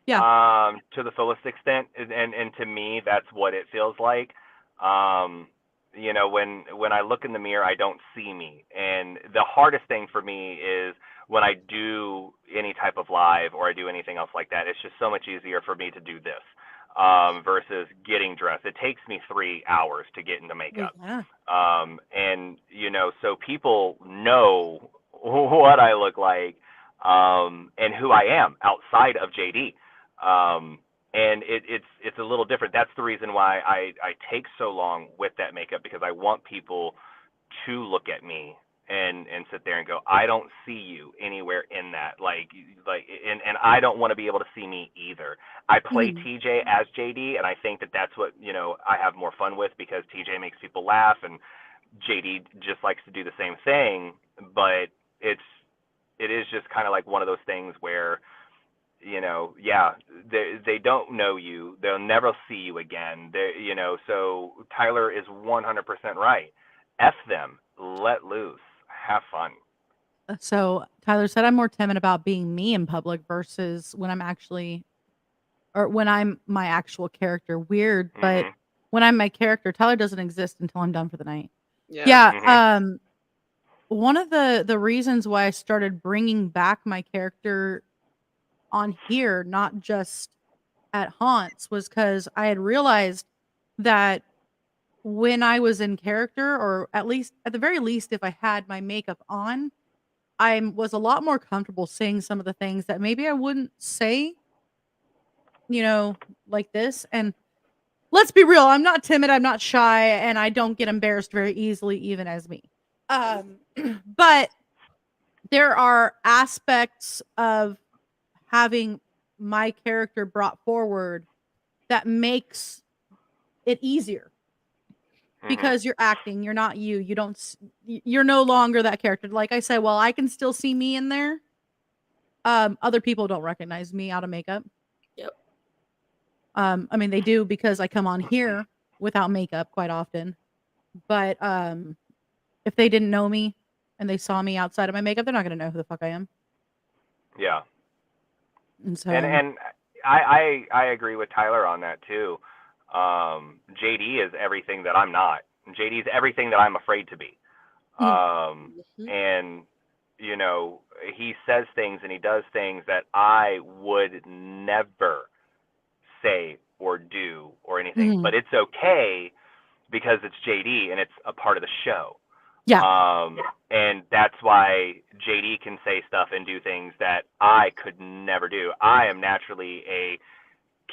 Yeah. To the fullest extent, and to me, that's what it feels like. You know, when I look in the mirror, I don't see me, and the hardest thing for me is when I do any type of live or I do anything else like that. It's just so much easier for me to do this versus getting dressed. It takes me 3 hours to get into makeup. Yeah. And you know, so people know what I look like and who I am outside of JD. And it's a little different. That's the reason why I take so long with that makeup, because I want people to look at me and sit there and go, I don't see you anywhere in that. And I don't want to be able to see me either. I play TJ as JD, and I think that that's what, you know, I have more fun with, because TJ makes people laugh and JD just likes to do the same thing. But it is just kind of like one of those things where, you know, yeah, they don't know you. They'll never see you again. You know, so Tyler is 100% right. F them. Let loose. Have fun. So Tyler said, "I'm more timid about being me in public versus when I'm my actual character." Weird, but when I'm my character, Tyler doesn't exist until I'm done for the night. Yeah. One of the reasons why I started bringing back my character on here, not just at haunts, was because I had realized that when I was in character, or at the very least, if I had my makeup on, I was a lot more comfortable saying some of the things that maybe I wouldn't say, you know, like this. And let's be real, I'm not timid, I'm not shy, and I don't get embarrassed very easily, even as me. But there are aspects of having my character brought forward that makes it easier, because you're acting, you're not you. You're no longer that character. Like I said, while I can still see me in there, other people don't recognize me out of makeup. Yep. I mean, they do, because I come on here without makeup quite often. But if they didn't know me and they saw me outside of my makeup, they're not going to know who the fuck I am. Yeah. And so, and I agree with Tyler on that too. JD is everything that I'm not. JD is everything that I'm afraid to be. And you know, he says things and he does things that I would never say or do or anything. But it's okay, because it's JD and it's a part of the show. yeah. And that's why JD can say stuff and do things that I could never do. I am naturally a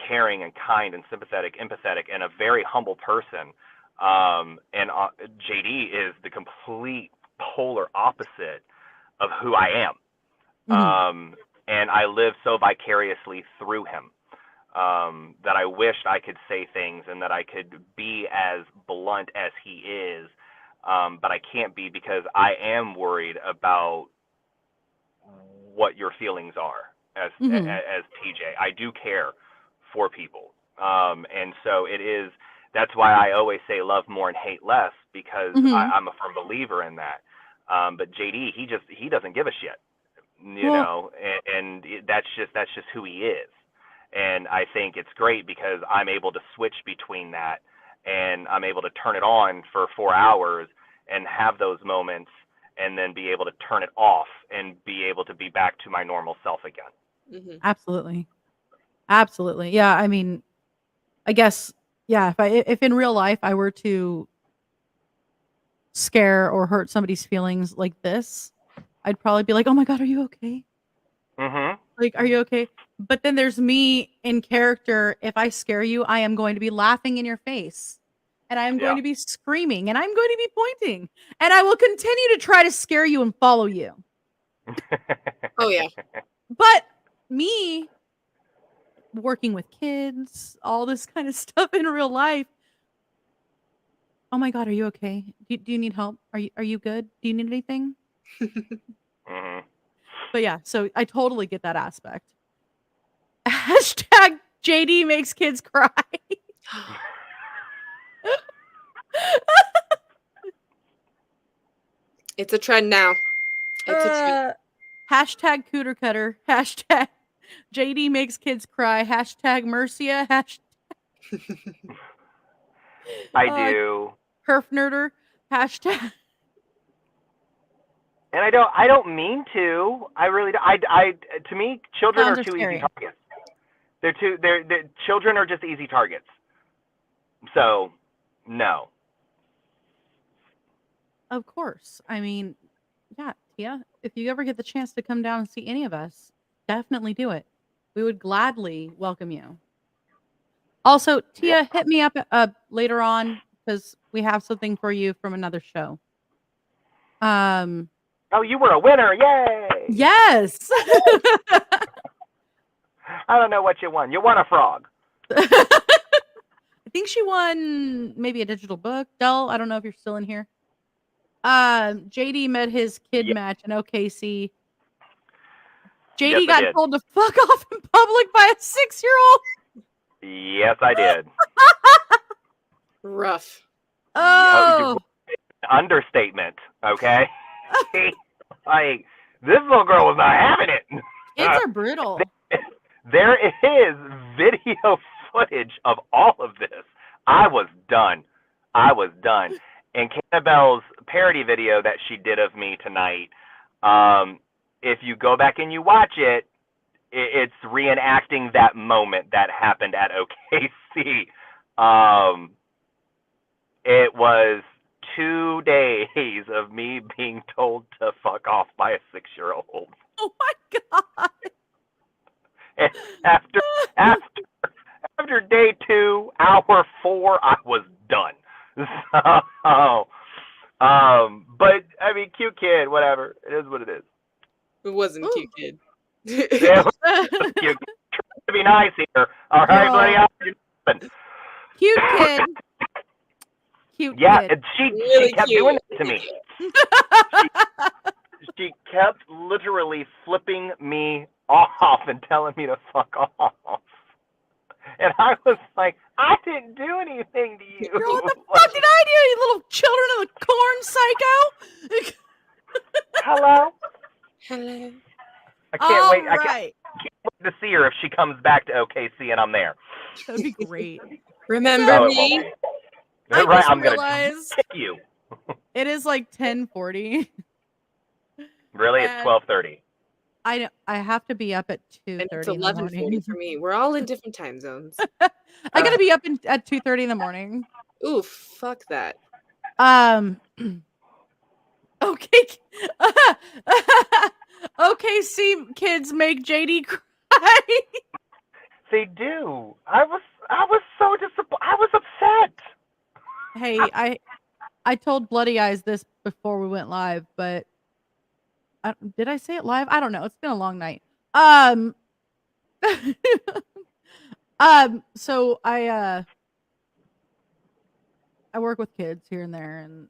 caring and kind and sympathetic, empathetic, and a very humble person. And JD is the complete polar opposite of who I am. And I live so vicariously through him that I wished I could say things and that I could be as blunt as he is. but I can't be because I am worried about what your feelings are as TJ. I do care for people, and so it is. That's why I always say love more and hate less, because I'm a firm believer in that. But JD, he doesn't give a shit, you know, and that's just who he is. And I think it's great because I'm able to switch between that, and I'm able to turn it on for 4 hours and have those moments, and then be able to turn it off and be able to be back to my normal self again. Absolutely. Absolutely. Yeah. I mean, I guess, yeah, if in real life I were to scare or hurt somebody's feelings like this, I'd probably be like, oh my God, are you okay? Like, are you okay? But then there's me in character. If I scare you, I am going to be laughing in your face, and I am going to be screaming, and I'm going to be pointing, and I will continue to try to scare you and follow you. Oh yeah. But me working with kids, all this kind of stuff in real life. Oh my God, are you okay? Do you need help? Are you good? Do you need anything? But yeah, so I totally get that aspect. Hashtag JD makes kids cry. It's a trend now. It's a trend. Hashtag cooter cutter. Hashtag JD makes kids cry. Hashtag Mercia. I do. Herf nerder. Hashtag. And I don't mean to. I really don't. To me, children Clowns are are too scary. easy targets. They're children are just easy targets. So, no. Of course. I mean, yeah, Tia, if you ever get the chance to come down and see any of us, definitely do it. We would gladly welcome you. Also, Tia, hit me up later on, because we have something for you from another show. Oh, you were a winner! Yay! Yes. I don't know what you won. You won a frog. I think she won maybe a digital book. Del, I don't know if you're still in here. JD met his kid match in OKC. JD got told to fuck off in public by a 6-year-old. Yes, I did. Rough. Oh. Understatement, okay? Like, this little girl was not having it. Kids are brutal. There is video footage of all of this. I was done. And Cannabelle's parody video that she did of me tonight, if you go back and you watch it, it's reenacting that moment that happened at OKC. It was 2 days of me being told to fuck off by a 6-year-old. Oh my God. And after day 2, hour 4, I was done. So, but I mean, cute kid, whatever. It is what it is. It wasn't a cute kid. Yeah, it was cute. Trying to be nice here. All right, buddy. Cute kid. Cute yeah, kid. and she Really kept cute. doing it to me. She kept literally flipping me off and telling me to fuck off. And I was like, I didn't do anything to you. Girl, what the fuck did I do, you little children of the corn psycho? Hello? Hello. I can't wait. All I right. can't wait to see her if she comes back to OKC and I'm there. That'd be great. Remember No, it me? won't. I Right, just I'm gonna realized kick you. it is like 10:40. Really, it's And 12:30. I have to be up at 2:30 And it's in the 11:40 morning. for me. We're all in different time zones. I gotta be up at 2:30 in the morning. Ooh, fuck that. Okay. OKC kids make JD cry. They do. I was so disappointed. I was upset. Hey, I told Bloody Eyes this before we went live, but did I say it live? I don't know. It's been a long night. So I work with kids here and there, and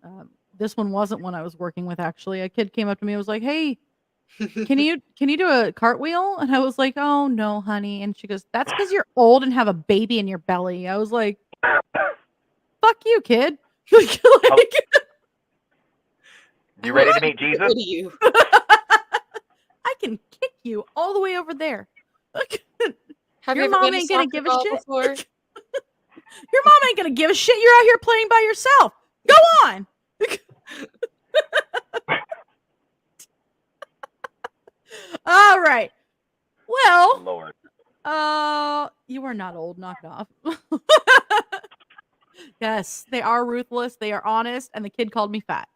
this one wasn't one I was working with, actually. A kid came up to me and was like, hey, can you do a cartwheel? And I was like, oh, no, honey. And she goes, that's because you're old and have a baby in your belly. I was like, fuck you, kid. Like, You ready to meet Jesus? What do you? I can kick you all the way over there. Have Your you ever mom been to ain't gonna soccer give a ball shit. before? Your mom ain't gonna give a shit. You're out here playing by yourself. Go on. All right. Well, Lord. you are not old. Knock it off. Yes, they are ruthless. They are honest, and the kid called me fat.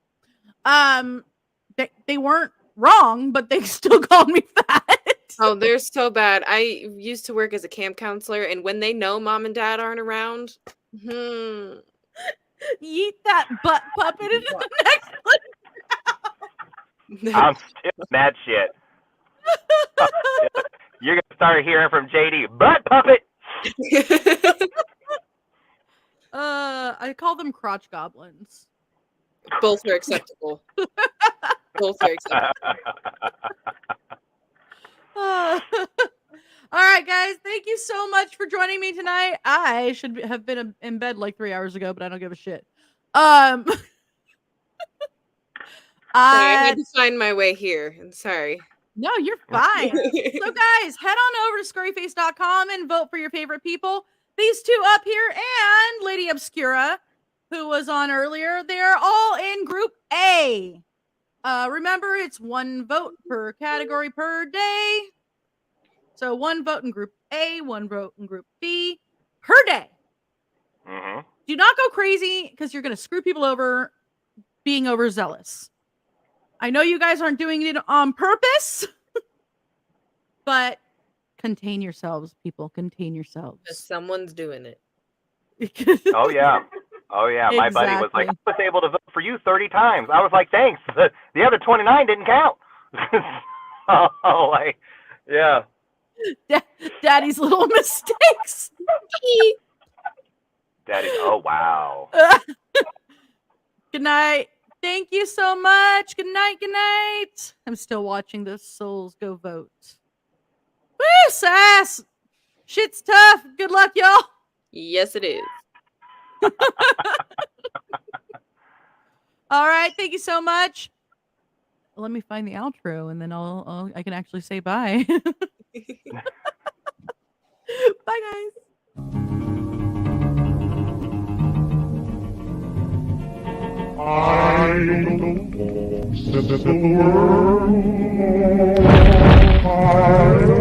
They weren't wrong, but they still called me fat. Oh, they're so bad. I used to work as a camp counselor, and when they know mom and dad aren't around, Yeet that butt puppet into the next one. I'm stealing that shit. You're gonna start hearing from JD, butt puppet. I call them crotch goblins. Both are acceptable. Both are acceptable. All right, guys. Thank you so much for joining me tonight. I should have been in bed like 3 hours ago, but I don't give a shit. Sorry, I had to find my way here. I'm sorry. No, you're fine. So, guys, head on over to scurryface.com and vote for your favorite people. These two up here and Lady Obscura, who was on earlier, they're all in Group A. Remember, it's 1 vote per category per day. So 1 vote in Group A, 1 vote in Group B per day. Mm-hmm. Do not go crazy because you're going to screw people over being overzealous. I know you guys aren't doing it on purpose, but contain yourselves, people. Contain yourselves. Someone's doing it. Oh yeah. Oh yeah. My buddy was like, I was able to vote for you 30 times. I was like, thanks. The other 29 didn't count. Oh, like, yeah. Daddy's little mistakes. Daddy. Oh wow. Good night. Thank you so much. Good night. Good night. I'm still watching the souls go vote. Woo, sass. Shit's tough. Good luck, y'all. Yes, it is. All right. Thank you so much. Let me find the outro, and then I can actually say bye. Bye, guys. I don't set the world on fire.